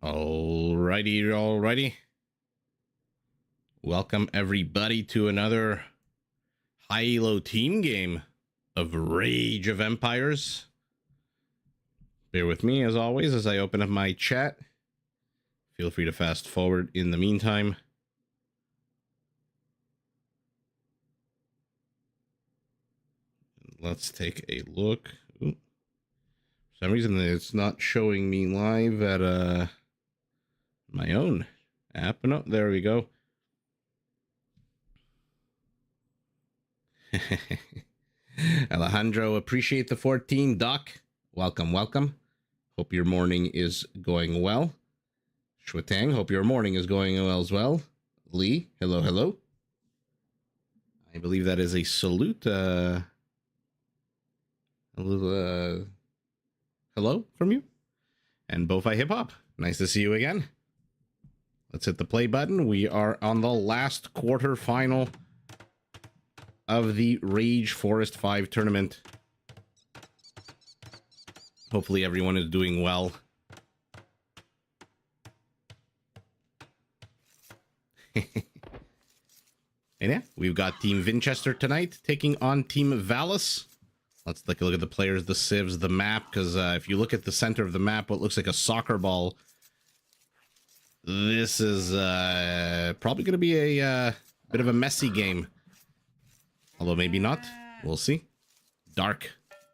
Alrighty. Welcome everybody to another high-elo team game of Rage of Empires. Bear with me as always as I open up my chat. Feel free to fast forward in the meantime. Let's take a look. Ooh. For some reason it's not showing me live at my own app. No, there we go. Alejandro, appreciate the 14. Doc, welcome. Hope your morning is going well. Shwetang, hope your morning is going well as well. Lee, hello. I believe that is a salute. A little hello from you. And Bofi Hip Hop, nice to see you again. Let's hit the play button. We are on the last quarterfinal of the Rage Forest 5 tournament. Hopefully everyone is doing well. And yeah, we've got Team Winchester tonight taking on Team Valus. Let's take a look at the players, the civs, the map, because if you look at the center of the map, what looks like a soccer ball, this is probably going to be a bit of a messy game. Although maybe not. We'll see. Dark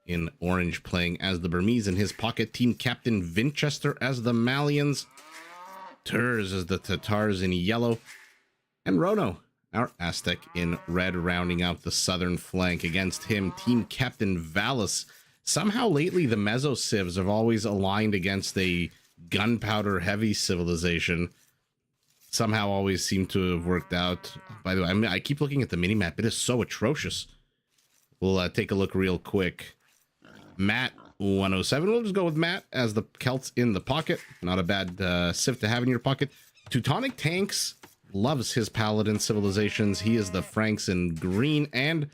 in orange playing as the Burmese in his pocket. Team Captain Winchester as the Malians. Turs as the Tatars in yellow. And Rono, our Aztec, in red, rounding out the southern flank. Against him, Team Captain Valus. Somehow lately the Meso civs have always aligned against a gunpowder heavy civilization. Somehow always seem to have worked out. By the way, I keep looking at the minimap. It is so atrocious. We'll take a look real quick. Matt 107. We'll just go with Matt as the Celts in the pocket. Not a bad civ to have in your pocket. Teutonic Tanks loves his Paladin civilizations. He is the Franks in green. And,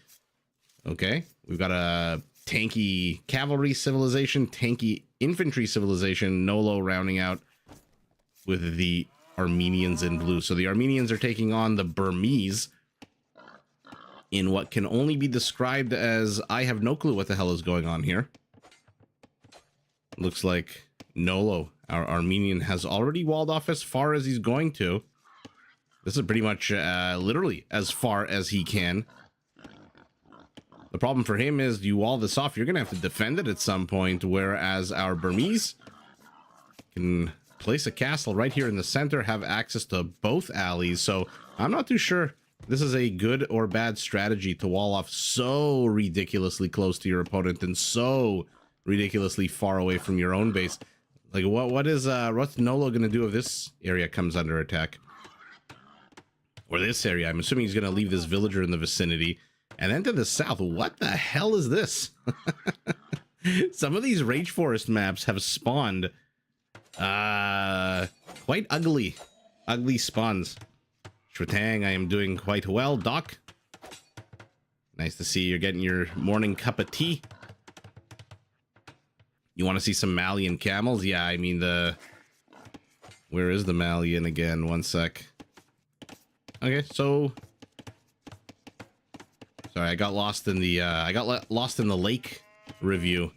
okay, we've got a tanky cavalry civilization, tanky infantry civilization. Nolo rounding out with the Armenians in blue. So the Armenians are taking on the Burmese in what can only be described as I have no clue what the hell is going on here. Looks like Nolo, our Armenian, has already walled off as far as he's going to. This is pretty much literally as far as he can. The problem for him is you wall this off, you're going to have to defend it at some point, whereas our Burmese can place a castle right here in the center, have access to both alleys. So I'm not too sure this is a good or bad strategy to wall off so ridiculously close to your opponent and so ridiculously far away from your own base. Like what's Nolo gonna do if this area comes under attack? Or this area? I'm assuming he's gonna leave this villager in the vicinity. And then to the south, what the hell is this? Some of these Rage Forest maps have spawned quite ugly spawns. Shwetang, I am doing quite well. Doc, nice to see you're getting your morning cup of tea. You want to see some Malian camels? Yeah, I mean where is the Malian again? One sec. Okay, so sorry, I got lost in the lost in the lake review.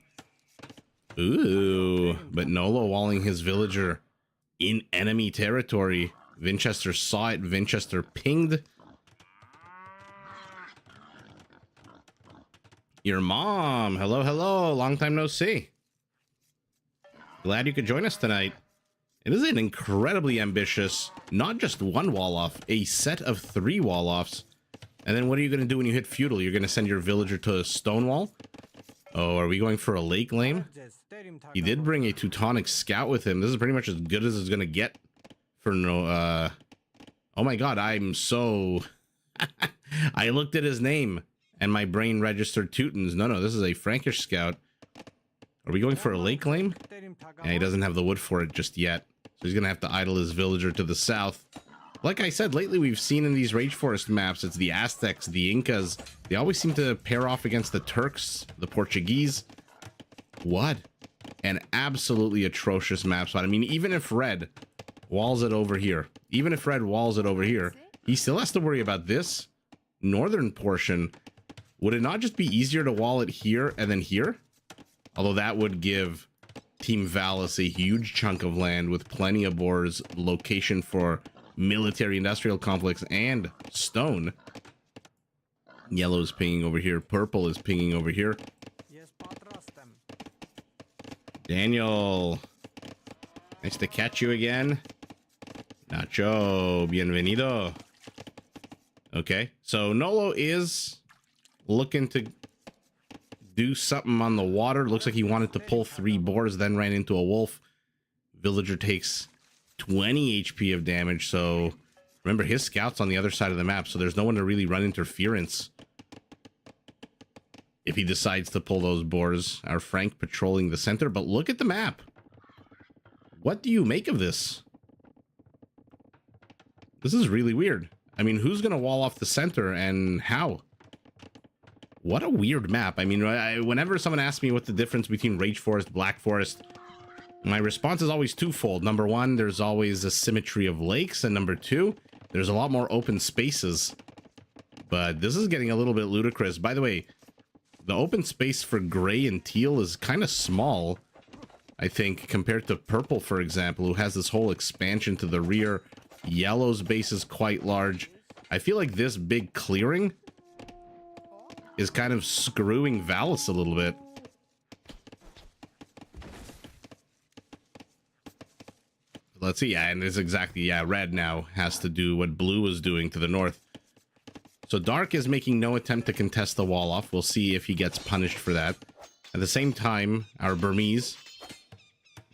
Ooh, but Nolo walling his villager in enemy territory. Winchester saw it. Winchester pinged. Your mom. Hello. Long time no see. Glad you could join us tonight. It is an incredibly ambitious, not just one wall off, a set of 3 wall offs. And then what are you going to do when you hit feudal? You're going to send your villager to Stonewall? Oh, are we going for a lake lane? He did bring a Teutonic scout with him. This is pretty much as good as it's going to get for no, oh my god, I'm so... I looked at his name and my brain registered Teutons. No, this is a Frankish scout. Are we going for a lake lane? And he doesn't have the wood for it just yet. So he's going to have to idle his villager to the south. Like I said, lately we've seen in these Rage Forest maps, it's the Aztecs, the Incas. They always seem to pair off against the Turks, the Portuguese. What an absolutely atrocious map spot. I mean, even if red walls it over here, even if red walls it over here, he still has to worry about this northern portion. Would it not just be easier to wall it here and then here? Although that would give Team Valis a huge chunk of land with plenty of borders, location for military industrial complex and stone. Yellow is pinging over here. Purple is pinging over here. Daniel, nice to catch you again. Nacho, bienvenido. Okay, so Nolo is looking to do something on the water. Looks like he wanted to pull 3 boars, then ran into a wolf. Villager takes 20 HP of damage. So remember, his scout's on the other side of the map, so there's no one to really run interference if he decides to pull those boars. Our Frank patrolling the center, but look at the map. What do you make of this? This is really weird. I mean, who's gonna wall off the center and how? What a weird map. I mean, whenever someone asks me what the difference between Rage Forest, Black Forest, my response is always twofold. Number one, there's always a symmetry of lakes, and number two, there's a lot more open spaces. But this is getting a little bit ludicrous. By the way, the open space for gray and teal is kind of small, I think, compared to purple, for example, who has this whole expansion to the rear. Yellow's base is quite large. I feel like this big clearing is kind of screwing Valis a little bit. Let's see. Yeah, and it's exactly, yeah, red now has to do what blue is doing to the north. So Dark is making no attempt to contest the wall off. We'll see if he gets punished for that. At the same time, our Burmese,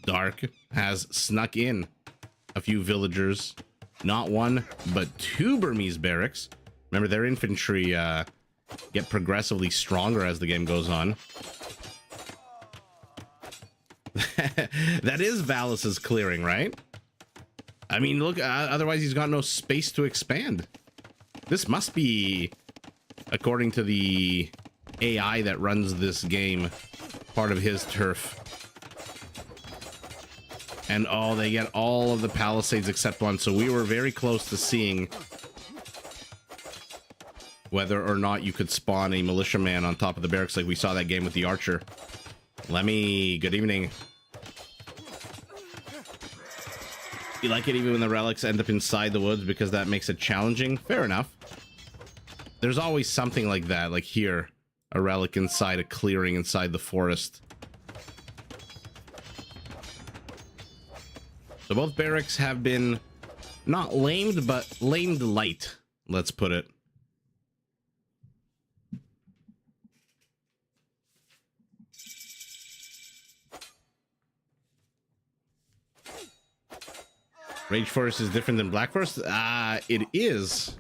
Dark, has snuck in a few villagers. Not one, but 2 Burmese barracks. Remember, their infantry get progressively stronger as the game goes on. That is Valis's clearing, right? I mean, look, otherwise he's got no space to expand. This must be, according to the AI that runs this game, part of his turf. And oh, they get all of the palisades except one. So we were very close to seeing whether or not you could spawn a militiaman on top of the barracks like we saw that game with the archer. Lemmy, good evening. You like it even when the relics end up inside the woods because that makes it challenging? Fair enough. There's always something like that, like here, a relic inside a clearing inside the forest. So both barracks have been not lamed, but lamed light, let's put it. Rage Forest is different than Black Forest? It is.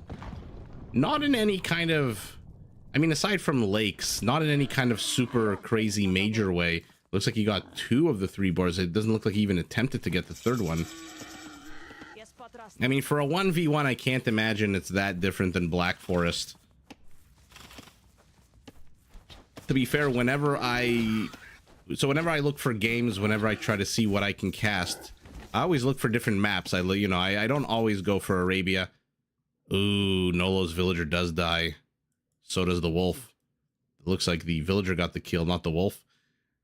Not in any kind of... I mean, aside from lakes, not in any kind of super crazy major way. Looks like he got 2 of the 3 boars. It doesn't look like he even attempted to get the 3rd one. I mean, for a 1v1, I can't imagine it's that different than Black Forest. To be fair, whenever I look for games, whenever I try to see what I can cast, I always look for different maps. I don't always go for Arabia. Ooh, Nolo's villager does die. So does the wolf. It looks like the villager got the kill, not the wolf.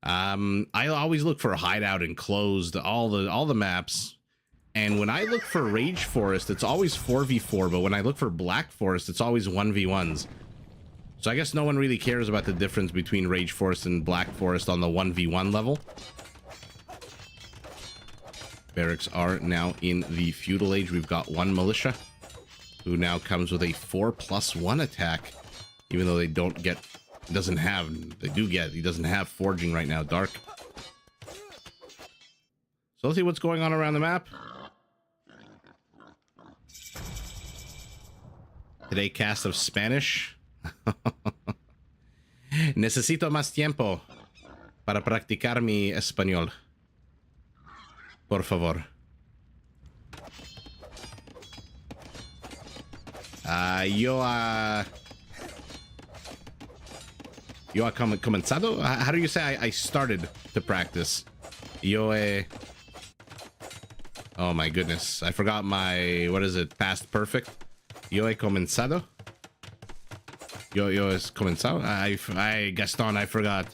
I always look for hideout enclosed, all the maps. And when I look for Rage Forest, it's always 4v4, but when I look for Black Forest, it's always 1v1s. So I guess no one really cares about the difference between Rage Forest and Black Forest on the 1v1 level. Barracks are now in the feudal age. We've got 1 militia who now comes with a 4+1 attack, even though they don't get, he doesn't have forging right now. Dark. So let's see what's going on around the map. Today cast of Spanish. Necesito más tiempo para practicar mi español. Por favor. Yo ha comenzado? How do you say I started to practice? Yo he Oh my goodness. I forgot my, what is it? Past perfect. Yo he comenzado. Yo es comenzado. Gaston, I forgot.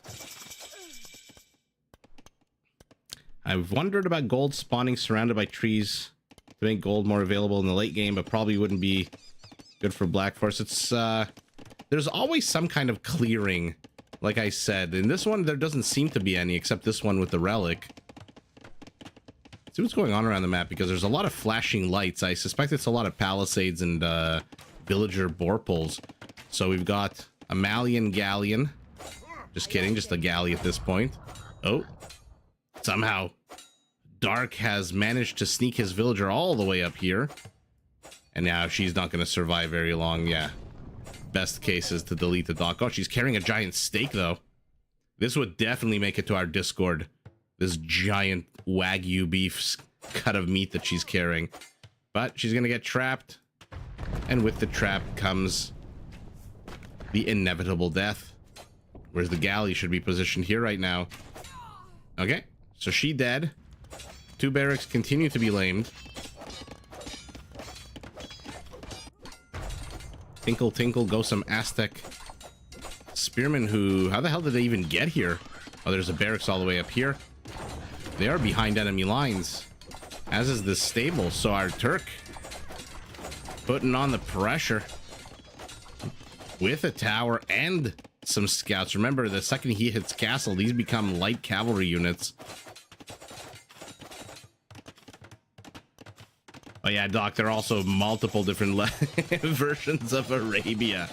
I've wondered about gold spawning surrounded by trees to make gold more available in the late game, but probably wouldn't be good for Black Forest. It's, there's always some kind of clearing, like I said. In this one, there doesn't seem to be any, except this one with the relic. See what's going on around the map, because there's a lot of flashing lights. I suspect it's a lot of palisades and villager borpals. So we've got a Malian galleon. Just kidding, just a galley at this point. Oh, somehow Dark has managed to sneak his villager all the way up here. And now she's not going to survive very long. Yeah, best case is to delete the dock. Oh, she's carrying a giant steak, though. This would definitely make it to our Discord. This giant Wagyu beef cut of meat that she's carrying. But she's going to get trapped. And with the trap comes the inevitable death. Whereas the galley should be positioned here right now. Okay, so she dead. 2 barracks continue to be lamed. Tinkle tinkle go some Aztec spearmen who... How the hell did they even get here? Oh, there's a barracks all the way up here. They are behind enemy lines. As is this stable. So our Turk putting on the pressure with a tower and some scouts. Remember, the second he hits castle, these become light cavalry units. Oh yeah, Doc, there are also multiple different versions of Arabia.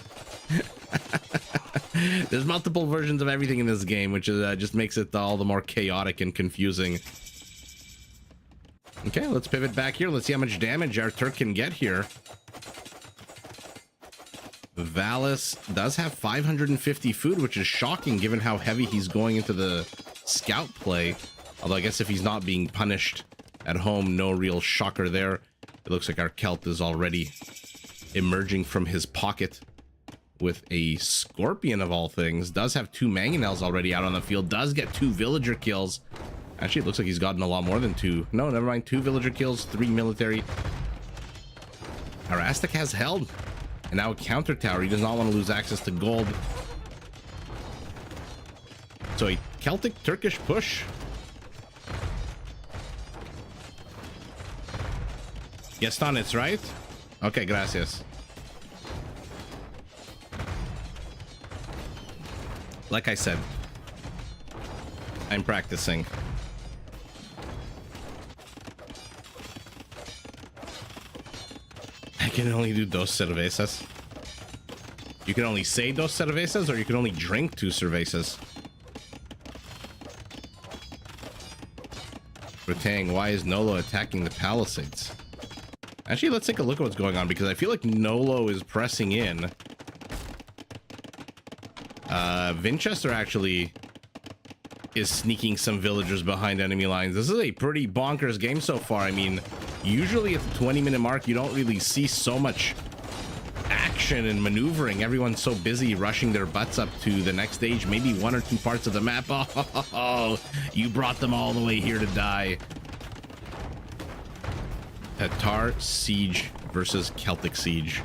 There's multiple versions of everything in this game, which is, just makes it all the more chaotic and confusing. Okay, let's pivot back here. Let's see how much damage our Turk can get here. Valis does have 550 food, which is shocking given how heavy he's going into the scout play. Although I guess if he's not being punished at home, no real shocker there. It looks like our Celt is already emerging from his pocket with a Scorpion of all things. Does have 2 Mangonels already out on the field. Does get 2 villager kills. Actually, it looks like he's gotten a lot more than 2. No, never mind. 2 villager kills, 3 military. Our Aztec has held. And now a counter tower. He does not want to lose access to gold. So a Celtic Turkish push. Gaston, it's right? Okay, gracias. Like I said, I'm practicing. I can only do dos cervezas. You can only say dos cervezas, or you can only drink 2 cervezas. Rotang, why is Nolo attacking the palisades? Actually, let's take a look at what's going on, because I feel like Nolo is pressing in. Vinchester actually is sneaking some villagers behind enemy lines. This is a pretty bonkers game so far. I mean, usually at the 20-minute mark, you don't really see so much action and maneuvering. Everyone's so busy rushing their butts up to the next stage, maybe 1 or 2 parts of the map. Oh, you brought them all the way here to die. Tatar Siege versus Celtic Siege.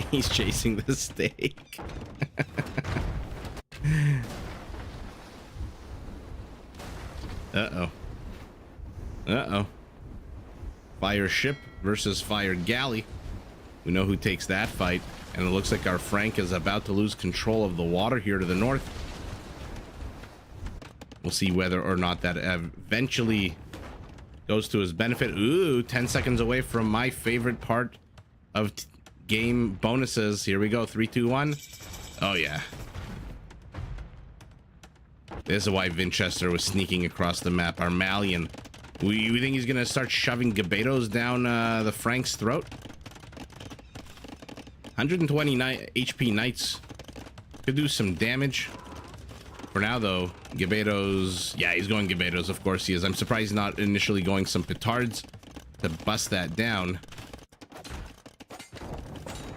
He's chasing the steak. Uh-oh. Uh-oh. Fire ship versus fire galley. We know who takes that fight. And it looks like our Frank is about to lose control of the water here to the north. We'll see whether or not that eventually goes to his benefit. Ooh, 10 seconds away from my favorite part of game bonuses. Here we go. 3, 2, 1. Oh, yeah. This is why Vinchester was sneaking across the map. Our Malian. We think he's going to start shoving Gabetos down the Frank's throat. 120 HP Knights could do some damage. For now, though, Gabetos... Yeah, he's going Gabetos. Of course he is. I'm surprised he's not initially going some petards to bust that down.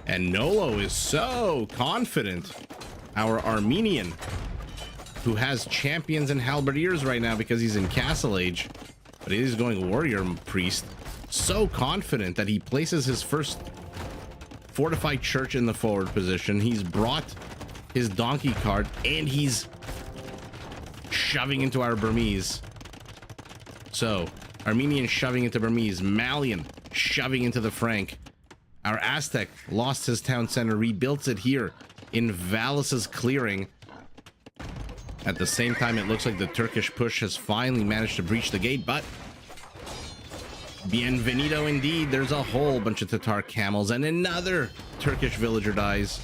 And Nolo is so confident. Our Armenian. who has champions and halberdiers right now because he's in Castle Age, but he's going warrior priest. So confident that he places his first fortified church in the forward position. He's brought his donkey cart and he's shoving into our Burmese. So Armenian shoving into Burmese, Malian shoving into the Frank. Our Aztec lost his town center, rebuilt it here in Valus's clearing. At the same time, it looks like the Turkish push has finally managed to breach the gate, but bienvenido indeed. There's a whole bunch of Tatar camels and another Turkish villager dies.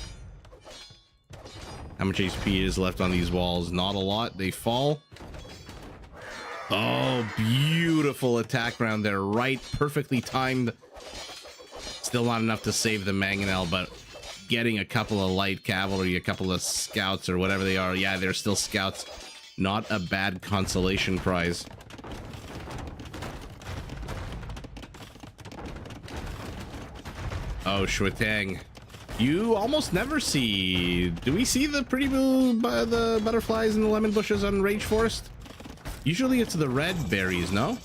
How much HP is left on these walls? Not a lot. They fall. Oh, beautiful attack round there. Right, perfectly timed. Still not enough to save the mangonel, but getting a couple of light cavalry, a couple of scouts or whatever they are. Yeah, they're still scouts. Not a bad consolation prize. Oh, Shuetang. You almost never see... Do we see the pretty blue, the butterflies and the lemon bushes on Rage Forest? Usually it's the red berries, no?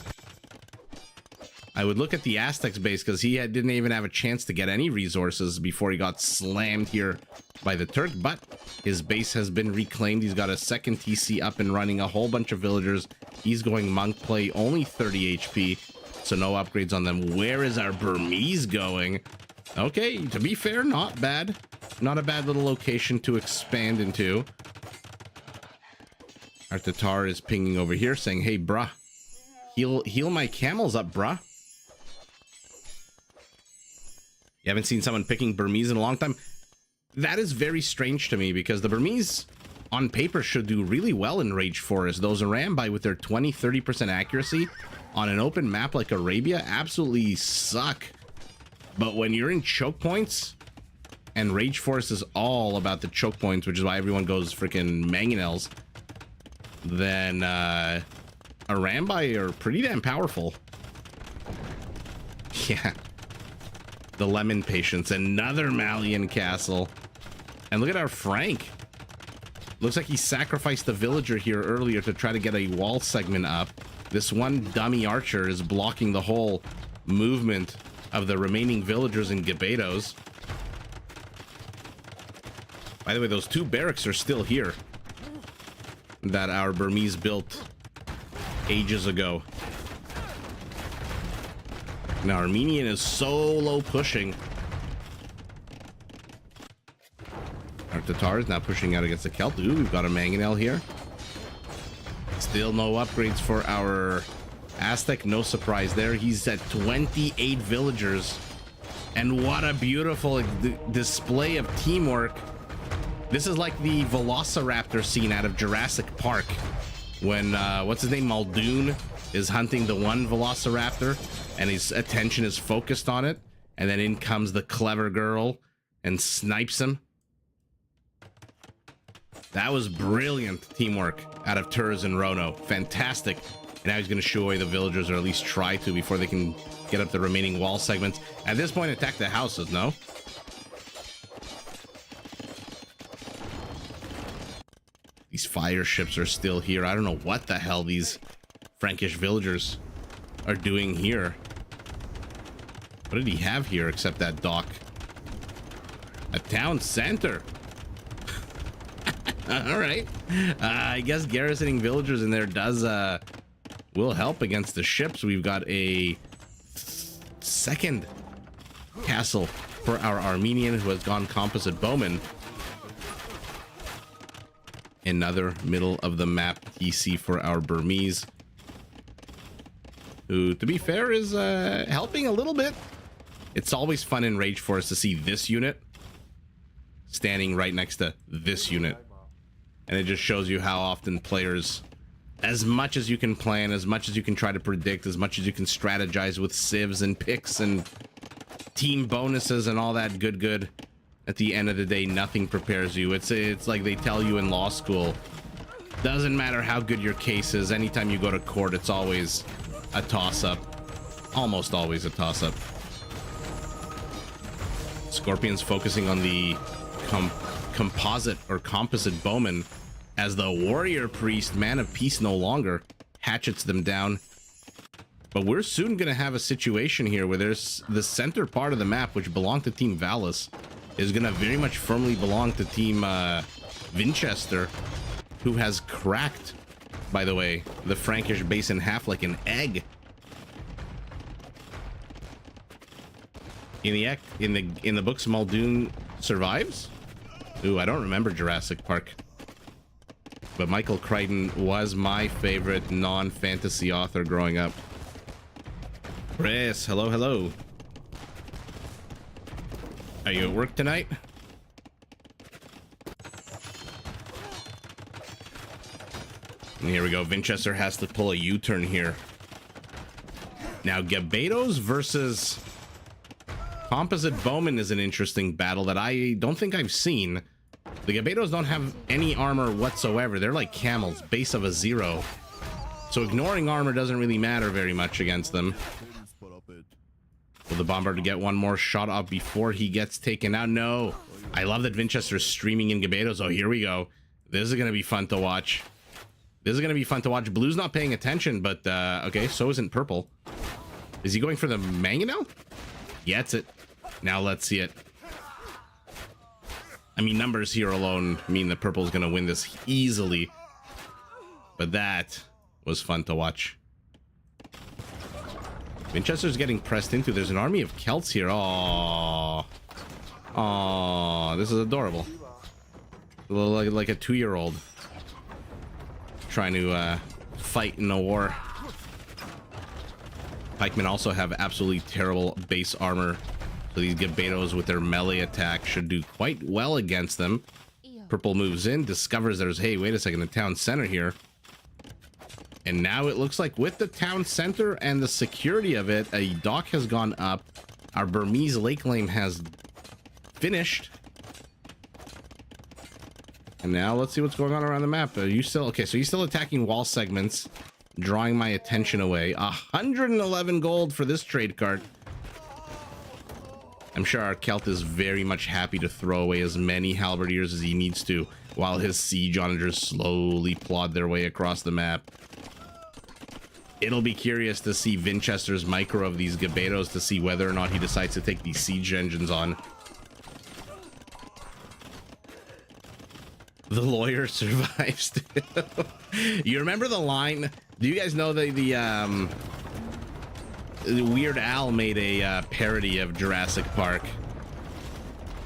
I would look at the Aztecs base because he didn't even have a chance to get any resources before he got slammed here by the Turk, but his base has been reclaimed. He's got a second TC up and running, a whole bunch of villagers. He's going monk play, only 30 HP, so no upgrades on them. Where is our Burmese going? Okay, to be fair, not bad. Not a bad little location to expand into. Our Tatar is pinging over here saying, hey, bruh, heal my camels up, bruh. You haven't seen someone picking Burmese in a long time? That is very strange to me because the Burmese on paper should do really well in Rage Forest. Those Arambai with their 20-30% accuracy on an open map like Arabia absolutely suck. But when you're in choke points, and Rage Forest is all about the choke points, which is why everyone goes freaking mangonels, then Arambai are pretty damn powerful. Yeah. The lemon patience, another Malian castle. And look at our Frank. Looks like he sacrificed the villager here earlier to try to get a wall segment up. This one dummy archer is blocking the whole movement of the remaining villagers in Gebetos. By the way, those two barracks are still here that our Burmese built ages ago. Now Armenian is solo pushing. Our Tatar is now pushing out against the Celt. Ooh, we've got a mangonel here. Still no upgrades for our Aztec. No surprise there. He's at 28 villagers. And what a beautiful display of teamwork. This is like the Velociraptor scene out of Jurassic Park. When, what's his name, Muldoon is hunting the one Velociraptor. And his attention is focused on it. And then in comes the clever girl and snipes him. That was brilliant teamwork out of Turs and Rono. Fantastic. And now he's going to shoo away the villagers, or at least try to, before they can get up the remaining wall segments. At this point, attack the houses, no? These fire ships are still here. I don't know what the hell these Frankish villagers are doing here. What did he have here except that dock? A town center. All right. I guess garrisoning villagers in there does will help against the ships. We've got a second castle for our Armenian who has gone composite bowman. Another middle of the map TC for our Burmese, who, to be fair, is helping a little bit. It's always fun in Rage Force to see this unit standing right next to this unit. And it just shows you how often players, as much as you can plan, as much as you can try to predict, as much as you can strategize with civs and picks and team bonuses and all that good, at the end of the day, nothing prepares you. It's like they tell you in law school. Doesn't matter how good your case is, anytime you go to court, it's always a toss-up. Almost always a toss-up. Scorpion's focusing on the composite or composite bowman as the warrior priest, man of peace no longer, hatchets them down. But we're soon going to have a situation here where there's the center part of the map, which belonged to Team Valis, is going to very much firmly belong to Team Winchester, who has cracked, by the way, the Frankish base in half like an egg. In the books, Muldoon survives? Ooh, I don't remember Jurassic Park. But Michael Crichton was my favorite non-fantasy author growing up. Chris, hello, hello. Are you at work tonight? And here we go. Winchester has to pull a U-turn here. Now, Gabetos versus Composite Bowman is an interesting battle that I don't think I've seen. The Gabetos don't have any armor whatsoever. They're like camels, base of a 0. So ignoring armor doesn't really matter very much against them. Will the Bombard get one more shot off before he gets taken out? No. I love that Winchester's streaming in Gabetos. Oh, here we go. This is going to be fun to watch. This is going to be fun to watch. Blue's not paying attention, but okay, so isn't Purple. Is he going for the Mangonel? Gets it. Now let's see it. I mean, numbers here alone mean that Purple's going to win this easily. But that was fun to watch. Winchester's getting pressed into. There's an army of Celts here. Oh, this is adorable. A little like a 2-year-old trying to fight in a war. Pikemen also have absolutely terrible base armor, so these Gabetos with their melee attack should do quite well against them. Purple moves in, discovers there's, hey, wait a second, the town center here. And now it looks like with the town center and the security of it, a dock has gone up. Our Burmese lake lane has finished. And now let's see what's going on around the map. Are you still okay? So you're still attacking wall segments, drawing my attention away. 111 gold for this trade cart. I'm sure our Celt is very much happy to throw away as many halberdiers as he needs to, while his siege onagers slowly plod their way across the map. It'll be curious to see Winchester's micro of these Gabetos to see whether or not he decides to take these siege engines on. The lawyer survives still. You remember the line? Do you guys know that the Weird Al made a parody of Jurassic Park?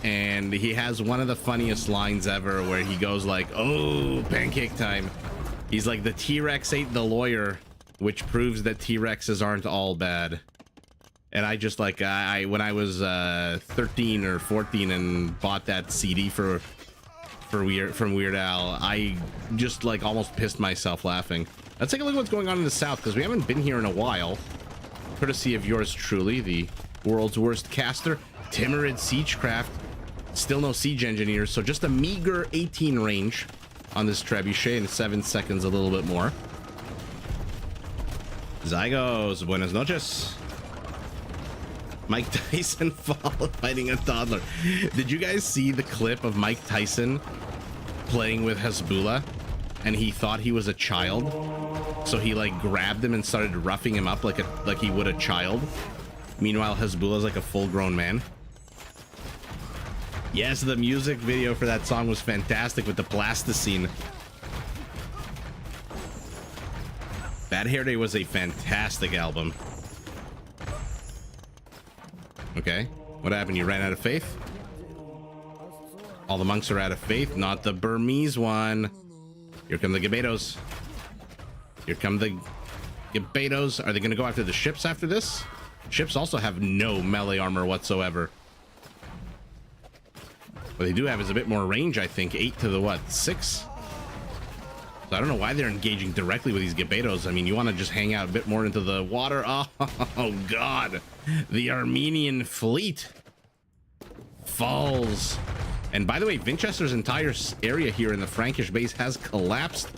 And he has one of the funniest lines ever where he goes like, oh, pancake time. He's like, the T-Rex ate the lawyer, which proves that T-Rexes aren't all bad. And I just like, when I was 13 or 14 and bought that CD from Weird Al, I just like almost pissed myself laughing. Let's take a look at what's going on in the south, because we haven't been here in a while. Courtesy of yours truly, the world's worst caster, Timorrid Siegecraft. Still no siege engineers, so just a meager 18 range on this trebuchet in 7 seconds, a little bit more. Zygos, buenas noches. Mike Tyson fighting a toddler. Did you guys see the clip of Mike Tyson playing with Hezbollah and he thought he was a child? So he like grabbed him and started roughing him up like he would a child. Meanwhile, Hezbollah's like a full-grown man. Yes, the music video for that song was fantastic with the plasticine. Bad Hair Day was a fantastic album. Okay, what happened? You ran out of faith? All the monks are out of faith, not the Burmese one. Here come the Gabetos. Here come the Gabetos. Are they going to go after the ships after this? Ships also have no melee armor whatsoever. What they do have is a bit more range, I think. 8 to the, what, 6? So I don't know why they're engaging directly with these Gabetos. I mean, you want to just hang out a bit more into the water. Oh, God. The Armenian fleet falls. And by the way, Winchester's entire area here in the Frankish base has collapsed.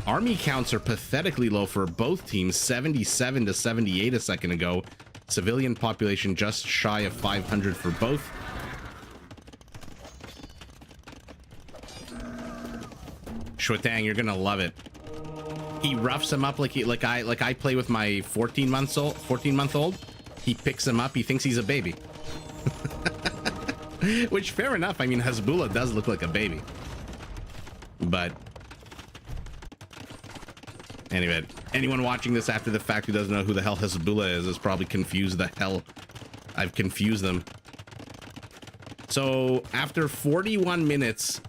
Army counts are pathetically low for both teams, 77 to 78 a second ago. Civilian population just shy of 500 for both. Shuatang, you're gonna love it. He roughs him up like I play with my 14-month-old. He picks him up. He thinks he's a baby. Which, fair enough. I mean, Hasbulla does look like a baby. But anyway, anyone watching this after the fact who doesn't know who the hell Hasbulla is probably confused the hell. I've confused them. So after 41 minutes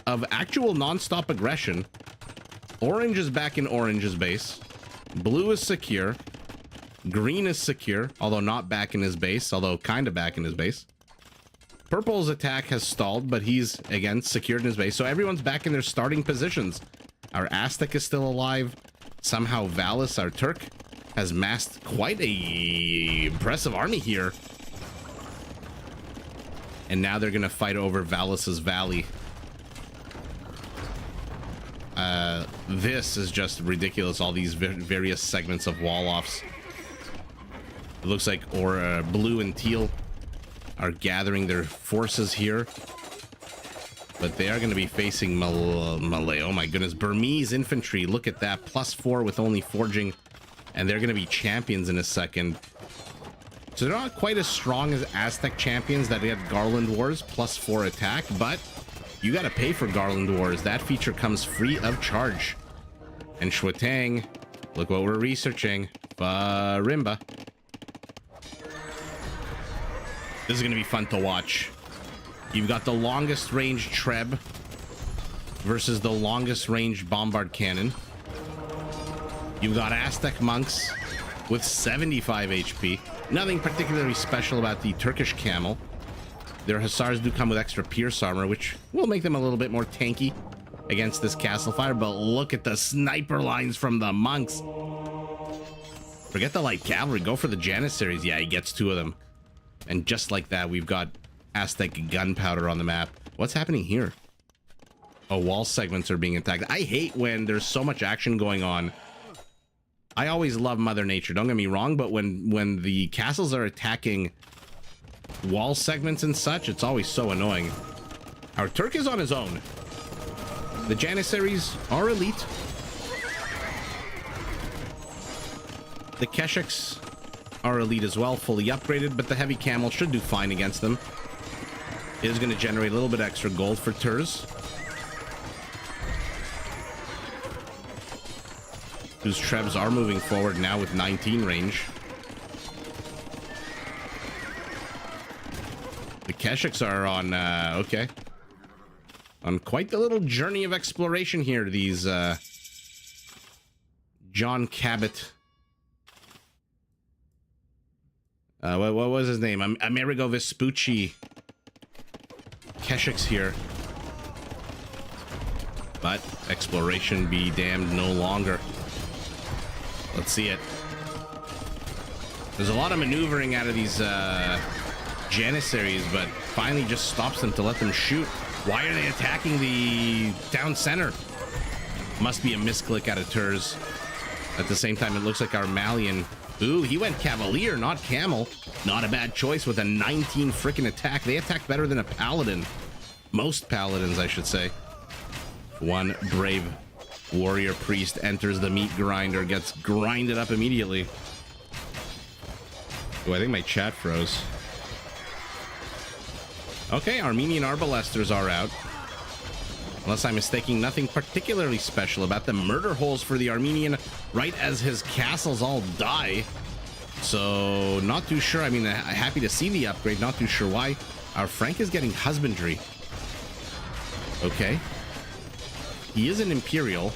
of actual non-stop aggression, orange is back in orange's base. Blue is secure. Green is secure, although not back in his base, although kind of back in his base. Purple's attack has stalled, but he's, again, secured in his base. So everyone's back in their starting positions. Our Aztec is still alive. Somehow Valis, our Turk, has massed quite a impressive army here. And now they're going to fight over Valis's Valley. This is just ridiculous, all these various segments of wall-offs. It looks like blue and teal are gathering their forces here. But they are going to be facing Malay. Oh my goodness. Burmese infantry. Look at that. +4 with only forging. And they're going to be champions in a second. So they're not quite as strong as Aztec champions that had Garland Wars +4 attack. But you got to pay for Garland Wars. That feature comes free of charge. And Shuatang, look what we're researching. Rimba. This is going to be fun to watch. You've got the longest range Treb versus the longest range Bombard Cannon. You've got Aztec monks with 75 HP. Nothing particularly special about the Turkish camel. Their hussars do come with extra pierce armor, which will make them a little bit more tanky against this castle fire. But look at the sniper lines from the monks. Forget the light cavalry. Go for the Janissaries. Yeah, he gets 2 of them. And just like that, we've got Aztec gunpowder on the map. What's happening here? Oh, wall segments are being attacked. I hate when there's so much action going on. I always love Mother Nature, don't get me wrong, but when the castles are attacking wall segments and such, it's always so annoying. Our Turk is on his own. The Janissaries are elite. The Keshiks are elite as well, fully upgraded, but the heavy camel should do fine against them. It is going to generate a little bit extra gold for Turs, whose Trebs are moving forward now with 19 range. The Keshiks are on, okay. On quite the little journey of exploration here, these, John Cabot. What was his name? Amerigo Vespucci Keshiks here. But exploration be damned no longer. Let's see it. There's a lot of maneuvering out of these Janissaries, but finally just stops them to let them shoot. Why are they attacking the town center? Must be a misclick out of Turs. At the same time, it looks like our Malian... Ooh, he went Cavalier, not Camel. Not a bad choice with a 19 frickin' attack. They attack better than a Paladin. Most Paladins, I should say. One brave warrior priest enters the meat grinder, gets grinded up immediately. Oh, I think my chat froze. Okay, Armenian Arbalesters are out. Unless I'm mistaking, nothing particularly special about the murder holes for the Armenian right as his castles all die. So, not too sure. I mean, happy to see the upgrade. Not too sure why. Our Frank is getting husbandry. Okay. He is an Imperial.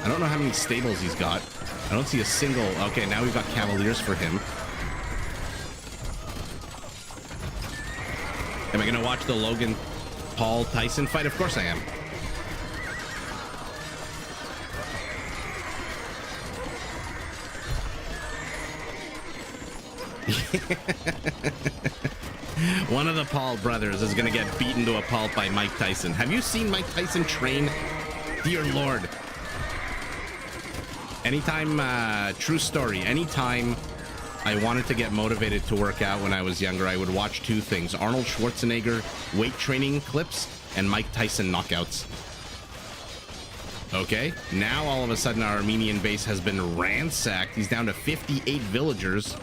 I don't know how many stables he's got. I don't see a single... Okay, now we've got Cavaliers for him. Am I going to watch the Logan Paul Tyson fight? Of course I am. One of the Paul brothers is going to get beaten to a pulp by Mike Tyson. Have you seen Mike Tyson train? Dear Lord. Anytime, true story, anytime I wanted to get motivated to work out when I was younger, I would watch 2 things: Arnold Schwarzenegger weight training clips and Mike Tyson knockouts. Okay, now all of a sudden our Armenian base has been ransacked. He's down to 58 villagers.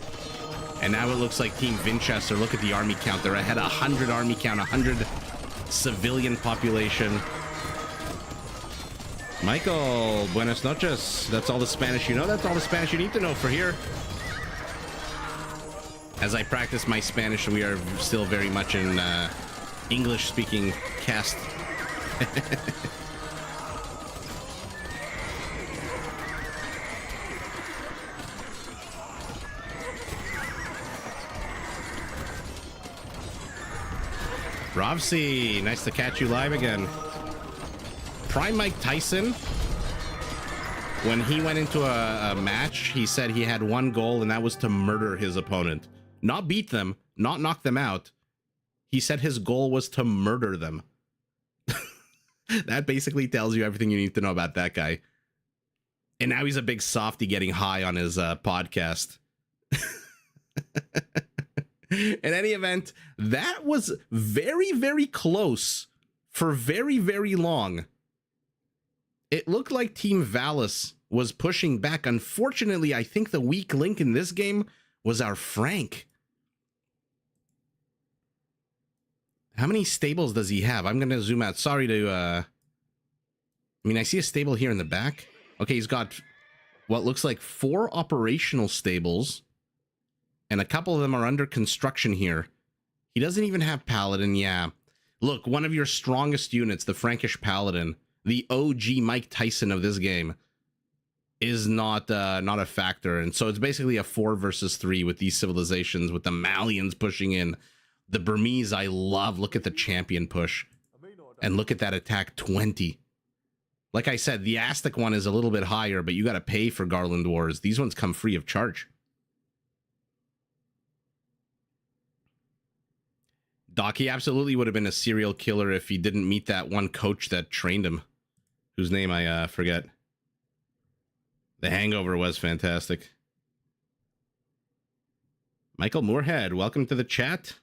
And now it looks like Team Winchester, look at the army count. They're ahead 100 army count, 100 civilian population. Michael, buenas noches. That's all the Spanish you know. That's all the Spanish you need to know for here. As I practice my Spanish, we are still very much in English-speaking cast. Rovsy, nice to catch you live again. Prime Mike Tyson, when he went into a match, he said he had one goal, and that was to murder his opponent. Not beat them, not knock them out. He said his goal was to murder them. That basically tells you everything you need to know about that guy. And now he's a big softy getting high on his podcast. In any event, that was very, very close for very, very long. It looked like Team Valis was pushing back. Unfortunately, I think the weak link in this game was our Frank. How many stables does he have? I'm going to zoom out. Sorry to... I mean, I see a stable here in the back. Okay, he's got what looks like 4 operational stables. And a couple of them are under construction here. He doesn't even have Paladin, yeah. Look, one of your strongest units, the Frankish Paladin, the OG Mike Tyson of this game, is not a factor. And so it's basically a 4 versus 3 with these civilizations, with the Malians pushing in. The Burmese, I love. Look at the champion push. And look at that attack 20. Like I said, the Aztec one is a little bit higher, but you got to pay for Garland Wars. These ones come free of charge. Doc, he absolutely would have been a serial killer if he didn't meet that one coach that trained him, whose name I forget. The Hangover was fantastic. Michael Moorhead, welcome to the chat.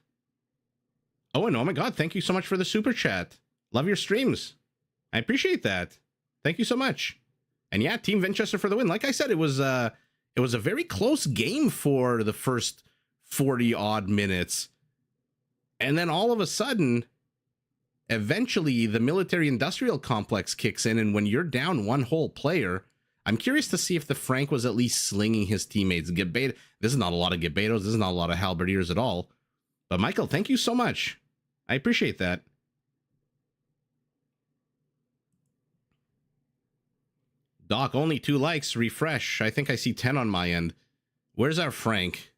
Oh, and oh my God, thank you so much for the super chat. Love your streams. I appreciate that. Thank you so much. And yeah, Team Winchester for the win. Like I said, it was a very close game for the first 40 odd minutes. And then all of a sudden, eventually the military-industrial complex kicks in, and when you're down one whole player, I'm curious to see if the Frank was at least slinging his teammates. This is not a lot of Gebetos. This is not a lot of Halberdiers at all. But Michael, thank you so much. I appreciate that. Doc, only 2 likes. Refresh. I think I see 10 on my end. Where's our Frank?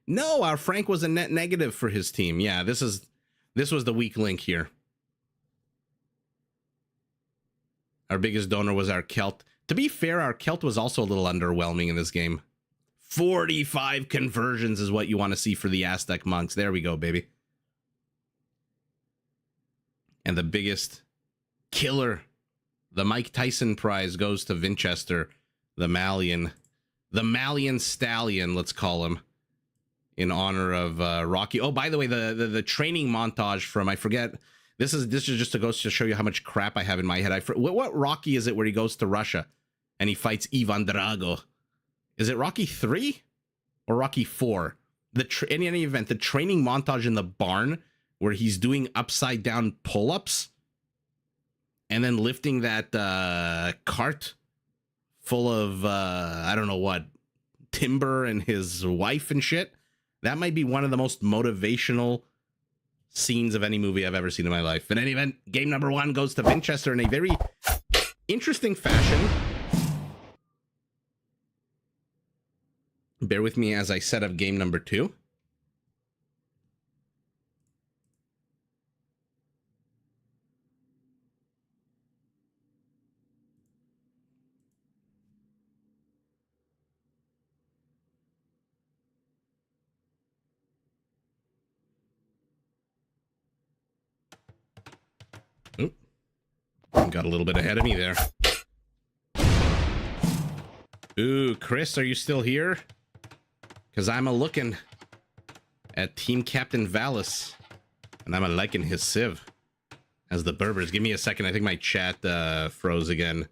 No, our Frank was a net negative for his team. Yeah, this was the weak link here. Our biggest donor was our Celt. To be fair, our Celt was also a little underwhelming in this game. 45 conversions is what you want to see for the Aztec monks. There we go, baby. And the biggest killer, the Mike Tyson prize, goes to Winchester, the Malian stallion, let's call him, in honor of Rocky. Oh, by the way, the training montage from, I forget, this is just to go to show you how much crap I have in my head. What Rocky is it where he goes to Russia and he fights Ivan Drago? Is it Rocky 3 or Rocky 4? In any event, the training montage in the barn where he's doing upside down pull-ups and then lifting that cart full of, I don't know what, timber and his wife and shit. That might be one of the most motivational scenes of any movie I've ever seen in my life. In any event, game number 1 goes to Winchester in a very interesting fashion. Bear with me as I set up game number 2. Oop. Got a little bit ahead of me there. Ooh, Chris, are you still here? Because I'm a-looking at Team Captain Valis, and I'm a-liking his civ as the Berbers. Give me a second. I think my chat froze again.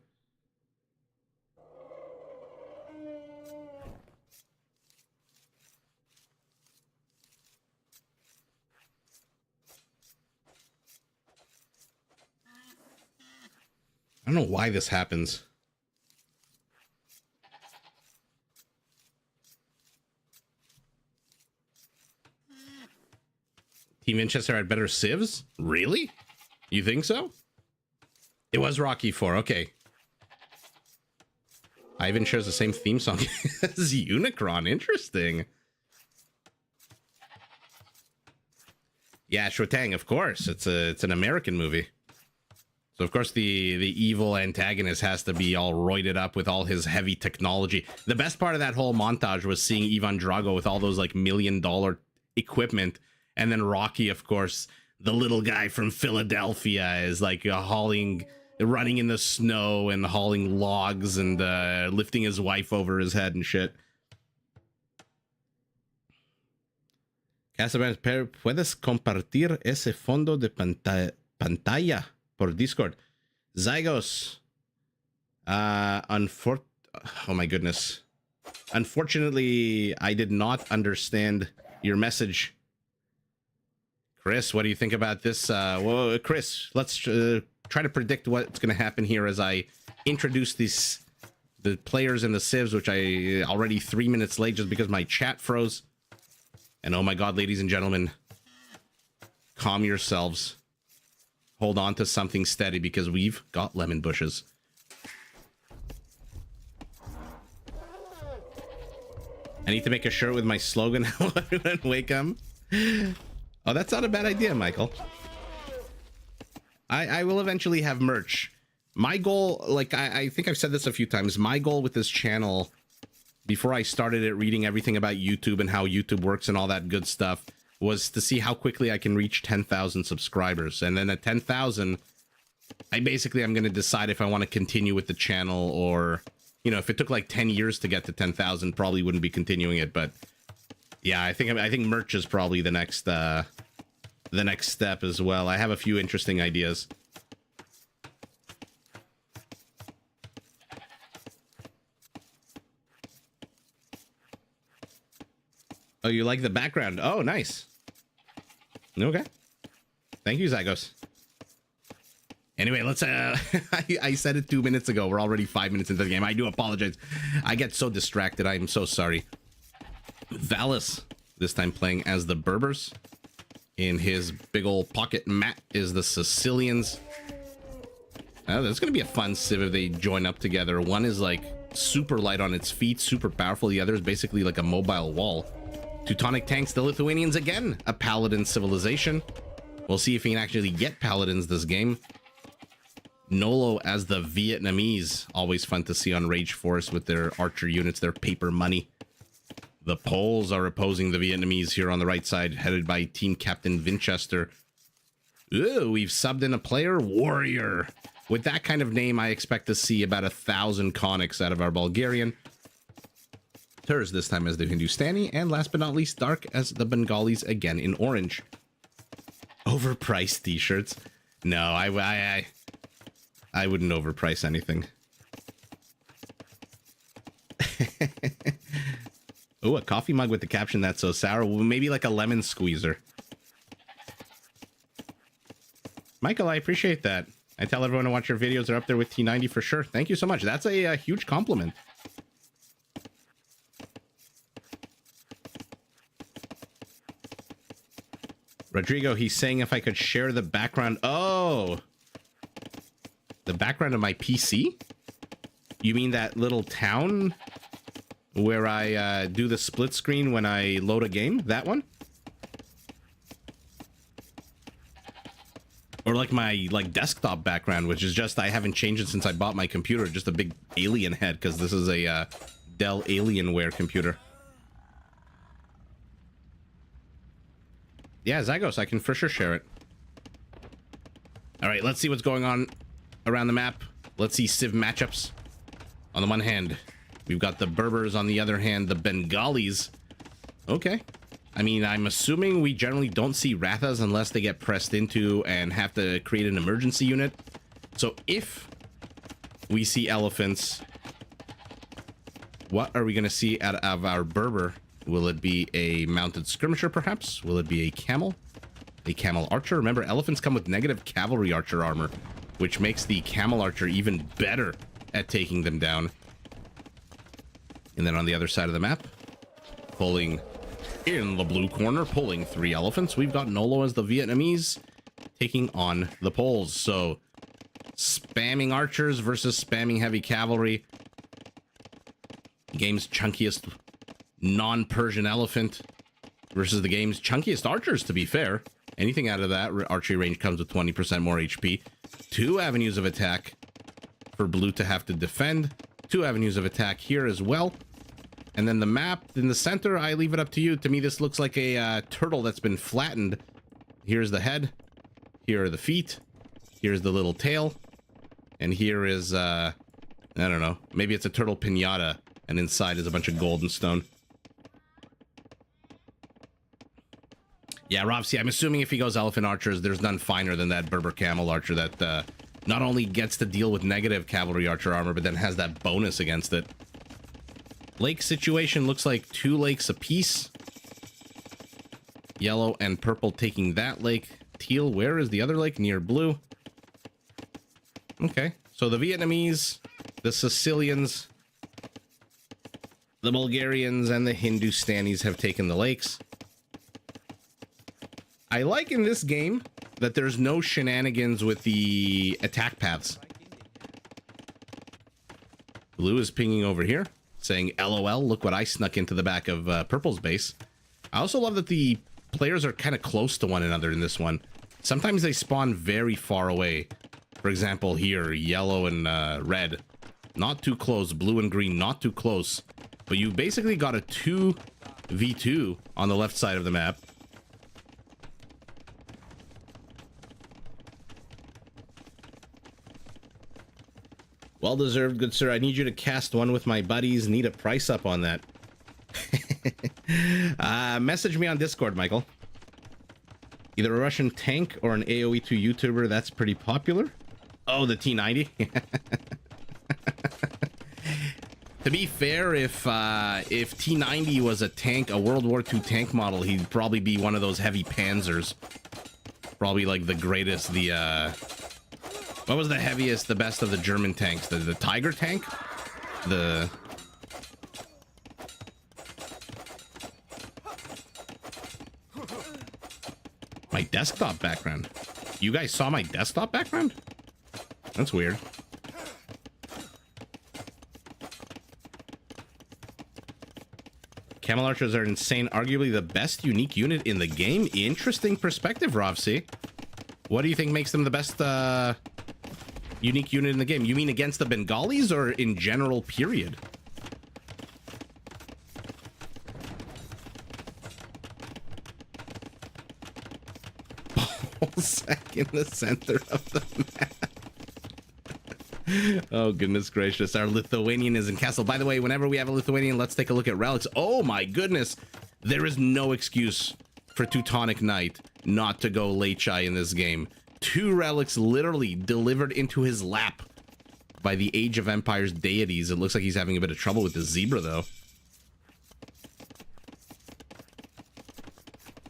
I don't know why this happens. Team Winchester had better civs? Really? You think so? It was Rocky 4. Okay. Ivan shares the same theme song as Unicron. Interesting. Yeah, Shotang, of course. It's an American movie. So of course the evil antagonist has to be all roided up with all his heavy technology. The best part of that whole montage was seeing Ivan Drago with all those like $1 million equipment, and then Rocky, of course, the little guy from Philadelphia, is like running in the snow and hauling logs and lifting his wife over his head and shit. Casaban, ¿puedes compartir ese fondo de pantalla por Discord? Zygos. Oh my goodness. Unfortunately, I did not understand your message. Chris, what do you think about this? Well, Chris, let's try to predict what's going to happen here as I introduce the players and the civs, which I already 3 minutes late just because my chat froze. And oh my god, ladies and gentlemen, calm yourselves. Hold on to something steady because we've got lemon bushes. I need to make a shirt with my slogan, hello everyone, wake up. Oh, that's not a bad idea, Michael. I will eventually have merch. My goal, like I think I've said this a few times, my goal with this channel, before I started it, reading everything about YouTube and how YouTube works and all that good stuff, was to see how quickly I can reach 10,000 subscribers. And then at 10,000, I'm going to decide if I want to continue with the channel, or, you know, if it took like 10 years to get to 10,000, probably wouldn't be continuing it. But yeah, I think merch is probably the next step as well. I have a few interesting ideas. Oh, you like the background? Oh, nice. Okay. Thank you, Zygos. Anyway, let's I said it 2 minutes ago. We're already 5 minutes into the game. I do apologize. I get so distracted. I'm so sorry. Valis, this time playing as the Berbers. In his big old pocket mat is the Sicilians. There's going to be a fun civ if they join up together. One is like super light on its feet, super powerful. The other is basically like a mobile wall. Teutonic tanks, the Lithuanians again, a paladin civilization. We'll see if we can actually get paladins this game. Nolo as the Vietnamese, always fun to see on Rage Force with their archer units, their paper money. The Poles are opposing the Vietnamese here on the right side, headed by Team Captain Winchester. Ooh, we've subbed in a player, Warrior. With that kind of name, I expect to see about 1,000 conics out of our Bulgarian. Turs this time as the Hindustani, and last but not least, Dark as the Bengalis, again in orange. Overpriced t-shirts? No, I wouldn't overprice anything. Oh, a coffee mug with the caption "That's so sour." Well, maybe like a lemon squeezer. Michael, I appreciate that. I tell everyone to watch your videos. They're up there with T90 for sure. Thank you so much. That's a huge compliment. Rodrigo, he's saying if I could share the background. Oh, the background of my PC? You mean that little town where I do the split screen when I load a game? That one? Or like my desktop background, which is just, I haven't changed it since I bought my computer. Just a big alien head, because this is a Dell Alienware computer. Yeah, Zygos, I can for sure share it. All right, let's see what's going on around the map. Let's see Civ matchups. On the one hand, we've got the Berbers. On the other hand, the Bengalis. Okay. I mean, I'm assuming we generally don't see Rathas unless they get pressed into and have to create an emergency unit. So if we see elephants, what are we going to see out of our Berber? Will it be a mounted skirmisher, perhaps? Will it be a camel? A camel archer? Remember, elephants come with negative cavalry archer armor. which makes the Camel Archer even better at taking them down. And then on the other side of the map, pulling in the blue corner, pulling 3 elephants, we've got Nolo as the Vietnamese taking on the Poles. So spamming archers versus spamming heavy cavalry. Game's chunkiest non-Persian elephant versus the game's chunkiest archers, to be fair. Anything out of that archery range comes with 20% more HP. 2 avenues of attack for blue to have to defend. 2 avenues of attack here as well. And then the map in the center, I leave it up to you. To me, this looks like a turtle that's been flattened. Here's the head. Here are the feet. Here's the little tail. And here is, I don't know, maybe it's a turtle piñata. And inside is a bunch of golden stone. Yeah, Rob, see, I'm assuming if he goes elephant archers, there's none finer than that Berber camel archer that not only gets to deal with negative cavalry archer armor, but then has that bonus against it. Lake situation looks like 2 lakes apiece. Yellow and purple taking that lake. Teal, where is the other lake? Near blue. Okay, so the Vietnamese, the Sicilians, the Bulgarians, and the Hindustanis have taken the lakes. I like in this game that there's no shenanigans with the attack paths. Blue is pinging over here, saying, LOL, look what I snuck into the back of Purple's base. I also love that the players are kind of close to one another in this one. Sometimes they spawn very far away. For example, here, yellow and red, not too close. Blue and green, not too close. But you basically got a 2v2 on the left side of the map. Well deserved, good sir. I need you to cast one with my buddies. Need a price up on that. Message me on Discord, Michael. Either a Russian tank or an AoE2 YouTuber. That's pretty popular. Oh, the T90. To be fair, if T90 was a tank, a World War II tank model, he'd probably be one of those heavy panzers. Probably like the greatest, what was the heaviest, the best of the German tanks? The Tiger tank? My desktop background. You guys saw my desktop background? That's weird. Camel archers are insane. Arguably the best unique unit in the game. Interesting perspective, Rovsi. What do you think makes them the best unique unit in the game? You mean against the Bengalis or in general, period? Sack in the center of the map. Oh, goodness gracious. Our Lithuanian is in castle. By the way, whenever we have a Lithuanian, let's take a look at relics. Oh, my goodness. There is no excuse for Teutonic Knight not to go Lechai in this game. 2 relics literally delivered into his lap by the Age of Empires deities. It looks like he's having a bit of trouble with the zebra, though.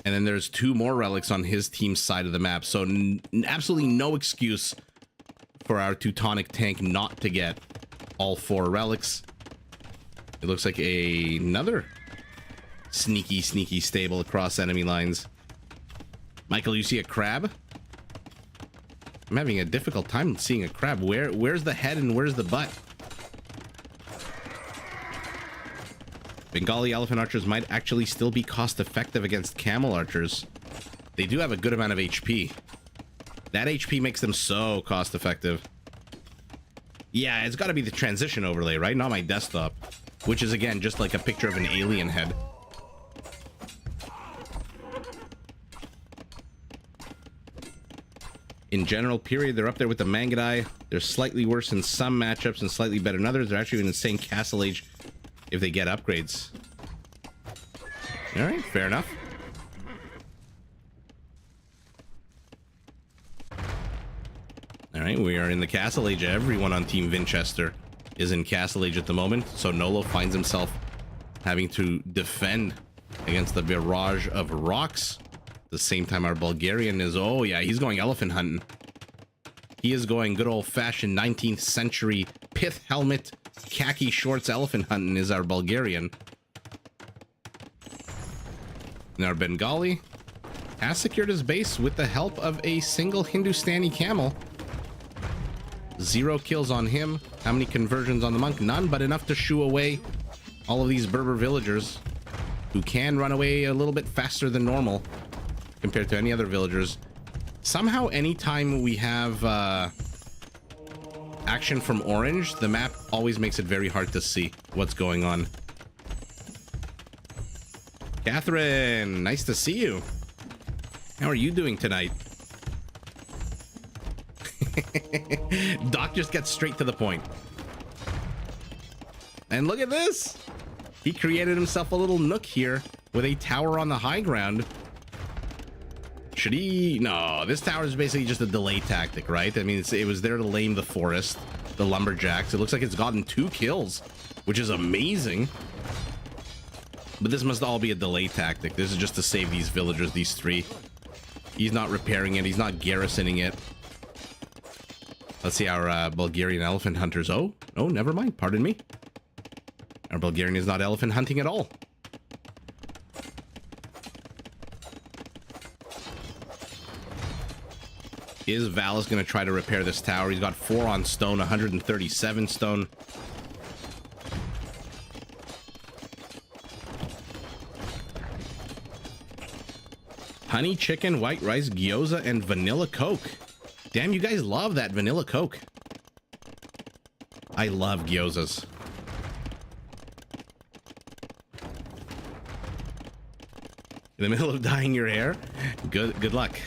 And then there's 2 more relics on his team's side of the map. So absolutely no excuse for our Teutonic tank not to get all 4 relics. It looks like another sneaky stable across enemy lines. Michael, you see a crab? I'm having a difficult time seeing a crab. Where's the head and where's the butt? Bengali elephant archers might actually still be cost effective against camel archers. They do have a good amount of HP. That HP makes them so cost effective. Yeah, it's got to be the transition overlay, right? Not my desktop. Which is, again, just like a picture of an alien head. In general, period, they're up there with the Mangudai. They're slightly worse in some matchups and slightly better in others. They're actually an insane Castle Age if they get upgrades. All right, fair enough. All right, we are in the Castle Age. Everyone on Team Winchester is in Castle Age at the moment. So Nolo finds himself having to defend against the barrage of rocks. At the same time, our Bulgarian is, oh yeah, he's going elephant hunting. He is going good old-fashioned 19th century pith helmet, khaki shorts, elephant hunting is our Bulgarian. And our Bengali has secured his base with the help of a single Hindustani camel. 0 kills on him. How many conversions on the monk? None, but enough to shoo away all of these Berber villagers who can run away a little bit faster than normal compared to any other villagers. Somehow, anytime we have action from orange, the map always makes it very hard to see what's going on. Catherine, nice to see you. How are you doing tonight? Doc just gets straight to the point. And look at this. He created himself a little nook here with a tower on the high ground. Should he? No, this tower is basically just a delay tactic, right? I mean, it was there to lame the forest, the lumberjacks. It looks like it's gotten 2 kills, which is amazing. But this must all be a delay tactic. This is just to save these villagers, these 3. He's not repairing it. He's not garrisoning it. Let's see our Bulgarian elephant hunters. Oh, never mind. Pardon me. Our Bulgarian is not elephant hunting at all. Is Valis going to try to repair this tower? He's got 4 on stone, 137 stone. Honey chicken, white rice, gyoza, and vanilla Coke. Damn, you guys love that vanilla Coke. I love gyozas. In the middle of dyeing your hair? Good luck.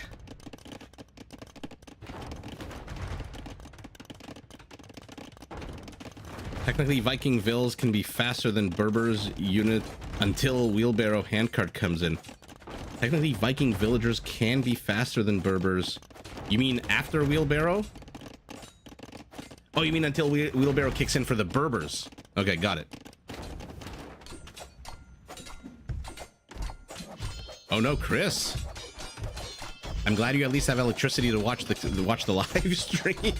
Technically, Viking vills can be faster than Berber's unit until wheelbarrow handcart comes in. Technically, Viking villagers can be faster than Berbers. You mean after wheelbarrow? Oh, you mean until wheelbarrow kicks in for the Berbers? Okay, got it. Oh no, Chris. I'm glad you at least have electricity to watch the live stream.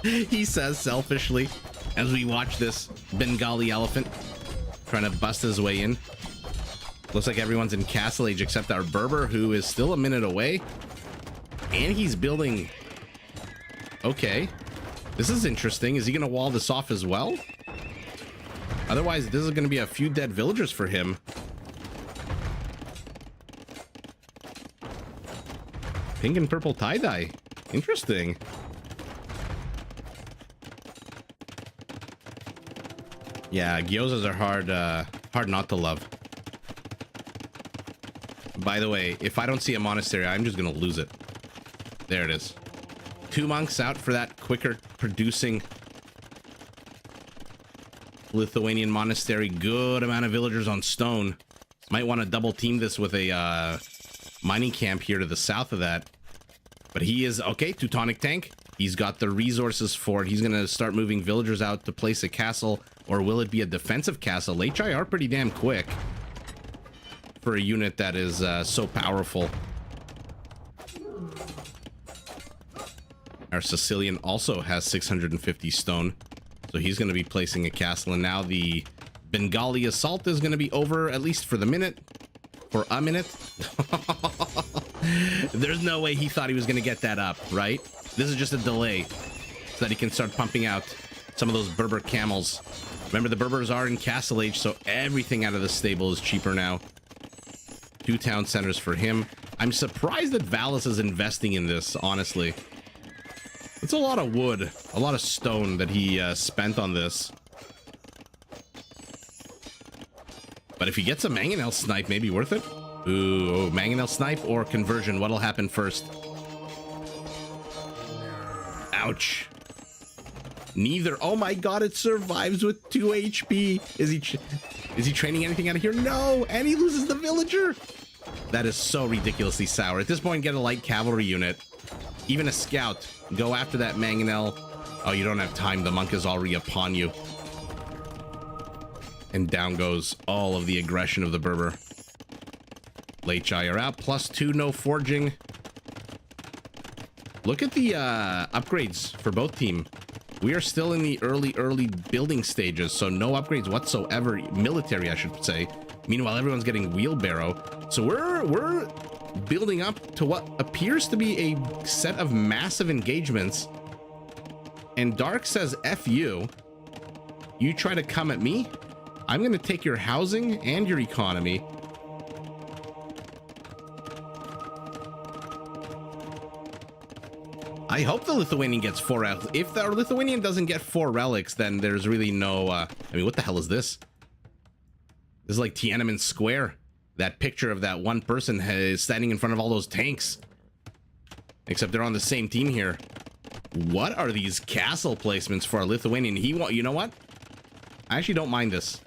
He says selfishly as we watch this Bengali elephant trying to bust his way in. Looks like everyone's in castle age except our Berber, who is still a minute away. And he's building... Okay. This is interesting. Is he going to wall this off as well? Otherwise, this is going to be a few dead villagers for him. Pink and purple tie-dye. Interesting. Yeah, gyozas are hard not to love. By the way, if I don't see a monastery, I'm just gonna lose it. There it is. 2 monks out for that quicker producing Lithuanian monastery. Good amount of villagers on stone. Might want to double team this with a mining camp here to the south of that. But he is okay. Teutonic tank. He's got the resources for it. He's gonna start moving villagers out to place a castle, or will it be a defensive castle? Lechai are pretty damn quick for a unit that is so powerful. Our Sicilian also has 650 stone, so he's going to be placing a castle. And now the Bengali assault is going to be over, at least for the minute. For a minute. There's no way he thought he was going to get that up, right? This is just a delay so that he can start pumping out some of those Berber camels. Remember, the Berbers are in castle age, so everything out of the stable is cheaper now. 2 town centers for him. I'm surprised that Valis is investing in this, honestly. It's a lot of wood, a lot of stone that he spent on this. But if he gets a mangonel snipe, maybe worth it. Ooh, mangonel snipe or conversion, what'll happen first? Ouch. Neither. Oh my god, it survives with 2 HP. Is he training anything out of here? No, and he loses the villager. That is so ridiculously sour. At this point, get a light cavalry unit. Even a scout. Go after that mangonel. Oh, you don't have time. The monk is already upon you. And down goes all of the aggression of the Berber. Lechai are out. +2, no forging. Look at the upgrades for both team. We are still in the early building stages, so no upgrades whatsoever. Military, I should say. Meanwhile, everyone's getting wheelbarrow. So we're building up to what appears to be a set of massive engagements. And Dark says, F you. You try to come at me? I'm going to take your housing and your economy. I hope the Lithuanian gets 4 relics. If the Lithuanian doesn't get 4 relics, then there's really no... I mean, what the hell is this? This is like Tiananmen Square. That picture of that one person is standing in front of all those tanks. Except they're on the same team here. What are these castle placements for a Lithuanian? You know what? I actually don't mind this.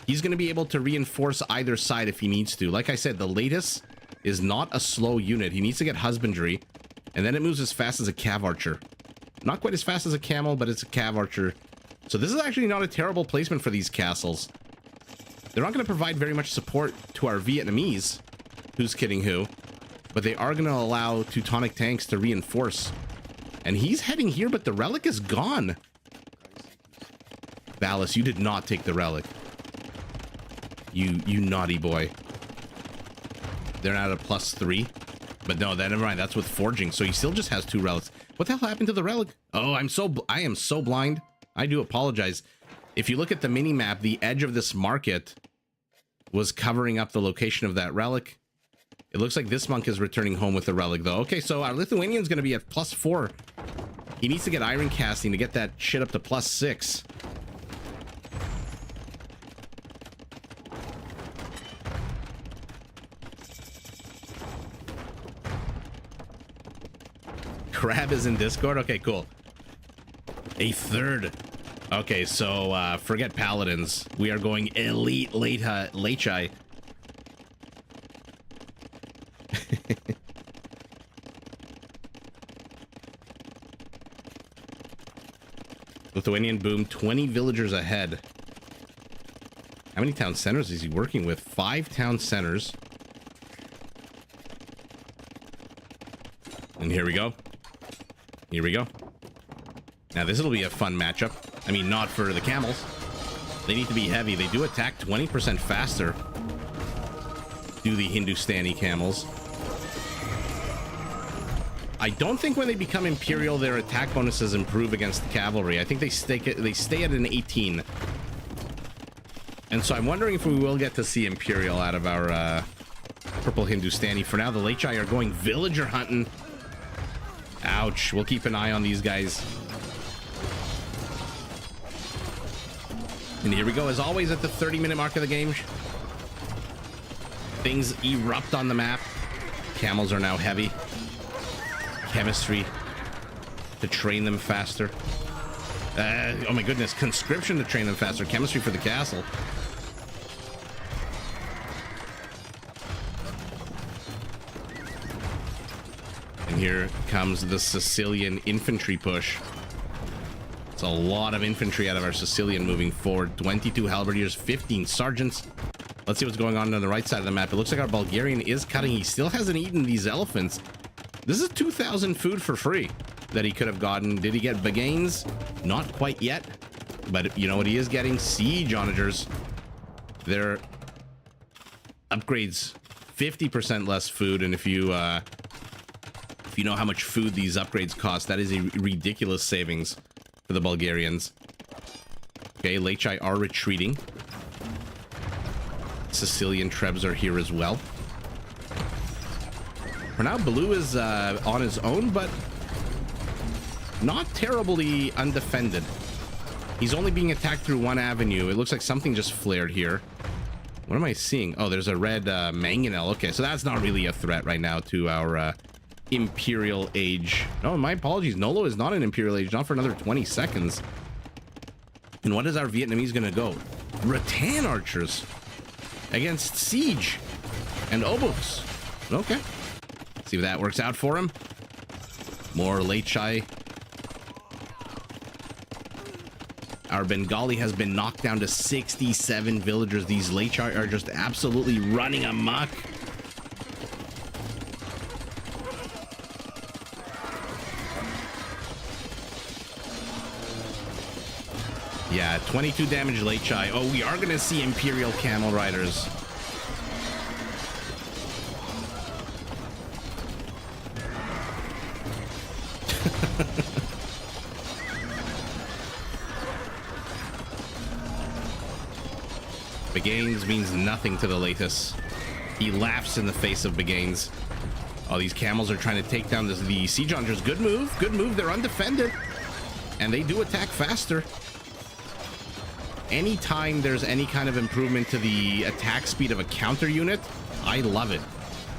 He's going to be able to reinforce either side if he needs to. Like I said, the latest is not a slow unit. He needs to get husbandry. And then it moves as fast as a cav archer. Not quite as fast as a camel, but it's a cav archer. So this is actually not a terrible placement for these castles. They're not going to provide very much support to our Vietnamese. Who's kidding who? But they are going to allow Teutonic tanks to reinforce. And he's heading here, but the relic is gone. Valis, you did not take the relic. You naughty boy. They're now at a +3. But no, never mind. That's with forging. So he still just has 2 relics. What the hell happened to the relic? Oh, I am so blind. I do apologize. If you look at the mini map, the edge of this market was covering up the location of that relic. It looks like this monk is returning home with the relic, though. Okay, so our Lithuanian's going to be at +4. He needs to get iron casting to get that shit up to +6. Crab is in Discord? Okay, cool. A 3rd. Okay, so forget paladins. We are going elite Lechai. Lithuanian boom, 20 villagers ahead. How many town centers is he working with? 5 town centers. And here we go. Here we go. Now this will be a fun matchup. I mean, not for the camels. They need to be heavy. They do attack 20% faster. Do the Hindustani camels. I don't think when they become Imperial, their attack bonuses improve against the cavalry. I think they stay at an 18. And so I'm wondering if we will get to see Imperial out of our purple Hindustani. For now, the Lechai are going villager hunting. Ouch. We'll keep an eye on these guys. And here we go, as always, at the 30-minute mark of the game. Things erupt on the map. Camels are now heavy. Chemistry to train them faster. Oh my goodness, conscription to train them faster. Chemistry for the castle. And here comes the Sicilian infantry push. It's a lot of infantry out of our Sicilian moving forward. 22 halberdiers, 15 sergeants. Let's see what's going on the right side of the map. It looks like our Bulgarian is cutting. He still hasn't eaten these elephants. This is 2,000 food for free that he could have gotten. Did he get bagains? Not quite yet. But you know what he is getting? Siege onagers. They're upgrades. 50% less food. And if you know how much food these upgrades cost, that is a ridiculous savings for the Bulgarians. Okay, Lechai are retreating. Sicilian Trebs are here as well. For now, Blue is on his own, but not terribly undefended. He's only being attacked through one avenue. It looks like something just flared here. What am I seeing? Oh, there's a red mangonel. Okay, so that's not really a threat right now to our Imperial Age. No, my apologies. Nolo is not an Imperial Age, not for another 20 seconds. And what is our Vietnamese going to go? Rattan archers against Siege and Oboes. Okay. See if that works out for him. More Lechai. Our Bengali has been knocked down to 67 villagers. These Lechai are just absolutely running amok. Yeah, 22 damage late chai. Oh, we are going to see Imperial Camel Riders. Bagains means nothing to the latest. He laughs in the face of Bagains. Oh, these camels are trying to take down the siege hunters. Good move. Good move. They're undefended. And they do attack faster. Anytime there's any kind of improvement to the attack speed of a counter unit, I love it.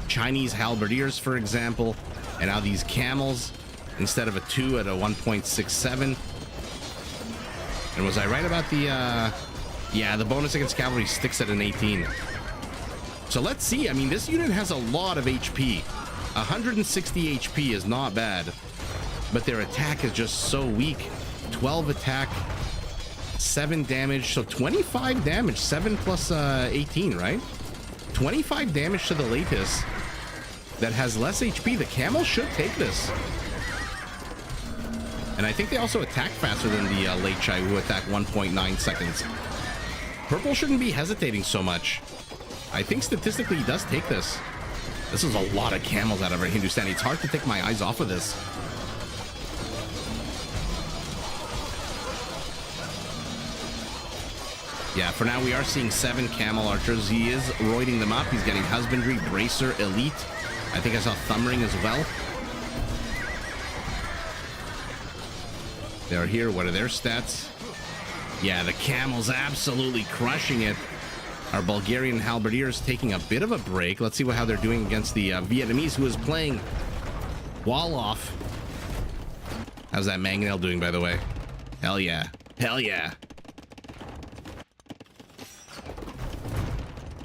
Chinese halberdiers, for example, and now these camels, instead of a 2 at a 1.67. And was I right about the, yeah, the bonus against cavalry sticks at an 18. So let's see. I mean, this unit has a lot of HP. 160 HP is not bad, but their attack is just so weak. 12 attack, 7 damage, so 25 damage. 7 plus 18, right? 25 damage to the latest that has less HP. The camel should take this. And I think they also attack faster than the late chai, who attack 1.9 seconds. Purple shouldn't be hesitating so much. I think statistically he does take this. This is a lot of camels out of our Hindustani. It's hard to take my eyes off of this. Yeah, for now we are seeing 7 camel archers. He is roiding them up. He's getting husbandry, bracer, elite. I think I saw thumbring as well. They're here. What are their stats? Yeah, the camels absolutely crushing it. Our Bulgarian halberdiers taking a bit of a break. Let's see how they're doing against the Vietnamese, who is playing wall off. How's that mangonel doing, by the way? Hell yeah. Hell yeah.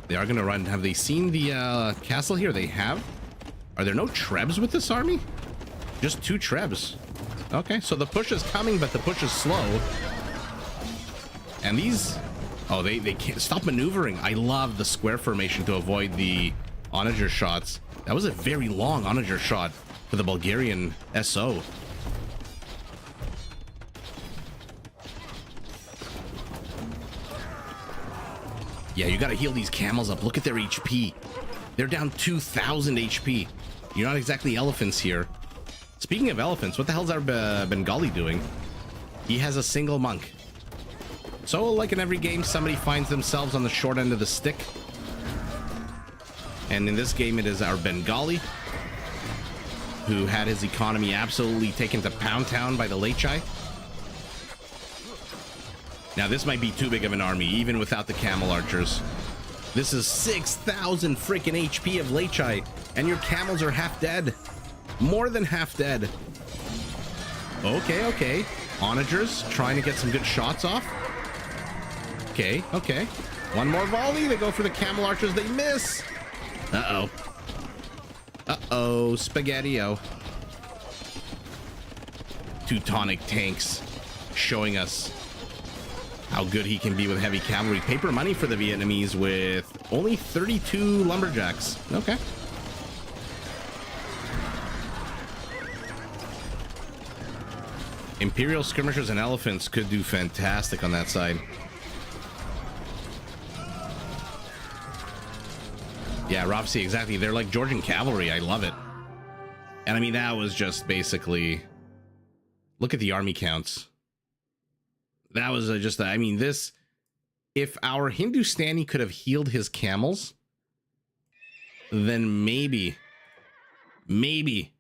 They are going to run. Have they seen the castle here? They have. Are there no trebs with this army? Just 2 trebs. Okay, so the push is coming, but the push is slow. And these... Oh, they can't stop maneuvering. I love the square formation to avoid the onager shots. That was a very long onager shot for the Bulgarian SO. Yeah, you gotta heal these camels up. Look at their HP. They're down 2,000 HP. You're not exactly elephants here. Speaking of elephants, what the hell's our Bengali doing? He has a single monk. So, like in every game, somebody finds themselves on the short end of the stick. And in this game, it is our Bengali, who had his economy absolutely taken to Pound Town by the late chai. Now, this might be too big of an army, even without the camel archers. This is 6,000 freaking HP of late chai, and your camels are half dead. More than half dead. Okay, okay. Onagers trying to get some good shots off. Okay, okay. One more volley. They go for the camel archers. They miss. Uh-oh. Uh-oh. Spaghetti-o. Teutonic tanks showing us how good he can be with heavy cavalry. Paper money for the Vietnamese with only 32 lumberjacks. Okay. Imperial skirmishers and elephants could do fantastic on that side. Yeah, Ropsy, exactly. They're like Georgian cavalry. I love it. And I mean, that was just basically... Look at the army counts. That was just... I mean, this... If our Hindustani could have healed his camels, then maybe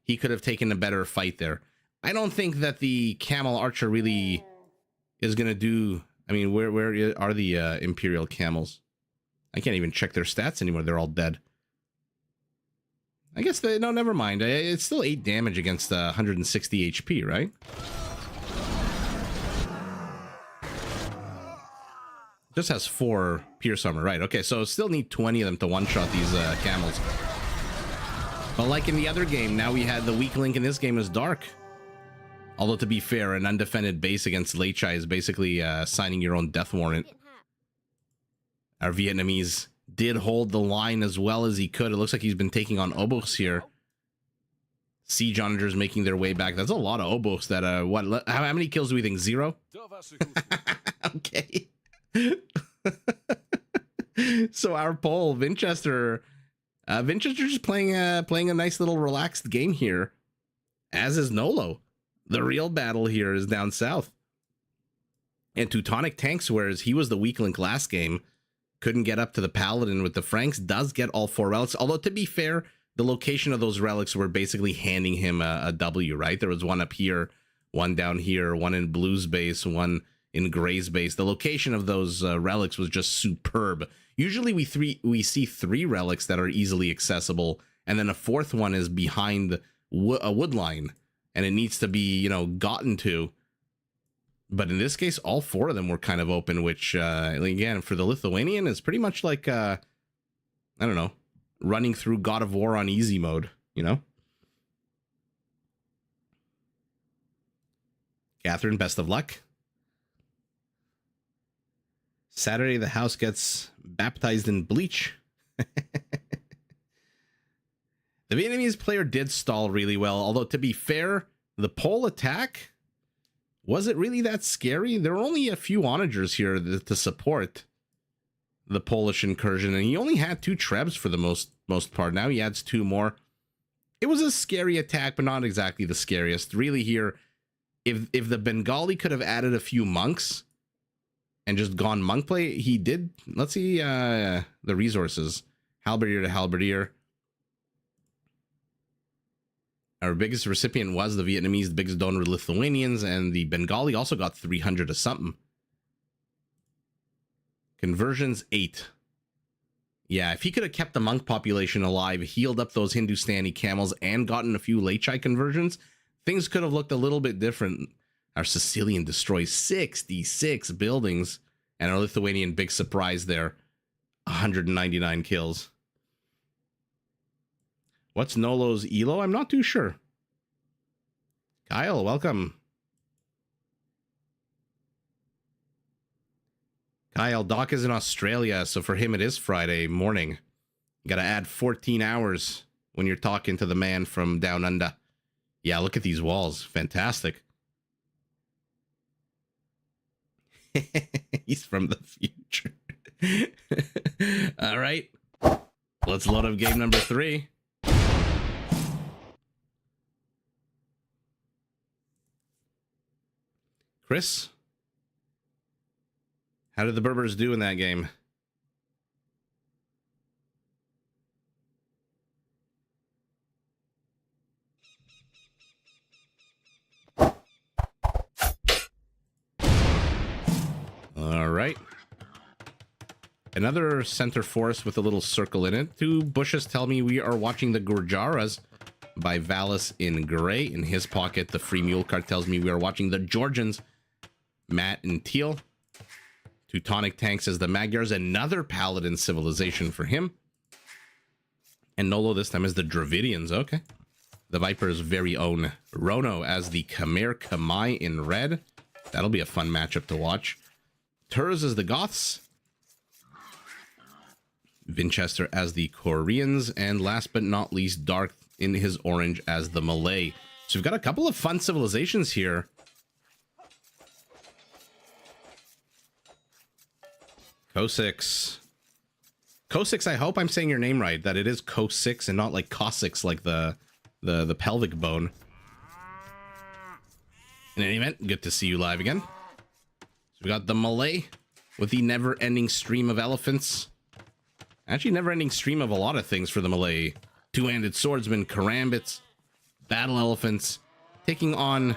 he could have taken a better fight there. I don't think that the camel archer really is going to do... I mean, where are the Imperial camels? I can't even check their stats anymore. They're all dead. I guess they... No, never mind. It's still 8 damage against 160 HP, right? Just has 4 Pierce Armor, right? Okay, so still need 20 of them to one-shot these camels. But like in the other game, now we had the weak link in this game is Dark. Although, to be fair, an undefended base against Late Chai is basically signing your own death warrant. Our Vietnamese did hold the line as well as he could. It looks like he's been taking on Oboks here. Siege onagers making their way back. That's a lot of Oboks that, what, how many kills do we think? 0? Okay. So our poll, Winchester just playing a nice little relaxed game here, as is Nolo. The real battle here is down south. And Teutonic Tanks, whereas he was the weak link last game, couldn't get up to the Paladin with the Franks, does get all 4 relics. Although, to be fair, the location of those relics were basically handing him a W, right? There was one up here, one down here, one in Blue's base, one in Gray's base. The location of those relics was just superb. Usually we see 3 relics that are easily accessible, and then a 4th one is behind a wood line, and it needs to be, you know, gotten to. But in this case, all 4 of them were kind of open, which, again, for the Lithuanian, is pretty much like, I don't know, running through God of War on easy mode, you know? Catherine, best of luck. Saturday, the house gets baptized in bleach. The Vietnamese player did stall really well, although, to be fair, the pole attack... was it really that scary? There were only a few onagers here to support the Polish incursion, and he only had 2 trebs for the most part. Now he adds 2 more. It was a scary attack, but not exactly the scariest. Really here, if the Bengali could have added a few monks and just gone monk play, he did. Let's see the resources. Halberdier to Halberdier. Our biggest recipient was the Vietnamese, the biggest donor, Lithuanians, and the Bengali also got 300 or something. Conversions, 8. Yeah, if he could have kept the monk population alive, healed up those Hindustani camels, and gotten a few Lechai conversions, things could have looked a little bit different. Our Sicilian destroys 66 buildings, and our Lithuanian, big surprise there, 199 kills. What's Nolo's Elo? I'm not too sure. Kyle, welcome. Kyle, Doc is in Australia, so for him it is Friday morning. You gotta add 14 hours when you're talking to the man from down under. Yeah, look at these walls. Fantastic. He's from the future. All right. Let's load up game number 3. Chris, how did the Berbers do in that game? All right. Another center forest with a little circle in it. 2 bushes tell me we are watching the Gurjaras by Valis in gray. In his pocket, the Free Mule card tells me we are watching the Georgians, Matt in teal. Teutonic Tanks as the Magyars, another Paladin civilization for him. And Nolo this time is the Dravidians. Okay. The Viper's very own Rono as the Khmer Khmer in red. That'll be a fun matchup to watch. Turs as the Goths. Winchester as the Koreans. And last but not least, Dark in his orange as the Malay. So we've got a couple of fun civilizations here. Cossacks. Cossacks, I hope I'm saying your name right, that it is Cossacks and not like Cossacks, like the pelvic bone. In any event, good to see you live again. So we got the Malay with the never-ending stream of elephants. Actually, never-ending stream of a lot of things for the Malay. 2-handed swordsmen, karambits, battle elephants, taking on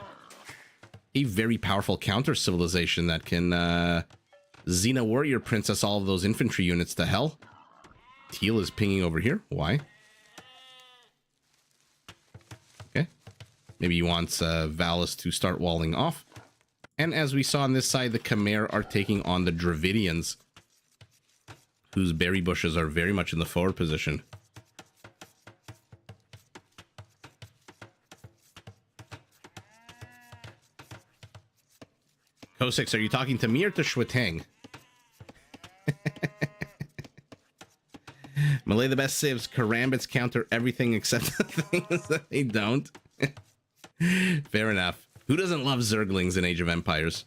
a very powerful counter civilization that can Xena Warrior Princess all of those infantry units to hell. Teal is pinging over here. Why? Okay. Maybe he wants Valis to start walling off. And as we saw on this side, the Khmer are taking on the Dravidians, whose berry bushes are very much in the forward position. Cossacks, are you talking to me or to Shwetang? Malay the best saves. Karambits counter everything except the things that they don't. Fair enough. Who doesn't love Zerglings in Age of Empires?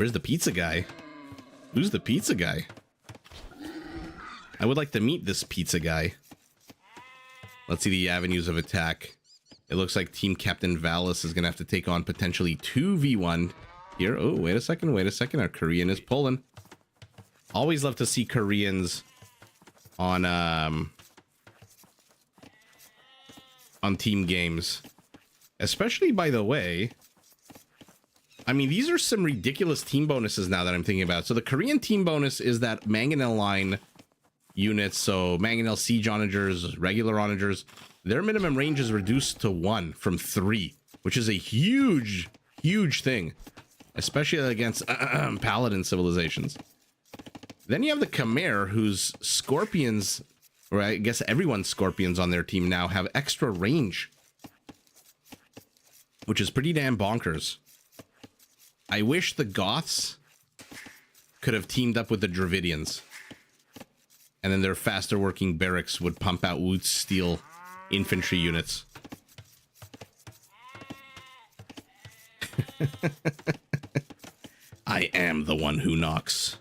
Where's the pizza guy? Who's the pizza guy? I would like to meet this pizza guy. Let's see the avenues of attack. It looks like Team Captain Valis is going to have to take on potentially 2v1 here. Oh, wait a second. Our Korean is pulling. Always love to see Koreans on team games. Especially, by the way, I mean, these are some ridiculous team bonuses now that I'm thinking about. So the Korean team bonus is that Mangonel line units, so Mangonel Siege Onagers, regular Onagers, their minimum range is reduced to 1 from 3, which is a huge thing, especially against Paladin civilizations. Then you have the Khmer, whose Scorpions, or I guess everyone's Scorpions on their team now, have extra range, which is pretty damn bonkers. I wish the Goths could have teamed up with the Dravidians, and then their faster working barracks would pump out Woot's steel infantry units. I am the one who knocks.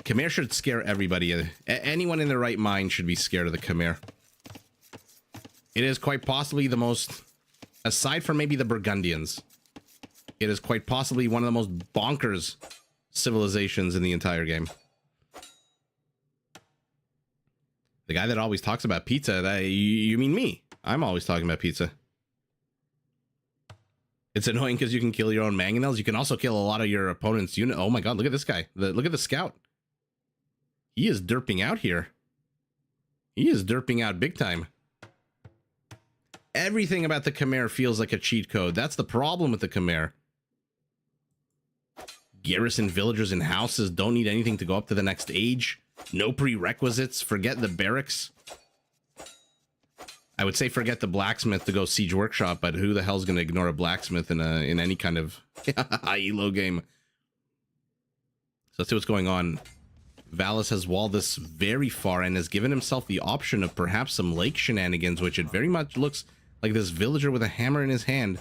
Khmer should scare everybody. Anyone in their right mind should be scared of the Khmer. It is quite possibly the most, aside from maybe the Burgundians, it is quite possibly one of the most bonkers civilizations in the entire game. The guy that always talks about pizza, you mean me? I'm always talking about pizza. It's annoying because you can kill your own mangonels. You can also kill a lot of your opponent's unit. Oh my god, look at this guy. Look at the scout. He is derping out here. He is derping out big time. Everything about the Khmer feels like a cheat code. That's the problem with the Khmer. Garrison villagers and houses don't need anything to go up to the next age. No prerequisites. Forget the barracks. I would say forget the blacksmith to go siege workshop, but who the hell's going to ignore a blacksmith in any kind of Elo game? So let's see what's going on. Valis has walled this very far and has given himself the option of perhaps some lake shenanigans, which it very much looks like this villager with a hammer in his hand.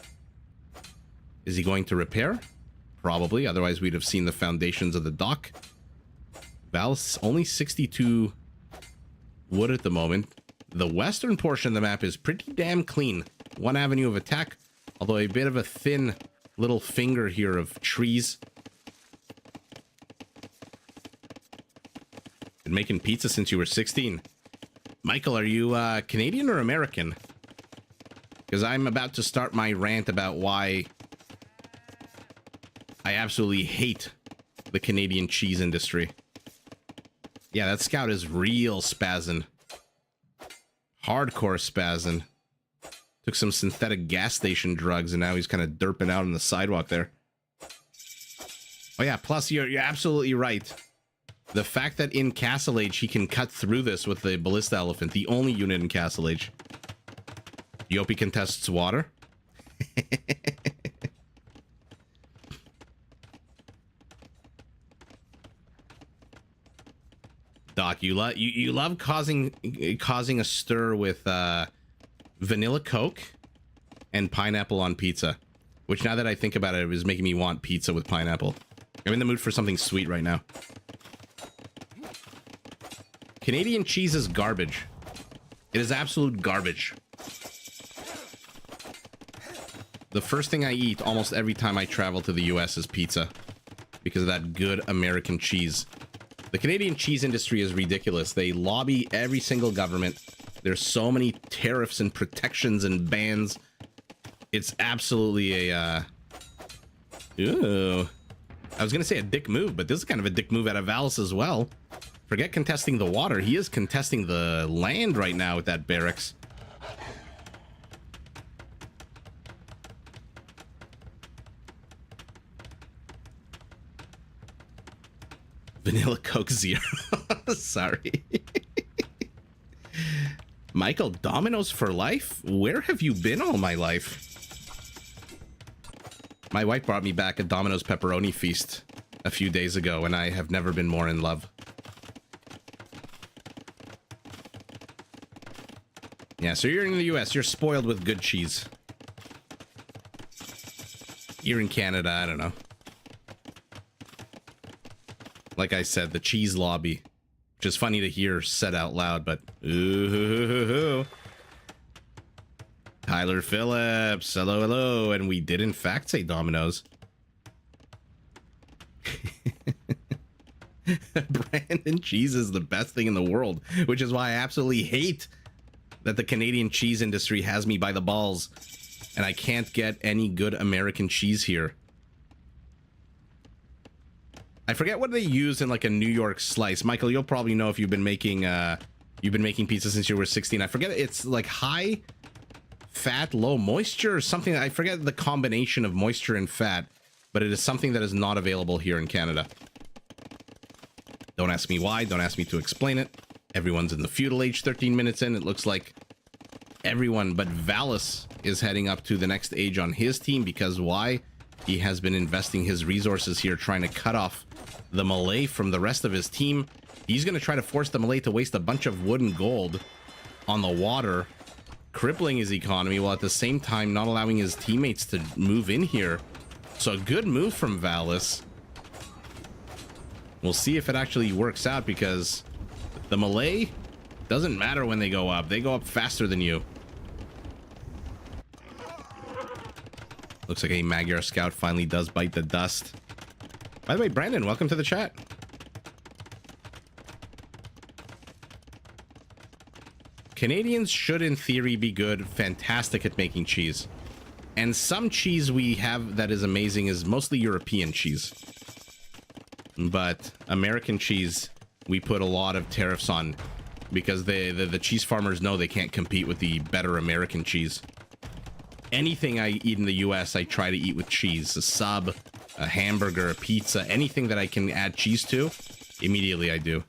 Is he going to repair? Probably, otherwise we'd have seen the foundations of the dock. Valis only 62 wood at the moment. The western portion of the map is pretty damn clean. One avenue of attack, although a bit of a thin little finger here of trees. Been making pizza since you were 16. Michael, are you Canadian or American? Because I'm about to start my rant about why I absolutely hate the Canadian cheese industry. Yeah, that scout is real spazzing. Hardcore spazzing. Took some synthetic gas station drugs and now he's kind of derping out on the sidewalk there. Oh yeah, plus you're absolutely right. The fact that in Castle Age he can cut through this with the Ballista Elephant, the only unit in Castle Age. Yopi contests water. Doc, you love causing a stir with vanilla Coke and pineapple on pizza, which now that I think about it is making me want pizza with pineapple. I'm in the mood for something sweet right now. Canadian cheese is garbage. It is absolute garbage. The first thing I eat almost every time I travel to the US is pizza because of that good American cheese. The Canadian cheese industry is ridiculous. They lobby every single government. There's so many tariffs and protections and bans. It's absolutely a ooh. I was gonna say a dick move, but this is kind of a dick move out of Valis as well. Forget contesting the water. He is contesting the land right now with that barracks. Vanilla Coke Zero. Sorry. Michael, Domino's for life? Where have you been all my life? My wife brought me back a Domino's pepperoni feast a few days ago, and I have never been more in love. Yeah, so you're in the US, you're spoiled with good cheese. You're in Canada, I don't know. Like I said, the cheese lobby, which is funny to hear said out loud, but ooh. Tyler Phillips, hello. And we did in fact say Domino's. Brandon, cheese is the best thing in the world, which is why I absolutely hate that the Canadian cheese industry has me by the balls and I can't get any good American cheese here. I forget what they use in like a New York slice. Michael, you'll probably know if you've been making pizza since you were 16. I forget, it's like high fat, low moisture or something. I forget the combination of moisture and fat, but it is something that is not available here in Canada. Don't ask me why. Don't ask me to explain it. Everyone's in the feudal age 13 minutes in. It looks like everyone but Valis is heading up to the next age on his team because why? He has been investing his resources here trying to cut off the Malay from the rest of his team. He's going to try to force the Malay to waste a bunch of wood and gold on the water, crippling his economy while at the same time not allowing his teammates to move in here. So a good move from Valis. We'll see if it actually works out because the Malay doesn't matter when they go up. They go up faster than you. Looks like a Magyar scout finally does bite the dust. By the way, Brandon, welcome to the chat. Canadians should, in theory, be good, fantastic at making cheese. And some cheese we have that is amazing is mostly European cheese. But American cheese, we put a lot of tariffs on because the cheese farmers know they can't compete with the better American cheese. Anything I eat in the US, I try to eat with cheese. A sub, a hamburger, a pizza, anything that I can add cheese to, immediately I do.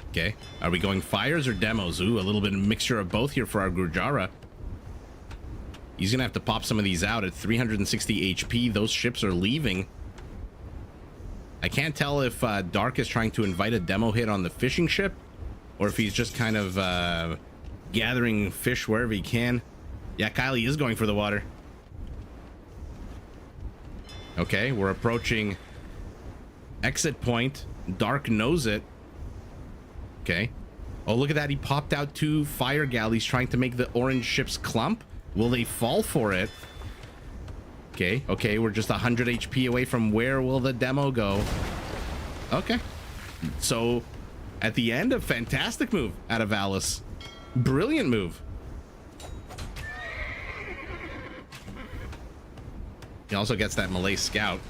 Okay, are we going fires or demos? Ooh, a little bit of mixture of both here for our Gurjara. He's gonna have to pop some of these out at 360 HP. Those ships are leaving. I can't tell if Dark is trying to invite a demo hit on the fishing ship or if he's just kind of gathering fish wherever he can. Yeah, Kylie is going for the water. Okay, we're approaching exit point. Dark knows it. Okay. Oh, look at that. He popped out 2 fire galleys trying to make the orange ships clump. Will they fall for it? Okay, we're just 100 HP away from where will the demo go? Okay. So, at the end, a fantastic move out of Valis. Brilliant move. He also gets that Malay scout.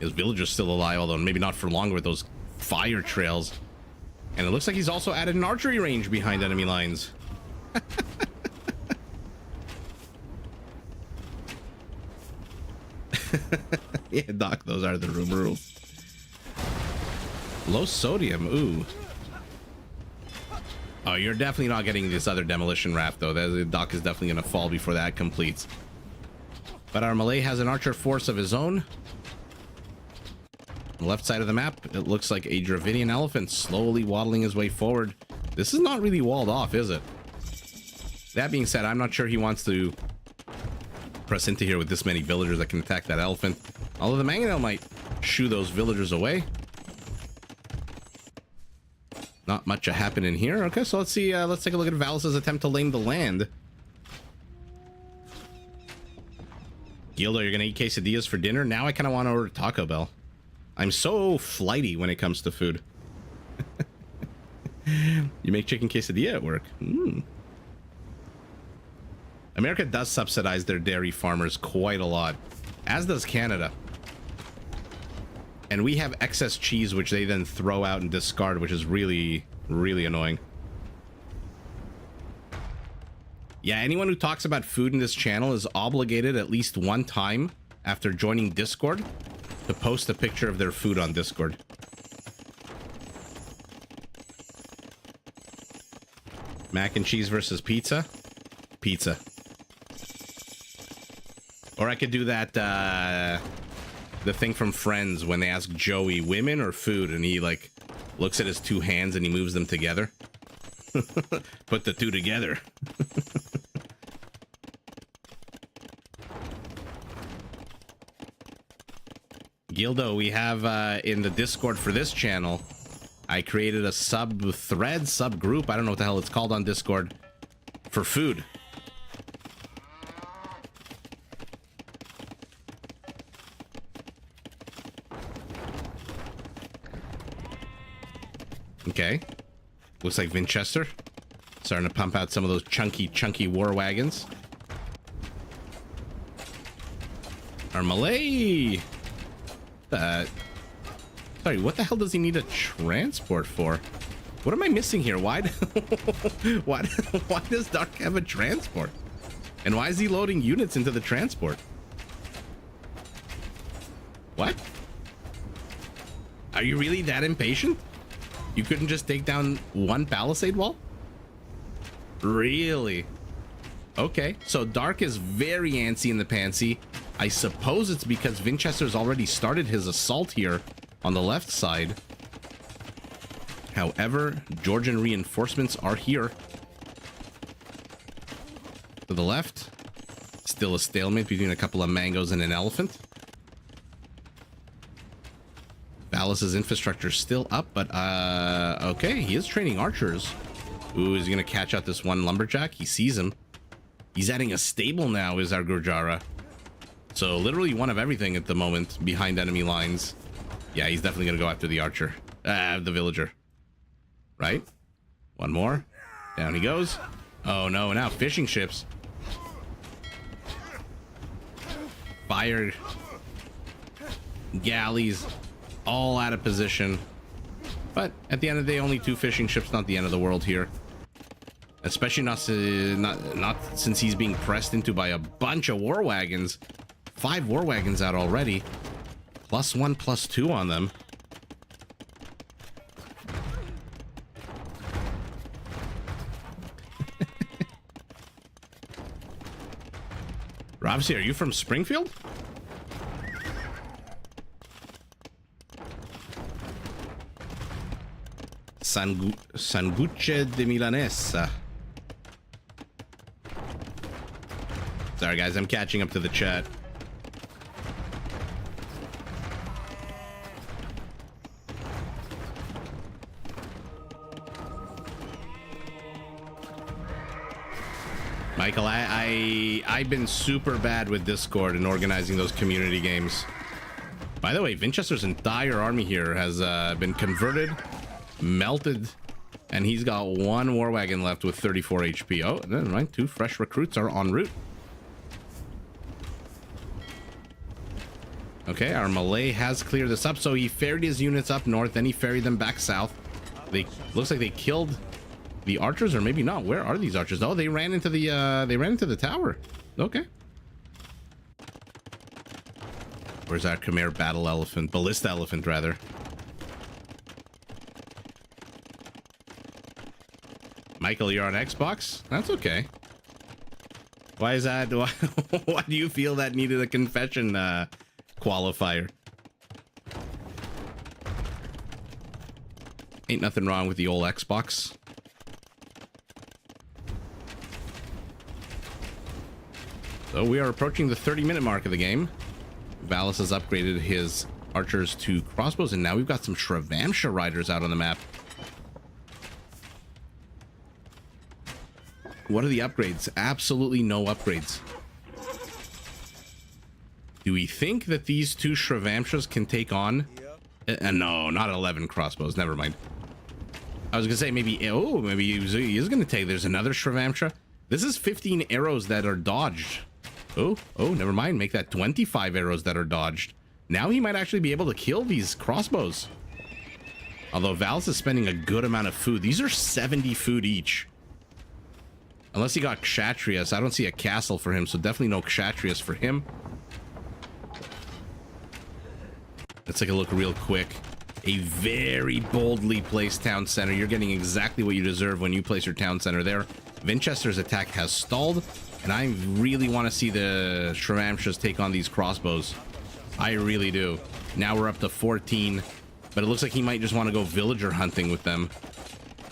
His villager's still alive, although maybe not for long with those fire trails. And it looks like he's also added an archery range behind enemy lines. Yeah, Doc, those are the room rules. Low sodium, ooh. Oh, you're definitely not getting this other demolition raft, though. The Doc is definitely going to fall before that completes. But our Malay has an archer force of his own. On the left side of the map, it looks like a Dravidian elephant slowly waddling his way forward. This is not really walled off, is it? That being said, I'm not sure he wants to press into here with this many villagers that can attack that elephant. Although the mangonel might shoo those villagers away. Not much happening here. Okay, so let's see. Let's take a look at Valis's attempt to lame the land. Gildo, you're gonna eat quesadillas for dinner? Now I kind of want to order Taco Bell. I'm so flighty when it comes to food. You make chicken quesadilla at work. America does subsidize their dairy farmers quite a lot, as does Canada. And we have excess cheese, which they then throw out and discard, which is really, really annoying. Yeah, anyone who talks about food in this channel is obligated at least one time after joining Discord to post a picture of their food on Discord. Mac and cheese versus pizza? Pizza. Or I could do that, the thing from Friends when they ask Joey, women or food? And he, like, looks at his 2 hands and he moves them together. Put the 2 together. Gildo, we have in the Discord for this channel, I created a sub-thread, sub-group, I don't know what the hell it's called on Discord, for food. Okay. Looks like Winchester. Starting to pump out some of those chunky war wagons. Our Malay. Sorry, what the hell does he need a transport for? What am I missing here? Why does Dark have a transport? And why is he loading units into the transport? What? Are you really that impatient? You couldn't just take down one palisade wall? Really? Okay, so Dark is very antsy in the pantsy. I suppose it's because Winchester's already started his assault here on the left side. However, Georgian reinforcements are here. To the left, still a stalemate between a couple of mangoes and an elephant. Valus's infrastructure still up, but okay, he is training archers. Ooh, is he gonna catch out this one lumberjack? He sees him. He's adding a stable now, is our Gurjara. So literally one of everything at the moment behind enemy lines. Yeah, he's definitely gonna go after the archer. The villager. Right? One more. Down he goes. Oh no, now fishing ships. Fire. Galleys. All out of position. But at the end of the day, only 2 fishing ships, not the end of the world here. Especially not since he's being pressed into by a bunch of war wagons. 5 war wagons out already. +1, +2 on them. Robsy, are you from Springfield? Sangucce de Milanesa. Sorry guys, I'm catching up to the chat. Michael, I've been super bad with Discord and organizing those community games. By the way, Winchester's entire army here has been converted, melted, and he's got 1 war wagon left with 34 HP. Oh, never mind. 2 fresh recruits are en route. Okay, our Malay has cleared this up, so he ferried his units up north, then he ferried them back south. Looks like they killed the archers, or maybe not. Where are these archers? Oh, they ran into the tower. Okay. Where's our Khmer battle elephant? Ballista elephant, rather. Michael, you're on Xbox? That's okay. Why is that? Why do you feel that needed a confession qualifier? Ain't nothing wrong with the old Xbox. So we are approaching the 30-minute mark of the game. Valus has upgraded his archers to crossbows, and now we've got some Shravamsha riders out on the map. What are the upgrades? Absolutely no upgrades. Do we think that these 2 Shravamshas can take on... no, not 11 crossbows. Never mind. I was going to say maybe... Oh, maybe he is going to take... There's another Shravamsha. This is 15 arrows that are dodged. Oh, never mind. Make that 25 arrows that are dodged. Now he might actually be able to kill these crossbows. Although Valus is spending a good amount of food. These are 70 food each. Unless he got Kshatriyas. I don't see a castle for him, so definitely no Kshatriyas for him. Let's take a look real quick. A very boldly placed town center. You're getting exactly what you deserve when you place your town center there. Winchester's attack has stalled, and I really want to see the Shravamshas take on these crossbows. I really do. Now we're up to 14, but it looks like he might just want to go villager hunting with them.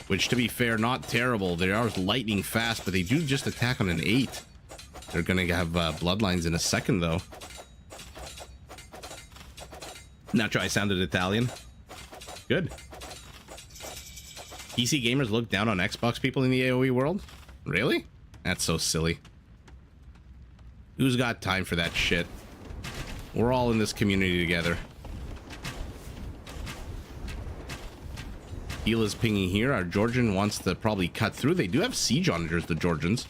Which, to be fair, not terrible. They are lightning fast, but they do just attack on an 8. They're going to have bloodlines in a second, though. Not sure I sounded Italian. Good. PC gamers look down on Xbox people in the AoE world? Really? That's so silly. Who's got time for that shit? We're all in this community together. Elos pinging here. Our Georgian wants to probably cut through. They do have siege onagers, the Georgians.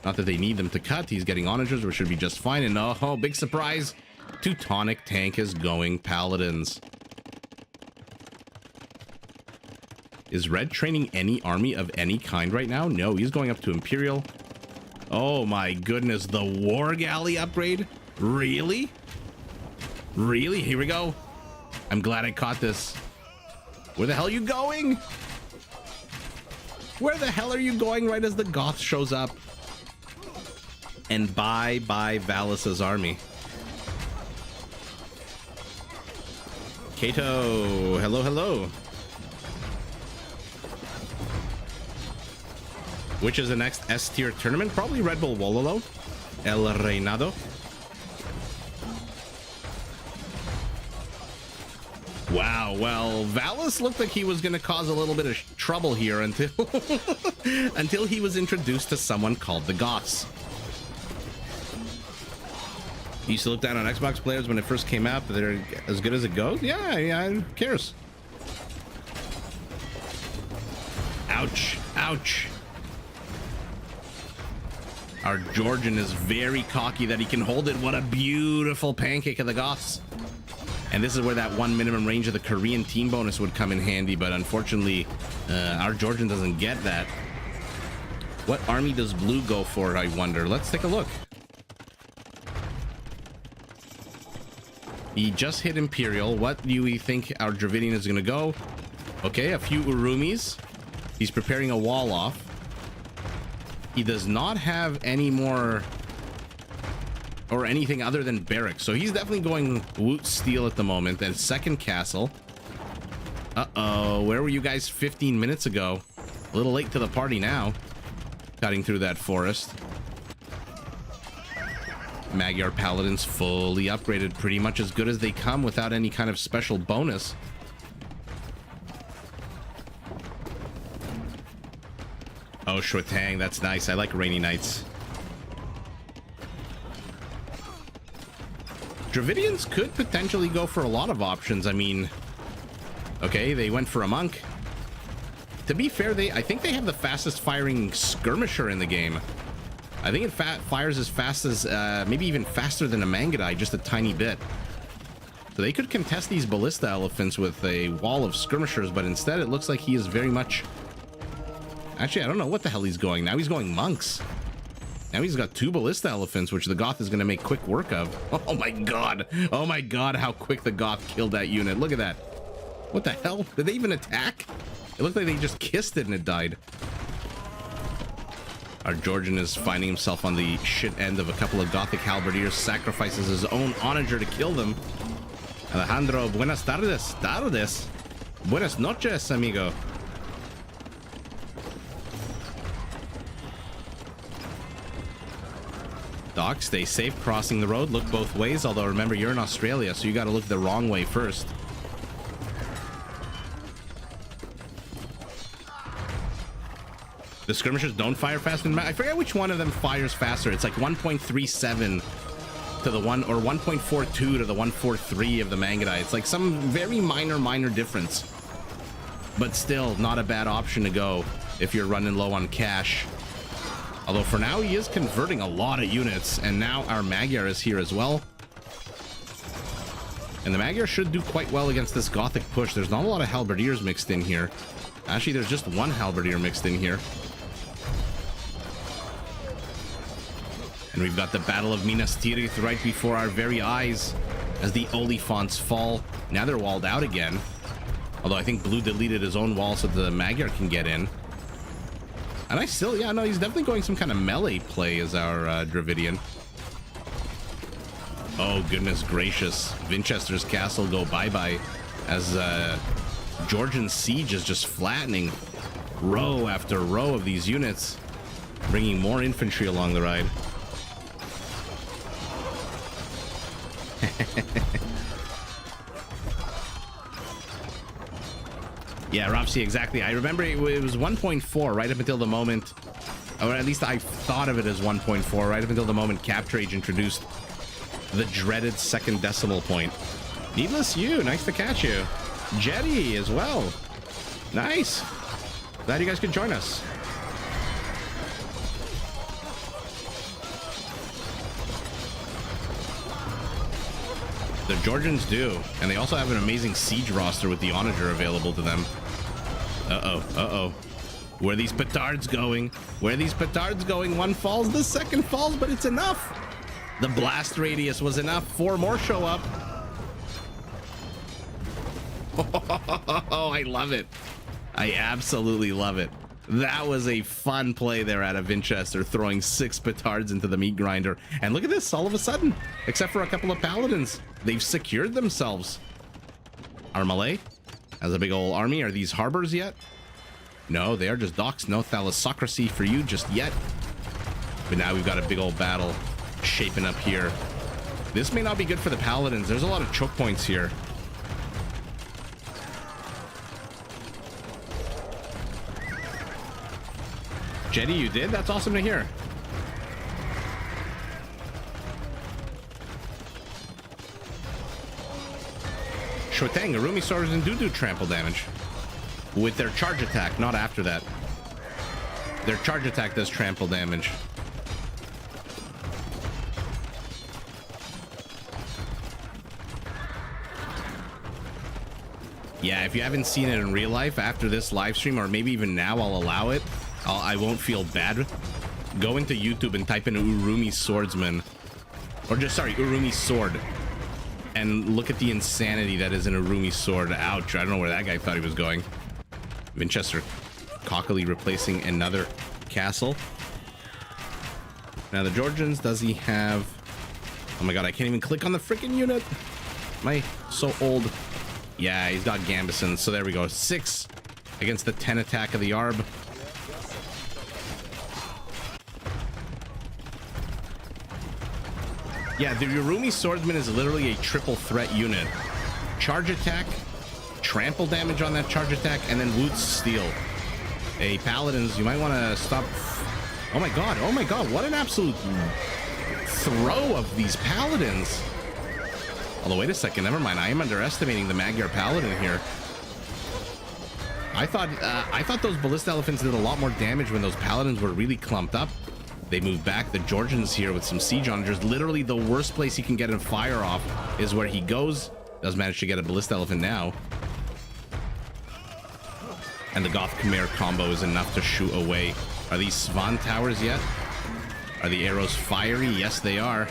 Not that they need them to cut. He's getting onagers, which should be just fine. And oh, big surprise. Teutonic tank is going paladins. Is Red training any army of any kind right now? No, he's going up to Imperial. Oh my goodness, the War Galley upgrade? Really? Really? Here we go. I'm glad I caught this. Where the hell are you going? Where the hell are you going right as the Goth shows up? And bye Valus's army. Kato, hello, hello. Which is the next S tier tournament? Probably Red Bull Wololo. El Reinado. Wow, well, Valus looked like he was going to cause a little bit of trouble here until until he was introduced to someone called the Goths. You used to look down on Xbox players when it first came out, but they're as good as it goes? Yeah, who cares? Ouch, ouch. Our Georgian is very cocky that he can hold it. What a beautiful pancake of the Goths. And this is where that 1 minimum range of the Korean team bonus would come in handy, but unfortunately, our Georgian doesn't get that. What army does blue go for, I wonder? Let's take a look. He just hit Imperial. What do we think our Dravidian is going to go? Okay, a few Urumis. He's preparing a wall off. He does not have any more or anything other than barracks, so he's definitely going Woot Steel at the moment. And second castle. Uh-oh, where were you guys 15 minutes ago? A little late to the party now. Cutting through that forest. Magyar Paladins fully upgraded, pretty much as good as they come without any kind of special bonus. Oh, Shwetang, that's nice. I like Rainy Nights. Dravidians could potentially go for a lot of options. I mean, okay, they went for a monk. To be fair, I think they have the fastest firing skirmisher in the game. I think it fires as fast as, maybe even faster than a Mangudai, just a tiny bit. So they could contest these ballista elephants with a wall of skirmishers, but instead it looks like he is very much... Actually, I don't know what the hell he's going. Now he's going monks. Now he's got 2 ballista elephants, which the Goth is going to make quick work of. Oh my god. Oh my god, how quick the Goth killed that unit. Look at that. What the hell? Did they even attack? It looked like they just kissed it and it died. Our Georgian is finding himself on the shit end of a couple of Gothic halberdiers, sacrifices his own onager to kill them. Alejandro, buenas tardes. Tardes. Buenas noches, amigo. Doc, stay safe crossing the road. Look both ways, although remember, you're in Australia, so you got to look the wrong way first. The skirmishers don't fire faster than... I forget which one of them fires faster. It's like 1.37 to the 1... or 1.42 to the 143 of the Mangudai. It's like some very minor difference. But still, not a bad option to go if you're running low on cash. Although for now, he is converting a lot of units. And now our Magyar is here as well. And the Magyar should do quite well against this Gothic push. There's not a lot of halberdiers mixed in here. Actually, there's just one halberdier mixed in here. And we've got the Battle of Minas Tirith right before our very eyes as the Oliphants fall. Now they're walled out again. Although I think Blue deleted his own wall so the Magyar can get in. And I still, yeah, no, he's definitely going some kind of melee play as our Dravidian. Oh, goodness gracious. Winchester's castle go bye-bye as Georgian siege is just flattening row after row of these units, bringing more infantry along the ride. Yeah, Ropsy, exactly. I remember it was 1.4 right up until the moment, or at least I thought of it as 1.4 right up until the moment Capture Age introduced the dreaded second decimal point. Needless You, nice to catch you. Jetty as well. Nice. Glad you guys could join us. The Georgians do, and they also have an amazing siege roster with the Onager available to them. Uh-oh. Where are these petards going? Where are these petards going? One falls, the second falls, but it's enough. The blast radius was enough. 4 more show up. Oh, I love it. I absolutely love it. That was a fun play there out of Winchester, throwing 6 petards into the meat grinder. And look at this, all of a sudden, except for a couple of paladins, they've secured themselves. Armalay has a big old army. Are these harbors yet? No, they are just docks. No thalassocracy for you just yet. But now we've got a big old battle shaping up here. This may not be good for the paladins. There's a lot of choke points here. Jetty, you did? That's awesome to hear. Shotang, Arumi swords and do trample damage with their charge attack, not after that. Their charge attack does trample damage. Yeah, if you haven't seen it in real life after this live stream, or maybe even now, I'll allow it. I won't feel bad. Go into YouTube and type in Urumi Swordsman, or just, sorry, Urumi Sword, and look at the insanity that is an Urumi Sword. Ouch, I don't know where that guy thought he was going. Winchester cockily replacing another castle. Now the Georgians, does he have... Oh my god, I can't even click on the freaking unit. Am I so old? Yeah, he's got Gambison, so there we go. 6 against the 10 attack of the Arb. Yeah, the Urumi Swordsman is literally a triple threat unit. Charge attack, trample damage on that charge attack, and then Woot's Steel. Hey, Paladins, you might want to stop... Oh my god, what an absolute throw of these Paladins. Although, wait a second, never mind. I am underestimating the Magyar Paladin here. I thought those Ballista Elephants did a lot more damage when those Paladins were really clumped up. They moved back. The Georgians here with some siege onagers. Literally the worst place he can get a fire off is where he goes. Does manage to get a Ballista Elephant now. And the Goth Khmer combo is enough to shoot away. Are these Svan towers yet? Are the arrows fiery? Yes, they are.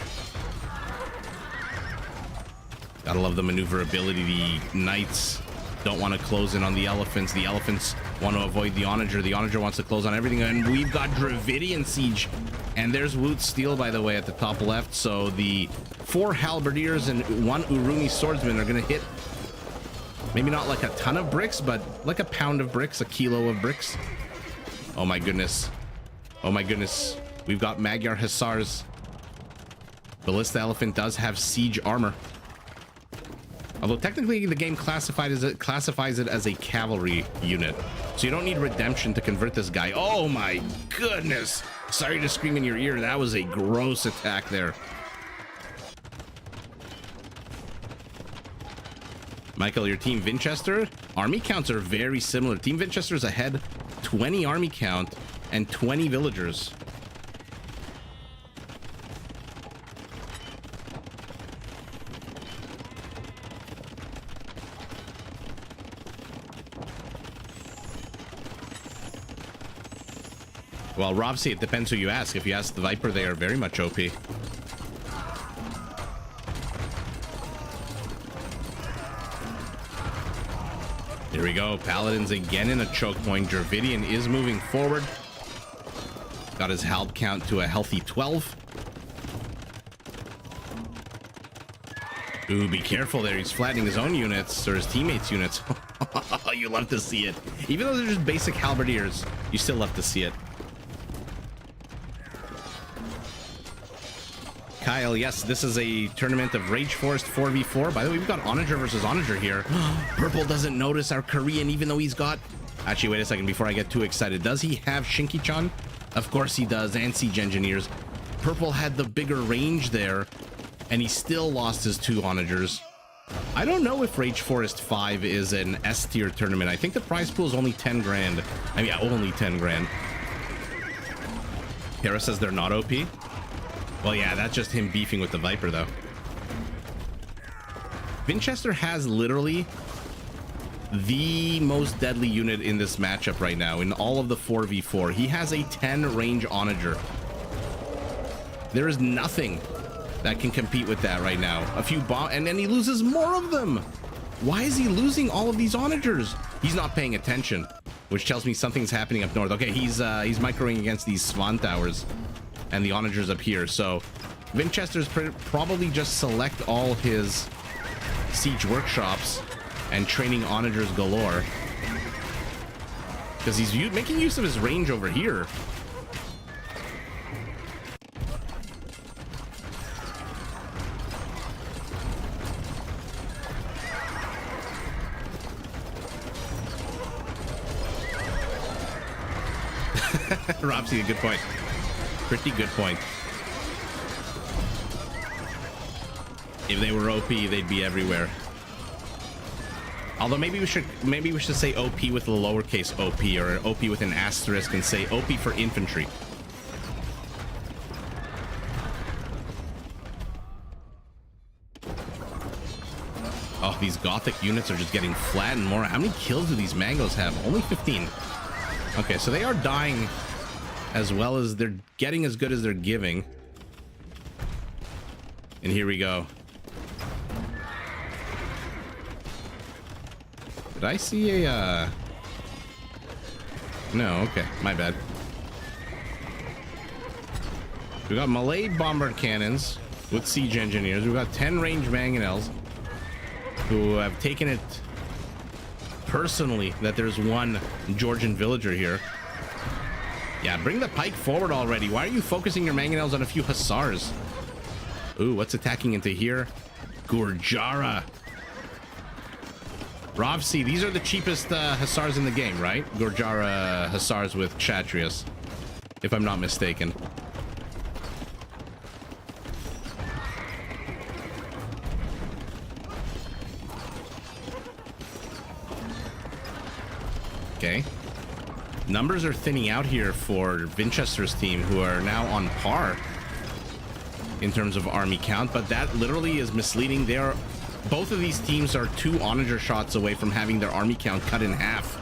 Gotta love the maneuverability. The knights don't want to close in on the elephants. The elephants want to avoid the onager. The onager wants to close on everything. And we've got Dravidian Siege. And there's Woot's Steel, by the way, at the top left. So the 4 halberdiers and 1 Urumi swordsman are going to hit maybe not like a ton of bricks, but like a pound of bricks, a kilo of bricks. Oh my goodness. Oh my goodness. We've got Magyar Hussars. Ballista Elephant does have siege armor. Although technically the game classifies it as a cavalry unit. So you don't need redemption to convert this guy. Oh my goodness. Sorry to scream in your ear. That was a gross attack there. Michael, your team Winchester, army counts are very similar. Team Winchester's ahead, 20 army count and 20 villagers. Well, Robsy, it depends who you ask. If you ask the Viper, they are very much OP. Here we go. Paladins again in a choke point. Dravidian is moving forward. Got his halb count to a healthy 12. Ooh, be careful there. He's flattening his own units, or his teammates' units. You love to see it. Even though they're just basic halberdiers, you still love to see it. Kyle, yes, this is a tournament of Rage Forest 4v4. By the way, we've got Onager versus Onager here. Purple doesn't notice our Korean, even though he's got... Actually, wait a second before I get too excited. Does he have Shinki-chan? Of course he does, and Siege Engineers. Purple had the bigger range there, and he still lost his 2 Onagers. I don't know if Rage Forest 5 is an S-tier tournament. I think the prize pool is only 10 grand. I mean, yeah, only 10 grand. Hera says they're not OP. Well, yeah, that's just him beefing with the Viper, though. Winchester has literally the most deadly unit in this matchup right now in all of the 4v4. He has a 10 range Onager. There is nothing that can compete with that right now. A few bomb, and then he loses more of them. Why is he losing all of these Onagers? He's not paying attention, which tells me something's happening up north. Okay, he's microing against these Swan Towers and the Onagers up here. So Winchester's probably just select all his siege workshops and training Onagers galore, because he's making use of his range over here. Robsy, a good point. Pretty good point. If they were OP, they'd be everywhere. Although maybe we should say OP with a lowercase OP, or OP with an asterisk, and say OP for infantry. Oh, these Gothic units are just getting flattened more. How many kills do these mangoes have? Only 15. Okay, so they are dying as well as they're getting as good as they're giving. And here we go. Did I see a, No, okay, my bad. We got Malay bombard cannons with siege engineers. We've got 10 range mangonels who have taken it personally that there's one Georgian villager here. Yeah, bring the pike forward already. Why are you focusing your mangonels on a few hussars? Ooh, what's attacking into here? Gurjara. Rovsi, these are the cheapest hussars in the game, right? Gurjara hussars with Kshatriyas, if I'm not mistaken. Okay. Numbers are thinning out here for Winchester's team, who are now on par in terms of army count, but that literally is misleading. They are, both of these teams are 2 Onager shots away from having their army count cut in half.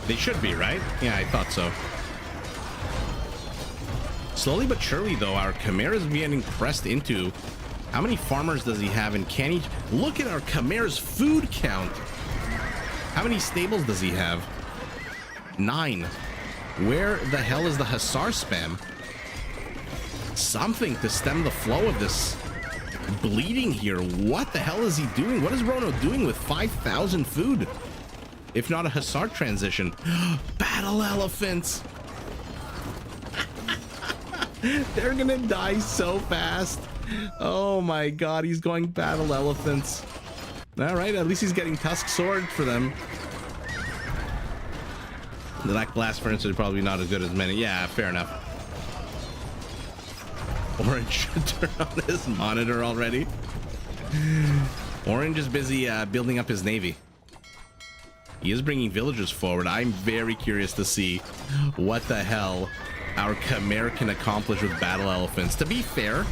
They should be, right? Yeah, I thought so. Slowly but surely, though, our Khmer is getting pressed into. How many farmers does he have, and can he... Look at our Khmer's food count. How many stables does he have? 9. Where the hell is the Hussar spam? Something to stem the flow of this bleeding here. What the hell is he doing? What is Rono doing with 5,000 food? If not a Hussar transition. Battle elephants! They're gonna die so fast. Oh my god, he's going battle elephants. Alright, at least he's getting tusk sword for them. The Black Blast Furnace is probably not as good as many. Yeah, fair enough. Orange should turn on his monitor already. Orange is busy building up his navy. He is bringing villagers forward. I'm very curious to see what the hell our Khmer can accomplish with battle elephants. To be fair,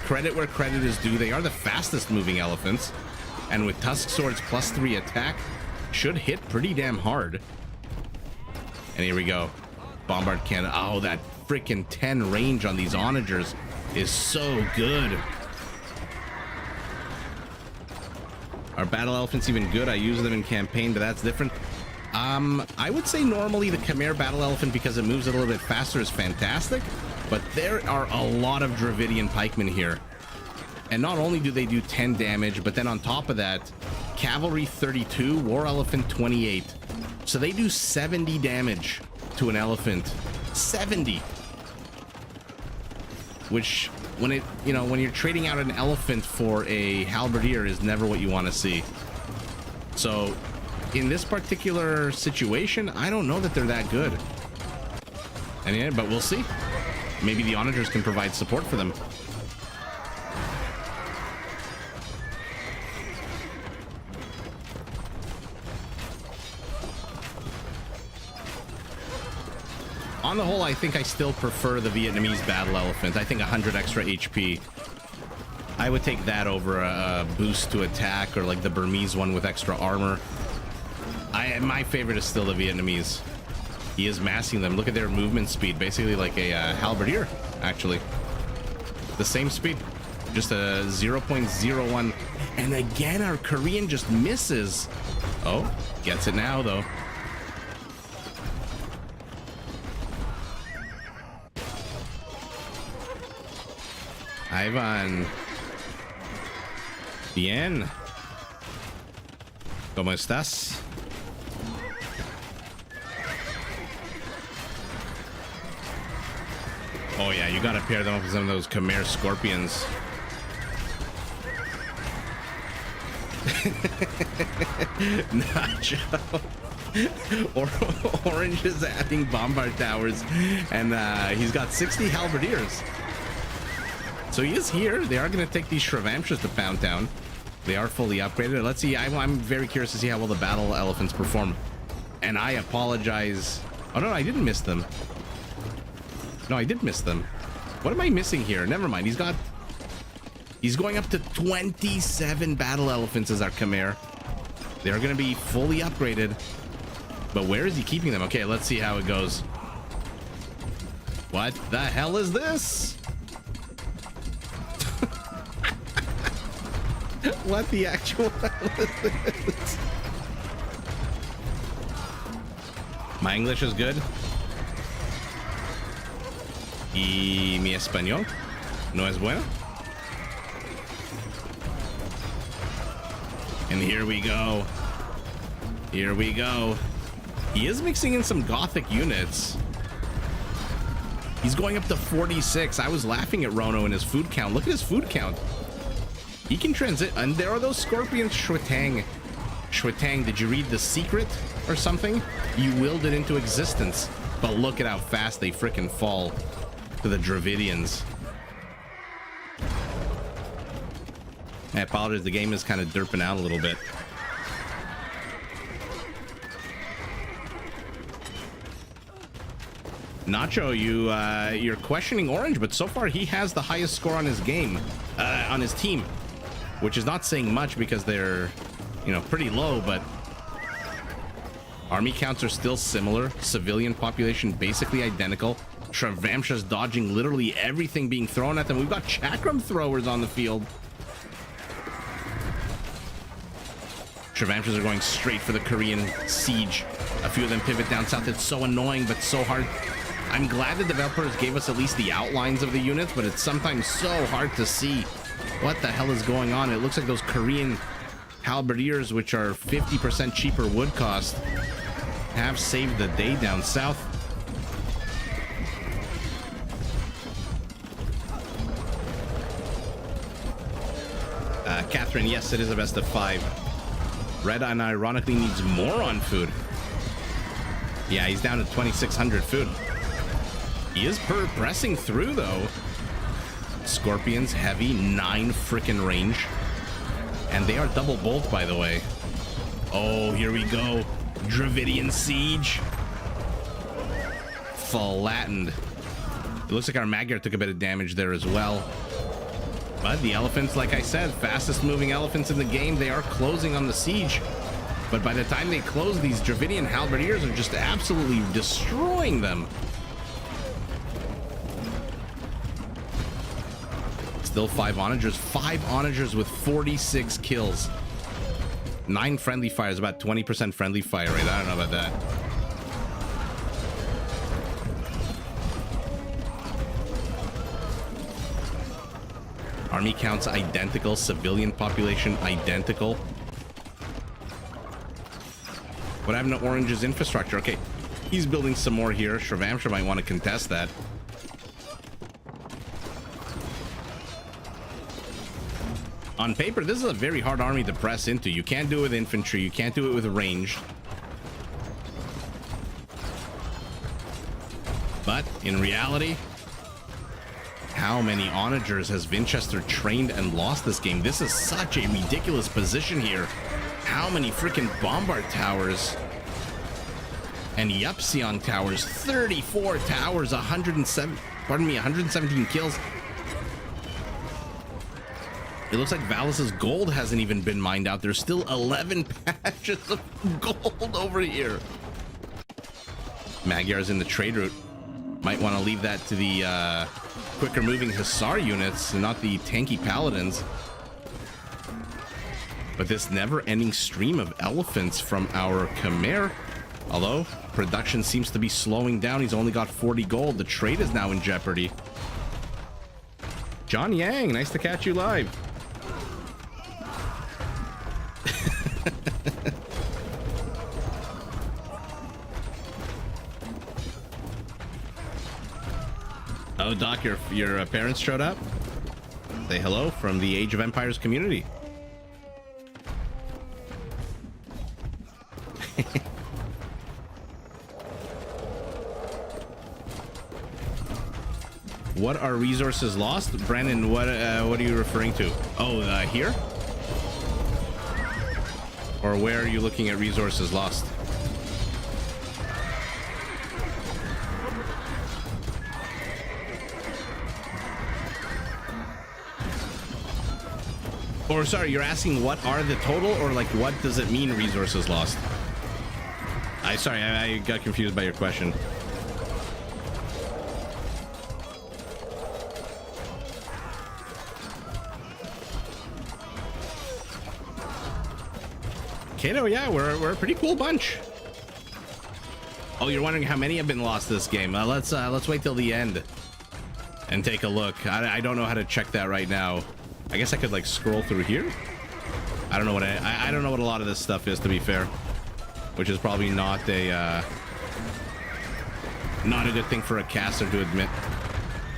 credit where credit is due. They are the fastest moving elephants, and with tusk swords +3 attack, should hit pretty damn hard. And here we go. Bombard cannon. Oh, that freaking 10 range on these Onagers is so good. Are battle elephants even good? I use them in campaign, but that's different. I would say normally the Khmer battle elephant, because it moves a little bit faster, is fantastic, but there are a lot of Dravidian pikemen here. And not only do they do 10 damage, but then on top of that, cavalry 32, war elephant 28. So they do 70 damage to an elephant 70. Which, when it, when you're trading out an elephant for a halberdier is never what you want to see. So, in this particular situation, I don't know that they're that good. And yeah, but we'll see. Maybe the onagers can provide support for them. On the whole, I think I still prefer the Vietnamese battle elephant. I think 100 extra HP. I would take that over a boost to attack, or like the Burmese one with extra armor. My favorite is still the Vietnamese. He is massing them. Look at their movement speed, basically like a halberdier, actually. The same speed, just a 0.01. And again, our Korean just misses. Oh, gets it now though. Ivan. Bien. ¿Cómo estás? Oh yeah, you gotta pair them up with some of those Khmer scorpions. Nacho. Orange is adding bombard towers, and he's got 60 halberdiers. So he is here. They are going to take these Shravamshas to pound down. They are fully upgraded. Let's see. I'm very curious to see how well the battle elephants perform. And I apologize. Oh, no, I didn't miss them. No, I did miss them. What am I missing here? Never mind. He's going up to 27 battle elephants as our Khmer. They're going to be fully upgraded. But where is he keeping them? Okay, let's see how it goes. What the hell is this? What the actual hell is this? My English is good. Y mi español no es bueno. And here we go. Here we go. He is mixing in some Gothic units. He's going up to 46. I was laughing at Rono and his food count. Look at his food count. He can transit, and there are those scorpions. Shwetang. Shwetang, did you read The Secret or something? You willed it into existence. But look at how fast they frickin' fall to the Dravidians. I apologize, the game is kind of derping out a little bit. Nacho, you're questioning Orange, but so far he has the highest score on his game, on his team, which is not saying much because they're, pretty low, but army counts are still similar. Civilian population basically identical. Shravamshas dodging literally everything being thrown at them. We've got chakram throwers on the field. Shravamshas are going straight for the Korean siege. A few of them pivot down south. It's so annoying, but so hard. I'm glad the developers gave us at least the outlines of the units, but it's sometimes so hard to see what the hell is going on. It looks like those Korean halberdiers, which are 50% cheaper wood cost, have saved the day down south. Catherine, yes, it is a best of 5. Red Eye ironically needs more on food. Yeah, he's down to 2,600 food. He is pressing through, though. Scorpions, heavy, 9 frickin' range. And they are double bolt, by the way. Oh, here we go. Dravidian siege. Flattened. It looks like our Magyar took a bit of damage there as well. But the elephants, like I said, fastest moving elephants in the game, they are closing on the siege. But by the time they close, these Dravidian halberdiers are just absolutely destroying them. Still 5 onagers. 5 onagers with 46 kills. 9 friendly fires, about 20% friendly fire rate. I don't know about that. Army counts identical. Civilian population identical. What happened to Orange's infrastructure? Okay, He's building some more here. Shravamsha might want to contest that. On paper, this is a very hard army to press into. You can't do it with infantry. You can't do it with ranged. But in reality, how many onagers has Winchester trained and lost this game? This is such a ridiculous position here. How many freaking bombard towers and Yupsion towers? 34 towers, 117 kills. It looks like Valus's gold hasn't even been mined out. There's still 11 patches of gold over here. Magyar's in the trade route. Might want to leave that to the quicker moving Hussar units and not the tanky paladins. But this never-ending stream of elephants from our Khmer, although production seems to be slowing down. He's only got 40 gold. The trade is now in jeopardy. John Yang, nice to catch you live. Oh, Doc, your parents showed up? Say hello from the Age of Empires community. What are resources lost? Brandon, what are you referring to? Oh, here? Or where are you looking at resources lost? Or sorry, you're asking what are the total, or like what does it mean resources lost? Sorry, I got confused by your question. Kato, yeah, we're a pretty cool bunch. Oh, you're wondering how many have been lost this game? Let's wait till the end and take a look. I don't know how to check that right now. I guess I could like scroll through here. I don't know what I don't know what a lot of this stuff is, to be fair, which is probably not a good thing for a caster to admit.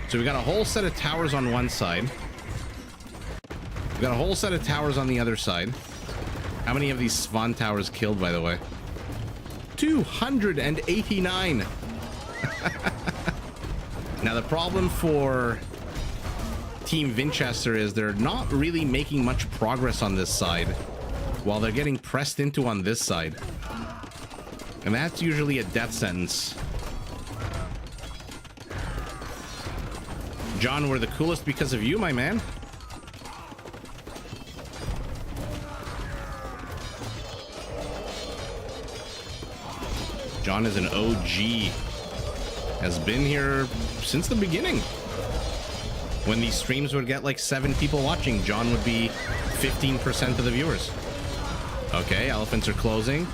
So we got a whole set of towers on one side. We got a whole set of towers on the other side. How many of these Svan towers killed, by the way? 289. Now the problem for Team Winchester is they're not really making much progress on this side while they're getting pressed into on this side. And that's usually a death sentence. John, we're the coolest because of you, my man. John is an OG. Has been here since the beginning. When these streams would get like 7 people watching, John would be 15% of the viewers. Okay, elephants are closing.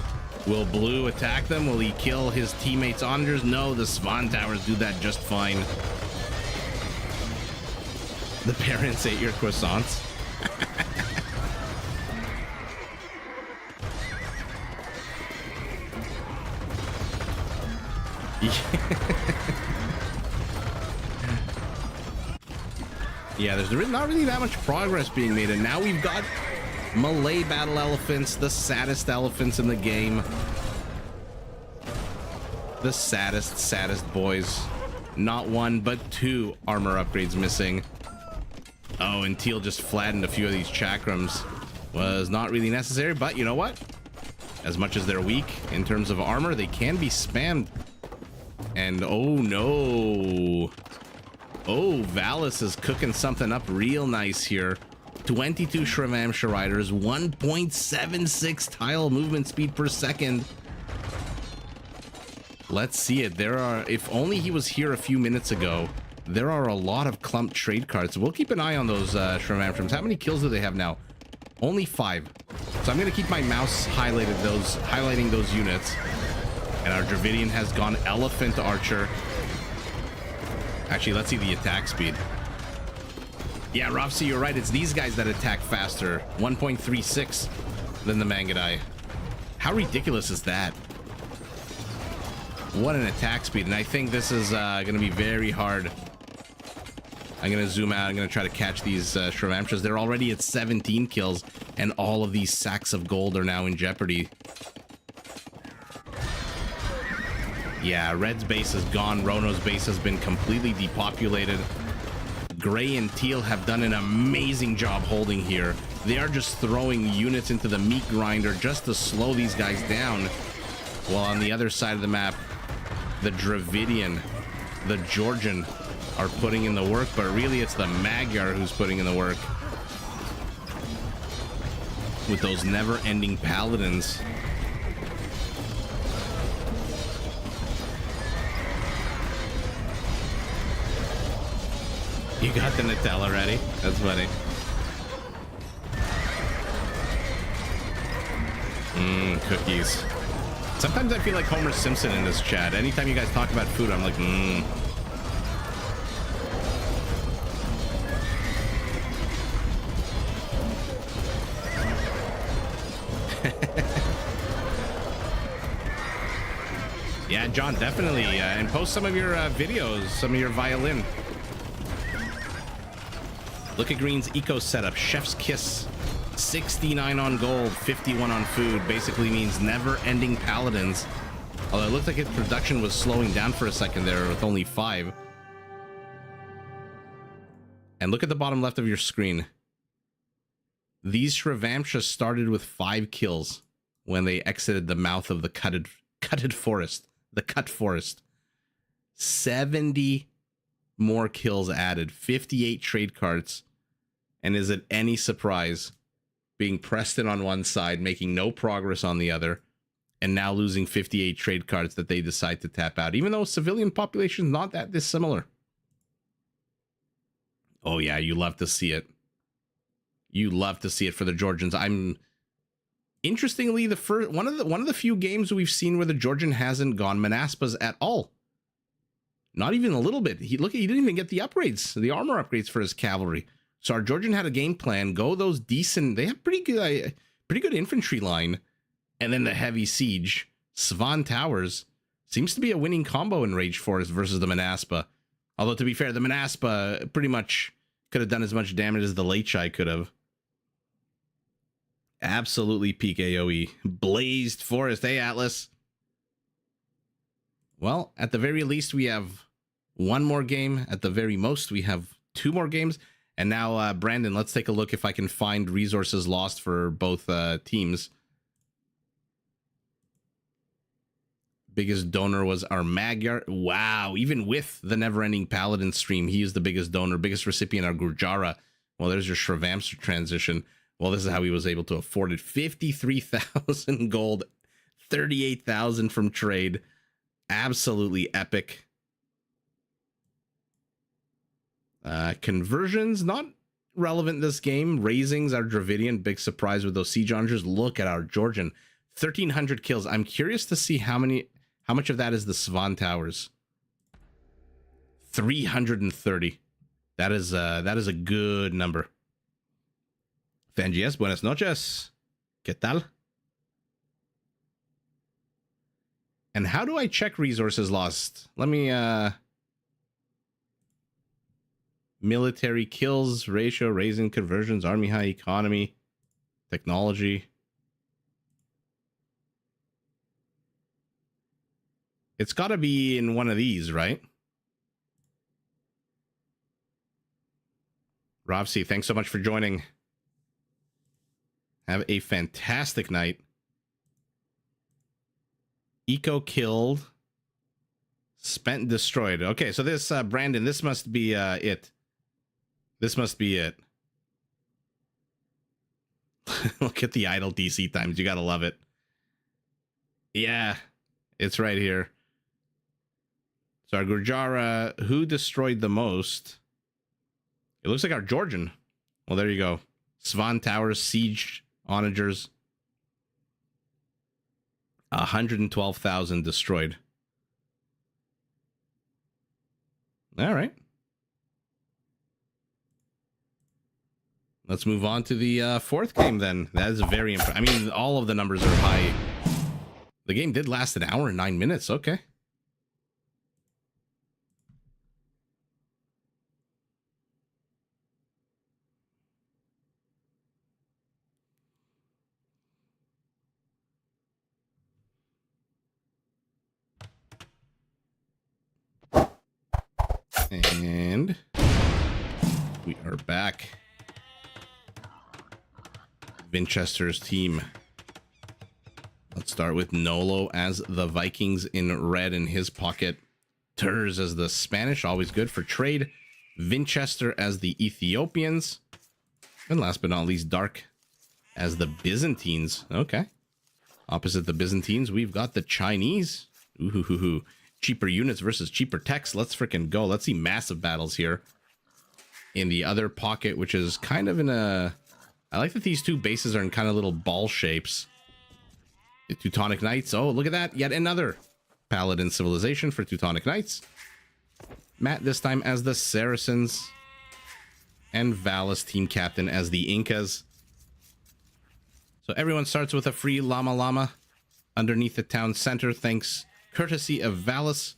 Will Blue attack them? Will he kill his teammates' onagers? No, the Svan towers do that just fine. The parents ate your croissants. Yeah, there's not really that much progress being made, and now we've got Malay battle elephants, the saddest elephants in the game. The saddest boys. Not 1, but 2 armor upgrades missing. Oh, and Teal just flattened a few of these chakrams. Was not really necessary, but you know what? As much as they're weak in terms of armor, they can be spammed. And oh no. Oh, Valus is cooking something up real nice here. 22 Shravamsha riders, 1.76 tile movement speed per second. Let's see it. There are, if only he was here a few minutes ago, there are a lot of clumped trade cards. We'll keep an eye on those Shravamshams. How many kills do they have now? Only 5. So I'm going to keep my mouse highlighting those units. And our Dravidian has gone Elephant Archer. Actually, let's see the attack speed. Yeah, Ropsy, you're right. It's these guys that attack faster. 1.36 than the Mangadai. How ridiculous is that? What an attack speed. And I think this is going to be very hard. I'm going to zoom out. I'm going to try to catch these Shravamshas. They're already at 17 kills, and all of these sacks of gold are now in jeopardy. Yeah, Red's base is gone. Rono's base has been completely depopulated. Gray and Teal have done an amazing job holding here. They are just throwing units into the meat grinder just to slow these guys down. While on the other side of the map, the Dravidian, the Georgian are putting in the work, but really it's the Magyar who's putting in the work. With those never-ending paladins. You got the Nutella ready? That's funny. Cookies. Sometimes I feel like Homer Simpson in this chat. Anytime you guys talk about food, I'm like, Yeah, John, definitely. And post some of your videos, some of your violin. Look at Green's eco setup. Chef's kiss. 69 on gold, 51 on food. Basically means never-ending paladins. Although it looked like its production was slowing down for a second there with only 5. And look at the bottom left of your screen. These Shravamshas started with 5 kills when they exited the mouth of the cutted forest. The cut forest. 70 more kills added. 58 trade cards. And is it any surprise being pressed in on one side, making no progress on the other, and now losing 58 trade cards that they decide to tap out, even though civilian population is not that dissimilar. Oh yeah, you love to see it. You love to see it for the Georgians. Interestingly, one of the few games we've seen where the Georgian hasn't gone Manaspas at all. Not even a little bit. He didn't even get the upgrades, the armor upgrades for his cavalry. So our Georgian had a game plan, go those decent, they have pretty good infantry line, and then the heavy siege. Svan Towers seems to be a winning combo in Rage Forest versus the Manaspa. Although to be fair, the Manaspa pretty much could have done as much damage as the Lechai could have. Absolutely peak AoE. Blazed Forest, hey Atlas. Well, at the very least, we have one more game. At the very most, we have 2 more games. And now, Brandon, let's take a look if I can find resources lost for both teams. Biggest donor was our Magyar. Wow, even with the never-ending Paladin stream, he is the biggest donor, biggest recipient, our Gurjara. Well, there's your Shravamsa transition. Well, this is how he was able to afford it. 53,000 gold, 38,000 from trade. Absolutely epic. Conversions, not relevant in this game. Raisings, our Dravidian, big surprise with those siege archers. Look at our Georgian, 1,300 kills. I'm curious to see how much of that is the Svan Towers. 330. That is a good number. Fangies, buenas noches. ¿Qué tal? And how do I check resources lost? Let me military kills ratio, raising conversions, army high, economy, technology. It's got to be in one of these, right? Ravsi, thanks so much for joining. Have a fantastic night. Eco killed. Spent destroyed. Okay, so this, Brandon, this must be it. This must be it. Look at the idle DC times. You gotta love it. Yeah, it's right here. So our Gurjara, who destroyed the most? It looks like our Georgian. Well, there you go. Svan Towers, Siege Onagers. 112,000 destroyed. All right. Let's move on to the fourth game then. That is very impressive. I mean, all of the numbers are high. The game did last an hour and 9 minutes. Okay. And we are back. Winchester's team. Let's start with Nolo as the Vikings in red in his pocket. Turs as the Spanish, always good for trade. Winchester as the Ethiopians. And last but not least, Dark as the Byzantines. Okay. Opposite the Byzantines, we've got the Chinese. Ooh, cheaper units versus cheaper techs. Let's freaking go. Let's see massive battles here. In the other pocket, which is kind of in a... I like that these two bases are in kind of little ball shapes. The Teutonic Knights. Oh, look at that. Yet another Paladin civilization for Teutonic Knights. Matt this time as the Saracens. And Valis team captain as the Incas. So everyone starts with a free Llama Llama underneath the town center, thanks courtesy of Valis.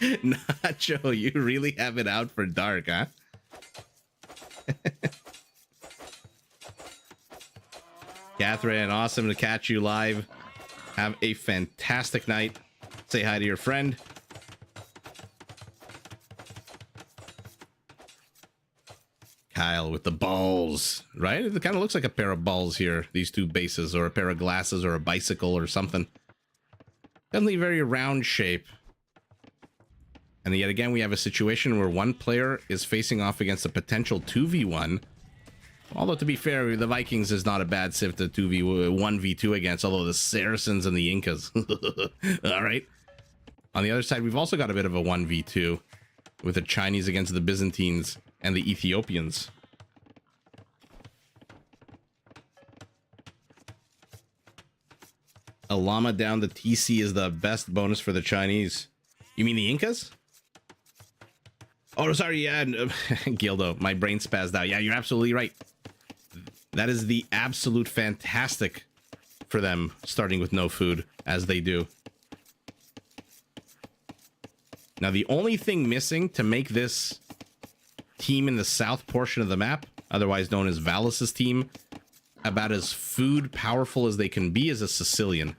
Nacho, you really have it out for Dark, huh? Catherine, awesome to catch you live. Have a fantastic night. Say hi to your friend. Kyle with the balls, right? It kind of looks like a pair of balls here, these two bases, or a pair of glasses, or a bicycle, or something. Definitely very round shape. And yet again, we have a situation where one player is facing off against a potential 2v1. Although, to be fair, the Vikings is not a bad civ to 1v2 against, although the Saracens and the Incas. All right. On the other side, we've also got a bit of a 1v2 with the Chinese against the Byzantines and the Ethiopians. A llama down the TC is the best bonus for the Chinese. You mean the Incas? Oh, sorry, yeah, Gildo, my brain spazzed out. Yeah, you're absolutely right. That is the absolute fantastic for them, starting with no food, as they do. Now, the only thing missing to make this team in the south portion of the map, otherwise known as Valis's team, about as food powerful as they can be, is a Sicilian.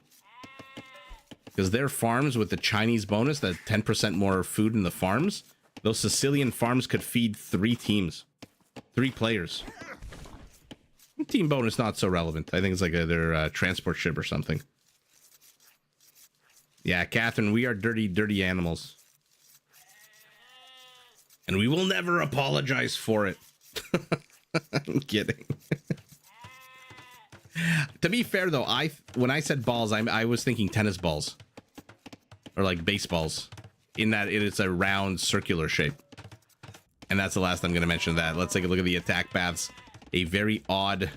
Because their farms with the Chinese bonus, that 10% more food in the farms, those Sicilian farms could feed 3 teams. 3 players. Team bonus not so relevant. I think it's like their transport ship or something. Yeah, Catherine, we are dirty, dirty animals. And we will never apologize for it. I'm kidding. To be fair, though, when I said balls, I was thinking tennis balls. Or like baseballs. In that it's a round circular shape. And that's the last I'm going to mention that. Let's take a look at the attack paths. A very odd,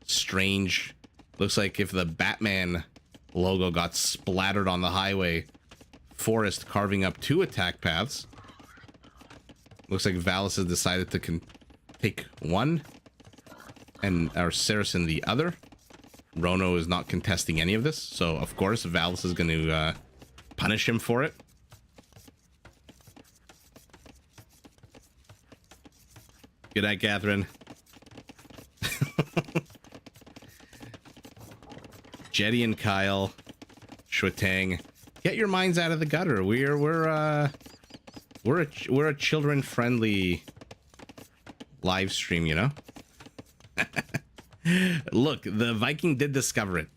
strange, looks like if the Batman logo got splattered on the highway, forest carving up 2 attack paths. Looks like Valis has decided to take one and our Saracen the other. Rono is not contesting any of this, so of course Valis is going to punish him for it. Good night, Catherine. Jetty and Kyle, Shuatang, get your minds out of the gutter. We're a children-friendly live stream, you know. Look, the Viking did discover it,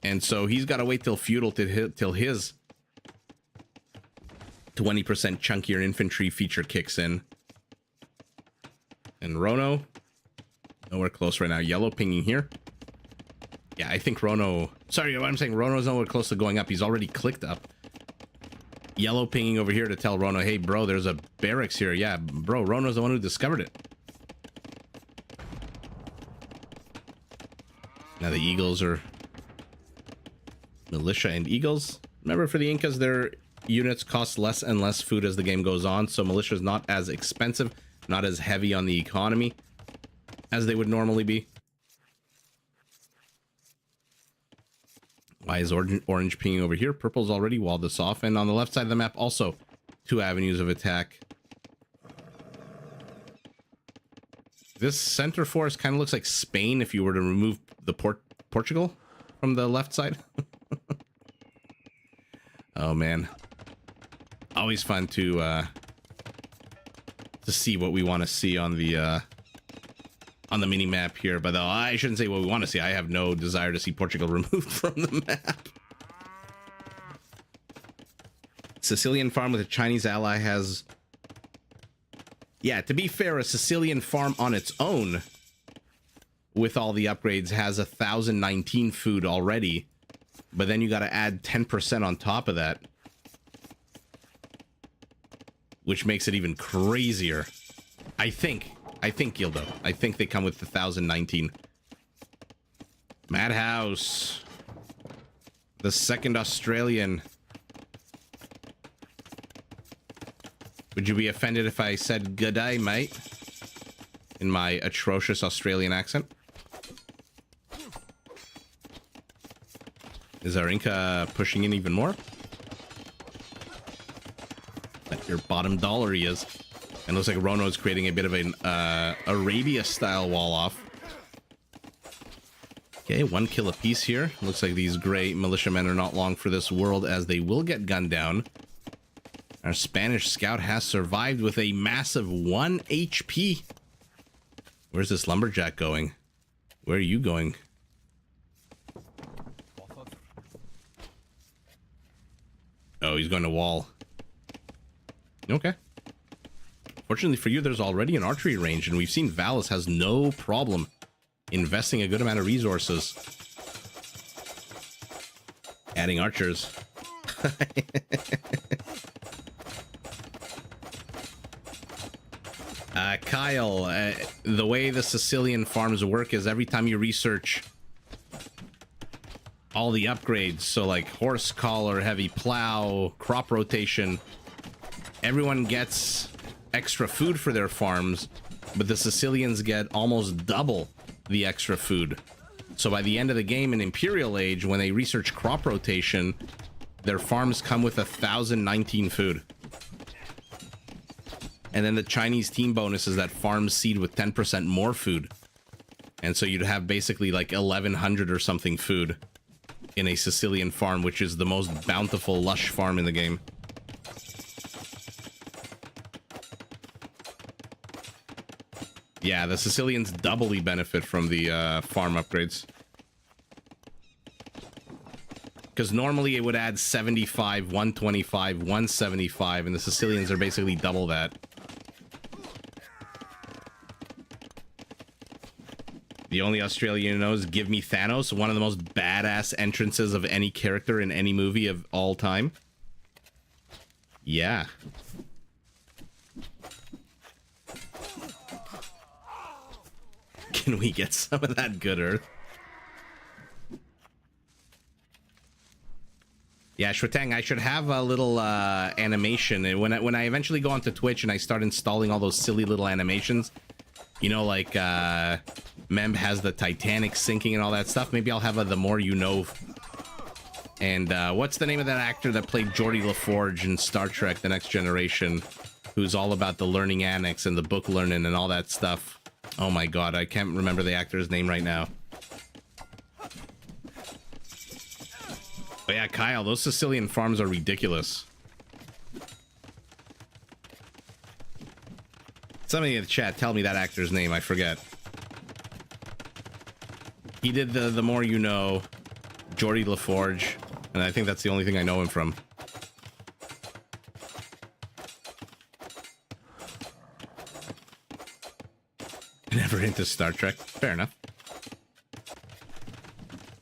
and so he's got to wait till feudal till his 20% chunkier infantry feature kicks in. And Rono, nowhere close right now. Yellow pinging here. Yeah, I think Rono... Sorry, what I'm saying, Rono's nowhere close to going up. He's already clicked up. Yellow pinging over here to tell Rono, hey, bro, there's a barracks here. Yeah, bro, Rono's the one who discovered it. Now the Eagles are... Militia and Eagles. Remember, for the Incas, their units cost less and less food as the game goes on, so militia is not as expensive, not as heavy on the economy as they would normally be. Why is orange pinging over here? Purple's already walled this off. And on the left side of the map, also 2 avenues of attack. This center forest kind of looks like Spain if you were to remove the Portugal from the left side. Oh man, always fun to see what we want to see on the mini map here. But though I shouldn't say what we want to see. I have no desire to see Portugal removed from the map. Sicilian farm with a Chinese ally has... Yeah, to be fair, a Sicilian farm on its own, with all the upgrades, has 1,019 food already. But then you got to add 10% on top of that, which makes it even crazier. I think, Gildo. I think they come with 1,019. Madhouse. The second Australian. Would you be offended if I said good day, mate? In my atrocious Australian accent? Is our Inca pushing in even more? At your bottom dollar he is. And looks like Rono's creating a bit of an Arabia-style wall-off. Okay, 1 kill apiece here. Looks like these gray militiamen are not long for this world, as they will get gunned down. Our Spanish scout has survived with a massive 1 HP. Where's this lumberjack going? Where are you going? Oh, he's going to wall. Okay. Fortunately for you, there's already an archery range, and we've seen Valis has no problem investing a good amount of resources. Adding archers. Kyle, the way the Sicilian farms work is every time you research all the upgrades, so like horse collar, heavy plow, crop rotation, everyone gets extra food for their farms, but the Sicilians get almost double the extra food. So by the end of the game in Imperial Age, when they research crop rotation, their farms come with 1,019 food. And then the Chinese team bonus is that farms seed with 10% more food. And so you'd have basically like 1,100 or something food in a Sicilian farm, which is the most bountiful, lush farm in the game. Yeah, the Sicilians doubly benefit from the farm upgrades. Because normally it would add 75, 125, 175, and the Sicilians are basically double that. The only Australian who knows, give me Thanos, one of the most badass entrances of any character in any movie of all time. Yeah. Can we get some of that good earth? Yeah, Shwetang, I should have a little animation. And when I eventually go onto Twitch and I start installing all those silly little animations, you know, like Memb has the Titanic sinking and all that stuff, maybe I'll have a The More You Know. And what's the name of that actor that played Geordie LaForge in Star Trek The Next Generation, who's all about the learning annex and the book learning and all that stuff? Oh my god, I can't remember the actor's name right now. But yeah, Kyle, those Sicilian farms are ridiculous. Somebody in the chat, tell me that actor's name, I forget. He did the More You Know, Geordie LaForge, and I think that's the only thing I know him from. Never into Star Trek. Fair enough.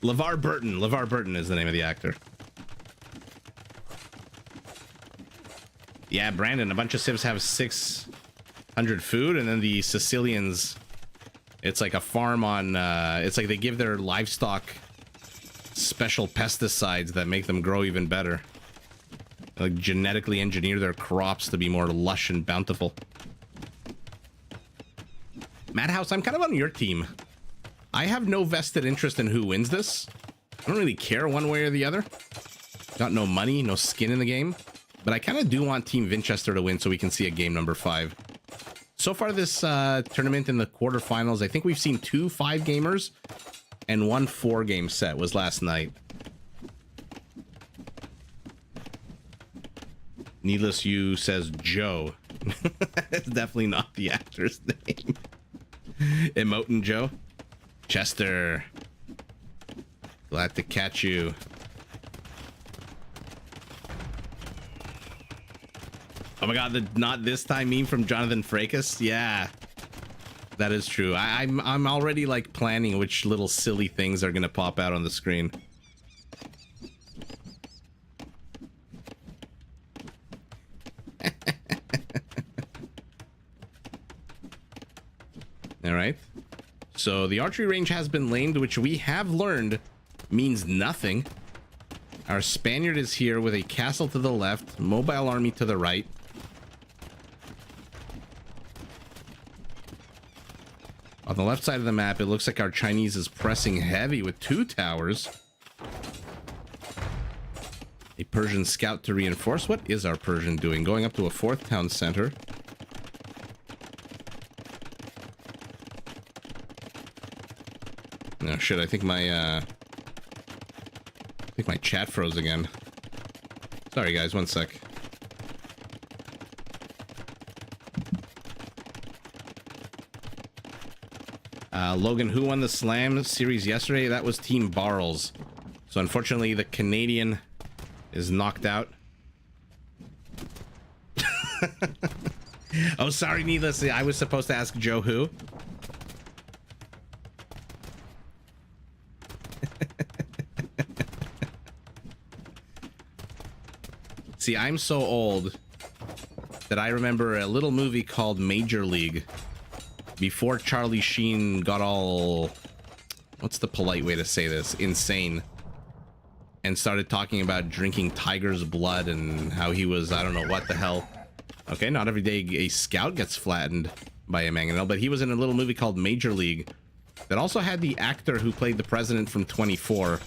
LeVar Burton. LeVar Burton is the name of the actor. Yeah, Brandon, a bunch of civs have 600 food, and then the Sicilians, it's like a farm on, it's like they give their livestock special pesticides that make them grow even better. Like genetically engineer their crops to be more lush and bountiful. Madhouse, I'm kind of on your team. I have no vested interest in who wins this. I don't really care one way or the other. Got no money, no skin in the game. But I kind of do want Team Winchester to win so we can see a game number 5. So far this tournament in the quarterfinals, I think we've seen 2 5-gamers and 1 4-game set was last night. Needless You says Joe. It's definitely not the actor's name. Emotin Joe. Chester. Glad to catch you. Oh my god, the not this time meme from Jonathan Frakes? Yeah. That is true. I'm already like planning which little silly things are gonna pop out on the screen. All right. So the archery range has been lamed, which we have learned means nothing. Our Spaniard is here with a castle to the left, mobile army to the right. On the left side of the map, it looks like our Chinese is pressing heavy with 2 towers. A Persian scout to reinforce. What is our Persian doing? Going up to a 4th town center. No shit, I think my chat froze again. Sorry guys, one sec. Logan, who won the Slam series yesterday? That was Team Barrels. So unfortunately, the Canadian is knocked out. Oh, sorry, needless. I was supposed to ask Joe who. See, I'm so old that I remember a little movie called Major League. Before Charlie Sheen got all, what's the polite way to say this, insane, and started talking about drinking tiger's blood and how he was, I don't know what the hell. Okay, not every day a scout gets flattened by a mangonel, but he was in a little movie called Major League that also had the actor who played the president from 24.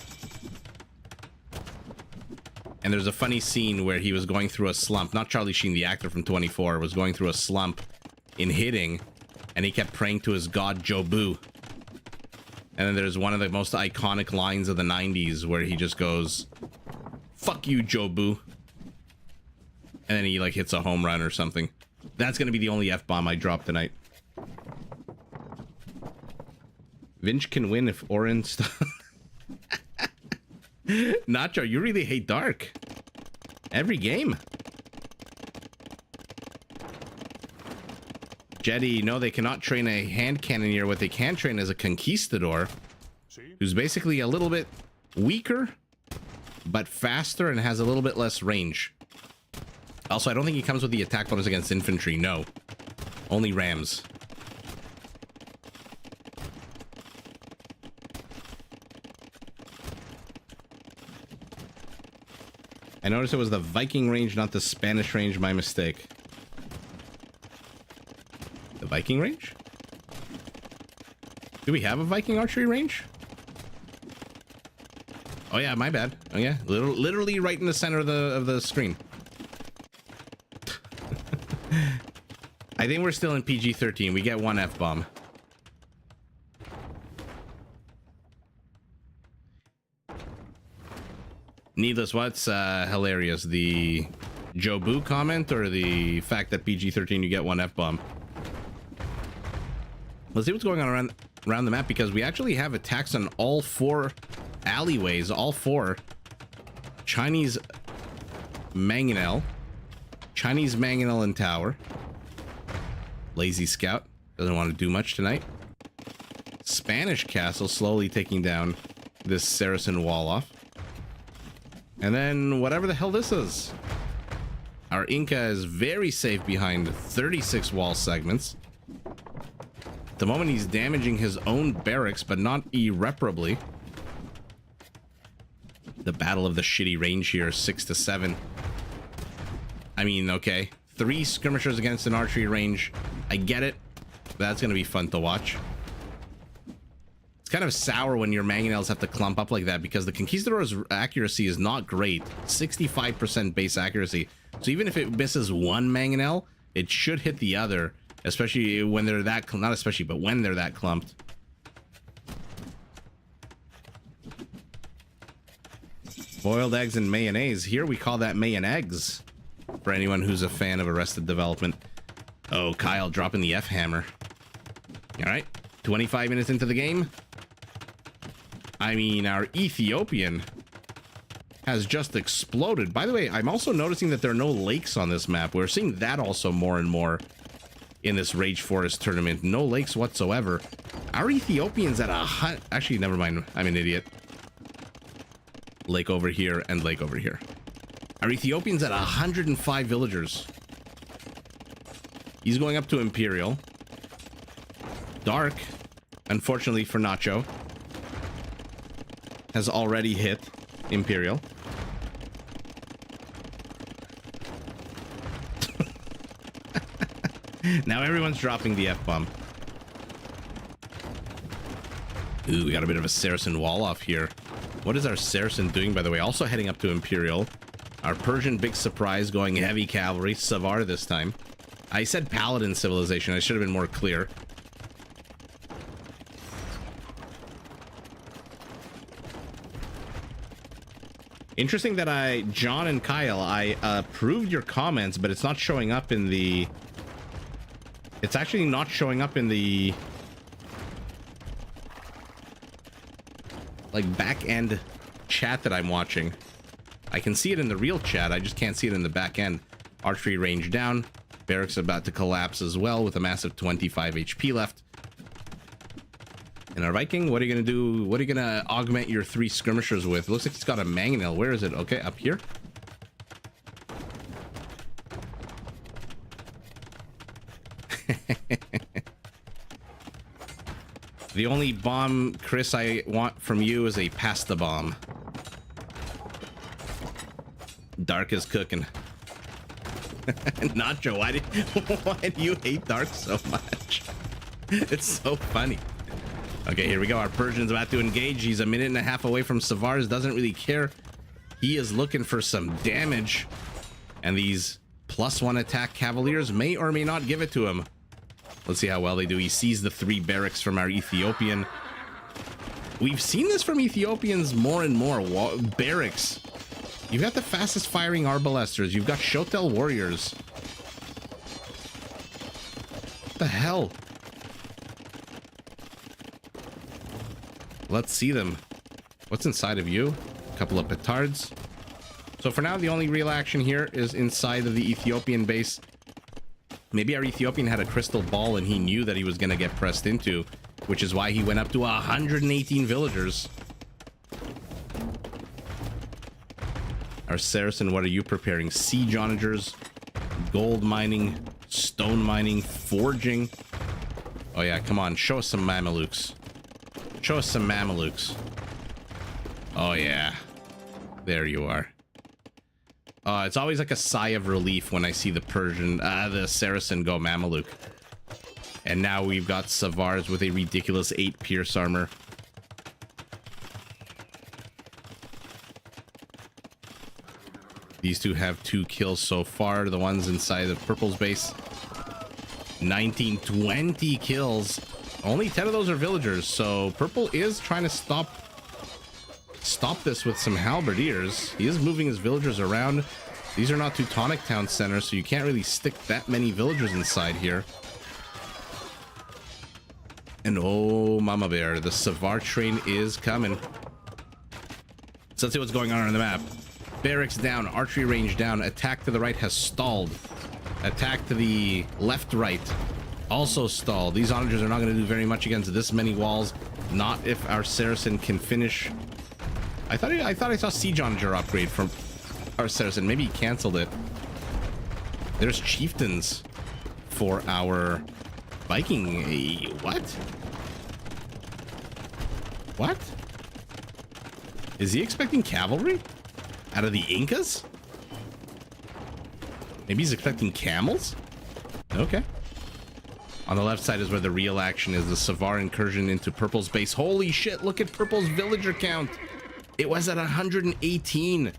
And there's a funny scene where he was going through a slump. Not Charlie Sheen, the actor from 24, was going through a slump in hitting. And he kept praying to his god, Jobu. And then there's one of the most iconic lines of the 90s where he just goes, "Fuck you, Jobu." And then he like hits a home run or something. That's going to be the only F-bomb I drop tonight. Vinch can win if Oren Nacho, you really hate Dark. Every game. Jetty, no, they cannot train a hand cannoneer. What they can train is a conquistador, who's basically a little bit weaker, but faster and has a little bit less range. Also, I don't think he comes with the attack bonus against infantry. No, only rams. I noticed it was the Viking range, not the Spanish range. My mistake. The Viking range? Do we have a Viking archery range? Oh yeah, my bad. Oh yeah, literally right in the center of the screen. I think we're still in PG-13. We get 1 F-bomb. Needless, what's hilarious? The Jobu comment or the fact that PG-13 you get 1 F-bomb? Let's see what's going on around the map, because we actually have attacks on all 4 alleyways, all 4. Chinese mangonel, Chinese mangonel and tower. Lazy scout doesn't want to do much tonight. Spanish castle slowly taking down this Saracen wall off. And then whatever the hell this is. Our Inca is very safe behind 36 wall segments. At the moment, he's damaging his own barracks, but not irreparably. The battle of the shitty range here, 6 to 7. I mean, okay, 3 skirmishers against an archery range. I get it. That's going to be fun to watch. It's kind of sour when your mangonels have to clump up like that, because the Conquistador's accuracy is not great. 65% base accuracy. So even if it misses one mangonel, it should hit the other. especially when they're that, not especially, but when they're that clumped. Boiled eggs and mayonnaise. Here we call that mayonnaise for anyone who's a fan of Arrested Development. Oh, Kyle dropping the F hammer. All right, 25 minutes into the game. I mean, our Ethiopian has just exploded. By the way, I'm also noticing that there are no lakes on this map. We're seeing that also more and more in this Rage Forest tournament. No lakes whatsoever. Our Ethiopian's at actually, never mind. I'm an idiot. Lake over here and lake over here. Our Ethiopian's at 105 villagers. He's going up to Imperial. Dark, unfortunately for Nacho, has already hit Imperial. Now everyone's dropping the F-bomb. Ooh, we got a bit of a Saracen wall off here. What is our Saracen doing, by the way? Also heading up to Imperial. Our Persian big surprise going heavy cavalry. Savar this time. I said Paladin civilization. I should have been more clear. Interesting that John and Kyle, I approved your comments, but it's not showing up in the... It's actually not showing up in the... like back end chat that I'm watching. I can see it in the real chat, I just can't see it in the back end. Archery range down. Barracks about to collapse as well with a massive 25 HP left. And our Viking, what are you gonna do? What are you gonna augment your 3 skirmishers with? It looks like he's got a mangonel. Where is it? Okay, up here. The only bomb, Chris, I want from you is a pasta bomb. Dark is cooking. Nacho, why do you hate Dark so much? It's so funny. Okay, here we go. Our Persian's about to engage. He's a minute and a half away from Savars. Doesn't really care. He is looking for some damage. And these +1 attack Cavaliers may or may not give it to him. Let's see how well they do. He sees the 3 barracks from our Ethiopian. We've seen this from Ethiopians more and more. Barracks. You've got the fastest firing arbalesters. You've got Shotel warriors. What the hell? Let's see them. What's inside of you? A couple of petards. So for now, the only real action here is inside of the Ethiopian base. Maybe our Ethiopian had a crystal ball and he knew that he was going to get pressed into, which is why he went up to 118 villagers. Our Saracen, what are you preparing? Siege onagers, gold mining, stone mining, forging. Oh yeah, come on, show us some Mamelukes. Show us some Mamelukes. Oh yeah, there you are. It's always like a sigh of relief when I see the the Saracen go Mameluke. And now we've got Savars with a ridiculous 8 pierce armor. These two have 2 kills so far. The ones inside of Purple's base. 19, 20 kills. Only 10 of those are villagers. So Purple is trying to stop this with some halberdiers. He is moving his villagers around. These are not Teutonic town centers, so you can't really stick that many villagers inside here. And oh, Mama Bear, the Savar train is coming. So let's see what's going on the map. Barracks down, archery range down, attack to the right has stalled. Attack to the left, right, also stalled. These onagers are not going to do very much against this many walls. Not if our Saracen can finish. I thought I saw siege onager upgrade from our Saracen. Maybe he canceled it. There's chieftains for our Viking. What? What? Is he expecting cavalry out of the Incas? Maybe he's expecting camels? Okay. On the left side is where the real action is. The Savar incursion into Purple's base. Holy shit, look at Purple's villager count. It was at 118.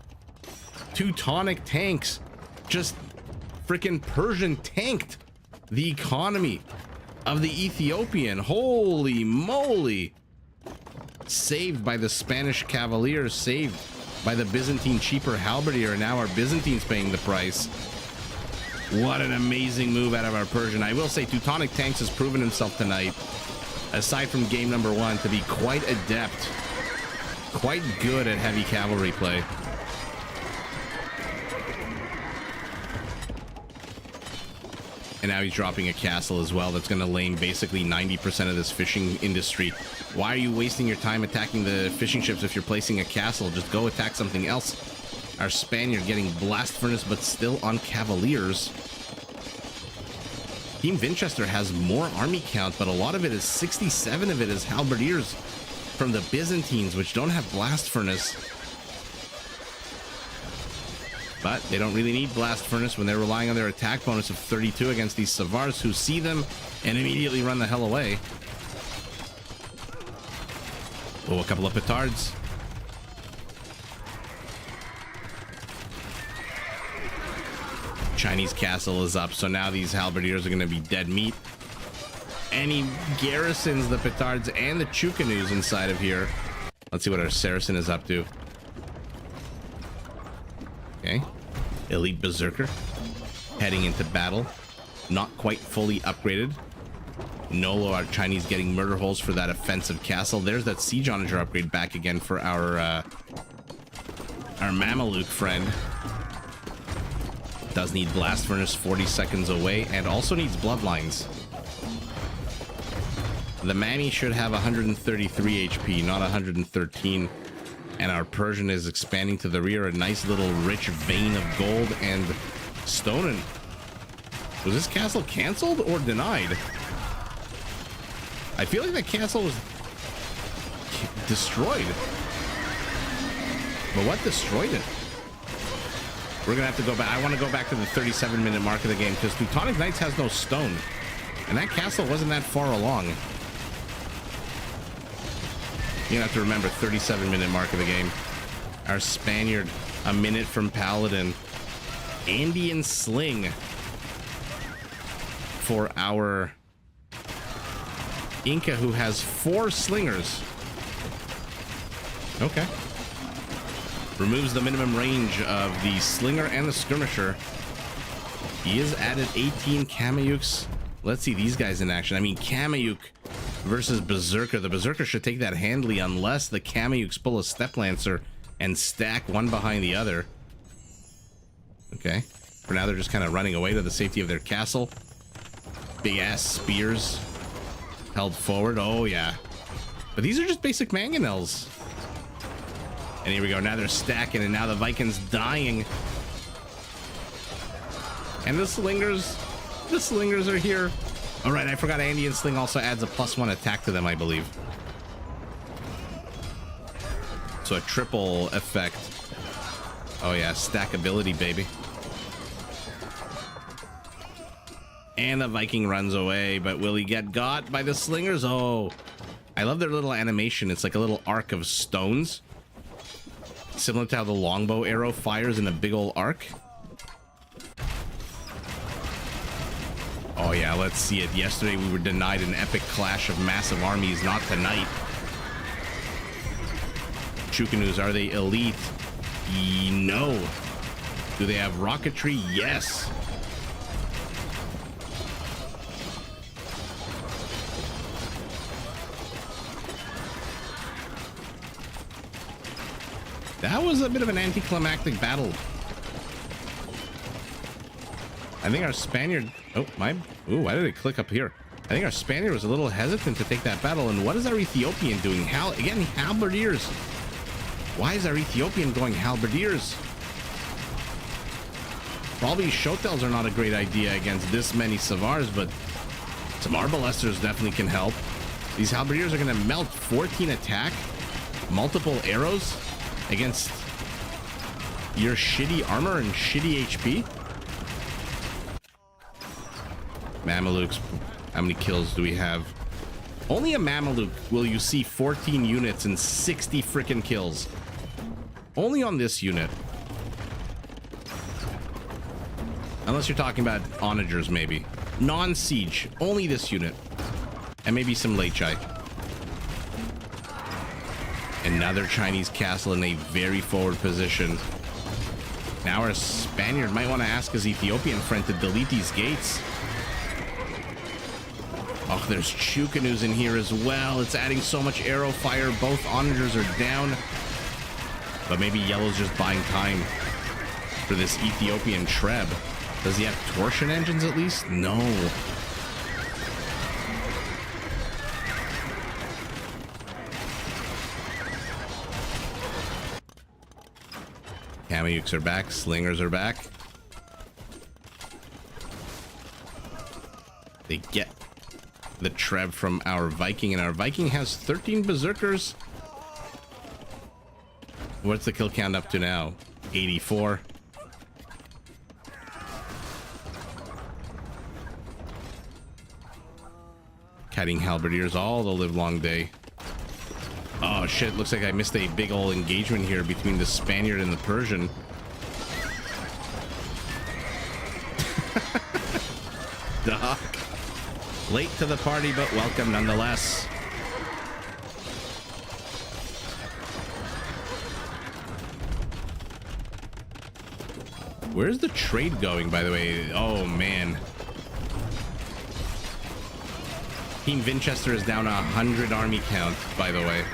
Teutonic tanks. Just freaking Persian tanked The economy of the Ethiopian. Holy moly. Saved by the Spanish Cavaliers, saved by the Byzantine cheaper halberdier, and now our Byzantine's paying the price. What an amazing move out of our Persian. I will say Teutonic Tanks has proven himself tonight, aside from game number 1, to be quite adept, quite good at heavy cavalry play. And now he's dropping a castle as well. That's going to lame basically 90% of this fishing industry. Why are you wasting your time attacking the fishing ships if you're placing a castle? Just go attack something else. Our Spaniard getting blast furnace, but still on cavaliers. Team Winchester has more army count, but a lot of it is 67 of it is halberdiers from the Byzantines, which don't have blast furnace. But they don't really need blast furnace when they're relying on their attack bonus of 32 against these Savars, who see them and immediately run the hell away. Oh, a couple of petards. Chinese castle is up, so now these halberdiers are going to be dead meat. And he garrisons the petards and the Chukanus inside of here. Let's see what our Saracen is up to. Okay. Elite Berserker heading into battle. Not quite fully upgraded. Nolo, our Chinese, getting murder holes for that offensive castle. There's that siege onager upgrade back again for our Mameluke friend. Does need blast furnace 40 seconds away, and also needs bloodlines. The Mammy should have 133 HP, not 113. And our Persian is expanding to the rear, a nice little rich vein of gold and stone. Was this castle canceled or denied? I feel like that castle was destroyed. But what destroyed it? We're gonna have to go back. I want to go back to the 37-minute mark of the game, because Teutonic Knights has no stone, and that castle wasn't that far along. You have to remember 37-minute mark of the game. Our Spaniard, a minute from Paladin. Andean Sling for our Inca, who has 4 slingers. Okay. Removes the minimum range of the slinger and the skirmisher. He has added 18 Kamayuks. Let's see these guys in action. I mean, Kamayuk versus Berserker. The Berserker should take that handily unless the Kamayuks pull a Step Lancer and stack one behind the other. Okay. For now, they're just kind of running away to the safety of their castle. Big ass spears held forward. Oh, yeah. But these are just basic mangonels. And here we go. Now they're stacking, and now the Vikings dying. And the slingers are here. All right, I forgot Andean Sling also adds a +1 attack to them, I believe. So a triple effect. Oh yeah, stackability, baby. And the Viking runs away, but will he get got by the slingers? Oh, I love their little animation. It's like a little arc of stones, similar to how the longbow arrow fires in a big old arc. Oh yeah, let's see it. Yesterday we were denied an epic clash of massive armies. Not tonight. Chukanus, are they elite? No. Do they have rocketry? Yes. That was a bit of an anticlimactic battle. I think our Spaniard... Oh, my... Ooh, why did it click up here? I think our Spaniard was a little hesitant to take that battle. And what is our Ethiopian doing? Again, halberdiers. Why is our Ethiopian going halberdiers? Probably Shotels are not a great idea against this many Savars, but some Arbalesters definitely can help. These halberdiers are going to melt 14 attack, multiple arrows against your shitty armor and shitty HP. Mamelukes, how many kills do we have? Only a Mameluke will you see 14 units and 60 freaking kills. Only on this unit. Unless you're talking about onagers, maybe. Non-siege. Only this unit. And maybe some late chai. Another Chinese castle in a very forward position. Now our Spaniard might want to ask his Ethiopian friend to delete these gates. Oh, there's Chukanus in here as well. It's adding so much arrow fire. Both onagers are down. But maybe Yellow's just buying time for this Ethiopian Treb. Does he have torsion engines at least? No. Kameyuks are back. Slingers are back. They get the Treb from our Viking, and our Viking has 13 berserkers. What's the kill count up to now? 84. Kiting halberdiers all the live long day. Oh shit, looks like I missed a big ol' engagement here between the Spaniard and the Persian. Doc. Late to the party, but welcome nonetheless. Where's the trade going, by the way? Oh, man. Team Winchester is down 100 army count, by the way.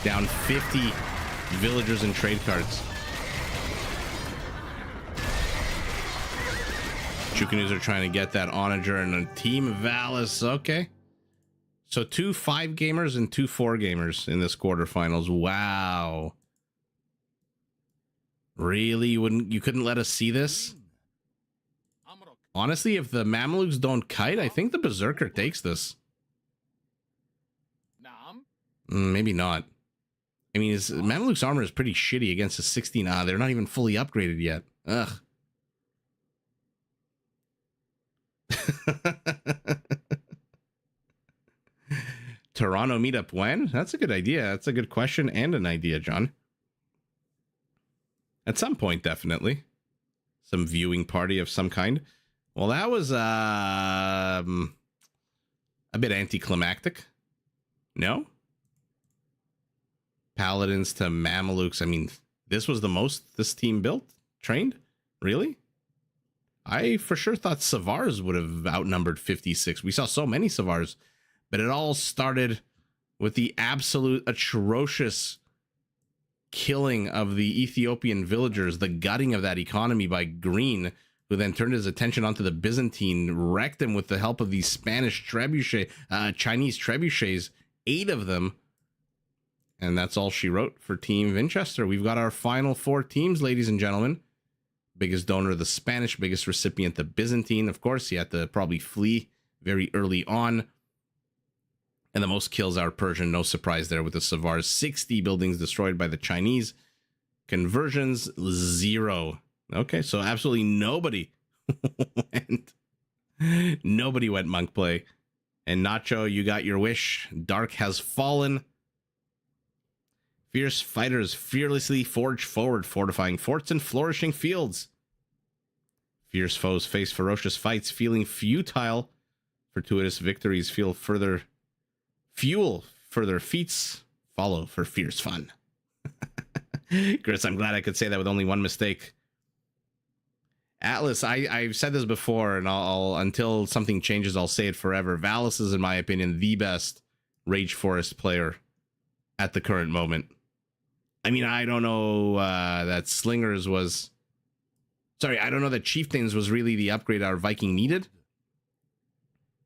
Down 50 villagers and trade cards. Chukanus are trying to get that onager, and a team Valis. Okay. So 2 5 gamers and 2 4 gamers in this quarterfinals. Wow. Really? You couldn't let us see this? Honestly, if the Mamelukes don't kite, I think the Berserker takes this. Maybe not. I mean, his Mameluke's armor is pretty shitty against a 16. They're not even fully upgraded yet. Ugh. Toronto meetup when? That's a good idea. That's a good question and an idea, John. At some point, definitely. Some viewing party of some kind. Well, that was a bit anticlimactic. No? Paladins to Mamelukes. I mean, this was the most this team built? Trained? Really? I for sure thought Savars would have outnumbered 56. We saw so many Savars. But it all started with the absolute atrocious killing of the Ethiopian villagers, the gutting of that economy by Green, who then turned his attention onto the Byzantine, wrecked them with the help of these Spanish trebuchet, Chinese trebuchets, 8 of them. And that's all she wrote for Team Winchester. We've got our final 4 teams, ladies and gentlemen. Biggest donor, the Spanish. Biggest recipient, the Byzantine. Of course, he had to probably flee very early on. And the most kills, our Persian. No surprise there with the Savars. 60 buildings destroyed by the Chinese. Conversions, 0. Okay, so absolutely nobody went monk play. And Nacho, you got your wish. Dark has fallen. Fierce fighters fearlessly forge forward, fortifying forts and flourishing fields. Fierce foes face ferocious fights, feeling futile. Fortuitous victories fuel further feats. Follow for fierce fun. Chris, I'm glad I could say that with only one mistake. Atlas, I've said this before, and I'll until something changes, I'll say it forever. Valis is, in my opinion, the best Rage Forest player at the current moment. I mean, I don't know that Slingers was... Sorry, I don't know that Chieftains was really the upgrade our Viking needed.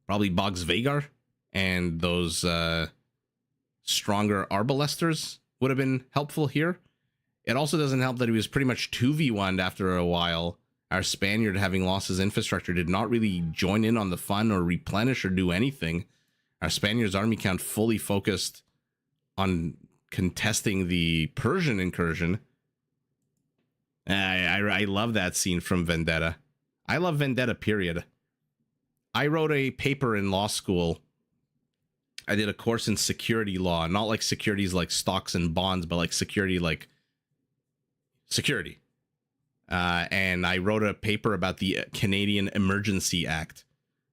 Probably Boggs Vagar and those stronger Arbalesters would have been helpful here. It also doesn't help that he was pretty much 2v1'd after a while. Our Spaniard, having lost his infrastructure, did not really join in on the fun or replenish or do anything. Our Spaniard's army count fully focused on contesting the Persian incursion. I love that scene from Vendetta. I love Vendetta, period. I wrote a paper in law school. I did a course in security law, not like securities like stocks and bonds, but like security like security. And I wrote a paper about the Canadian Emergency Act.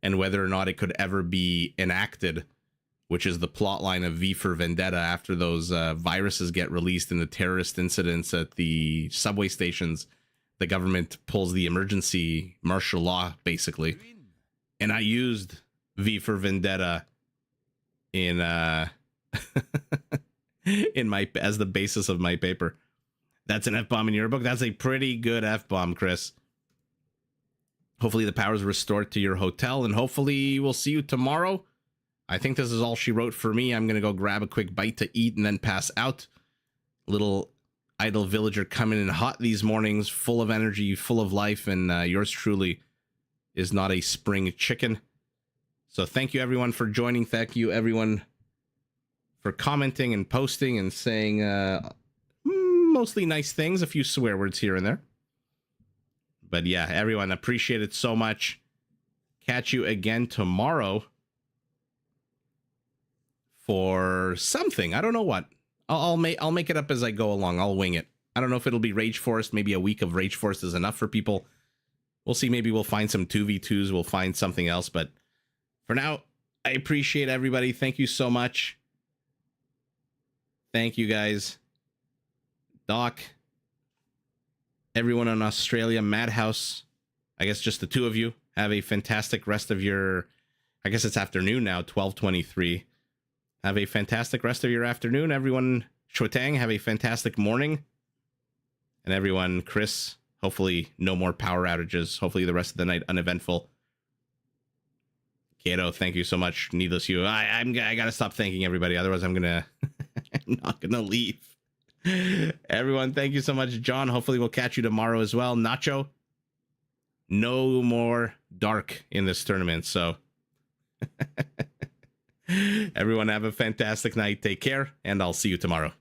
and whether or not it could ever be enacted, which is the plot line of V for Vendetta after those viruses get released in the terrorist incidents at the subway stations. The government pulls the emergency martial law, basically. And I used V for Vendetta in in my as the basis of my paper. That's an F-bomb in your book. That's a pretty good F-bomb, Chris. Hopefully the power's restored to your hotel, and hopefully we'll see you tomorrow. I think this is all she wrote for me. I'm going to go grab a quick bite to eat and then pass out. Little idle villager coming in hot these mornings, full of energy, full of life, and yours truly is not a spring chicken. So thank you, everyone, for joining. Thank you, everyone, for commenting and posting and saying mostly nice things, a few swear words here and there. But yeah, everyone, appreciate it so much. Catch you again tomorrow for something. I don't know what. I'll make it up as I go along. I'll wing it. I don't know if it'll be Rage Forest. Maybe a week of Rage Forest is enough for people. We'll see. Maybe we'll find some 2v2s. We'll find something else. But for now, I appreciate everybody. Thank you so much. Thank you, guys. Doc. Everyone in Australia, Madhouse. I guess just the two of you. Have a fantastic rest of your... I guess it's afternoon now, 12:23. Have a fantastic rest of your afternoon. Everyone, Shwetang, have a fantastic morning. And everyone, Chris, hopefully no more power outages. Hopefully the rest of the night uneventful. Kato, thank you so much. Needless you. I gotta stop thanking everybody. Otherwise I'm not gonna leave. Everyone, thank you so much. John, hopefully we'll catch you tomorrow as well. Nacho, no more dark in this tournament. So everyone have a fantastic night. Take care, and I'll see you tomorrow.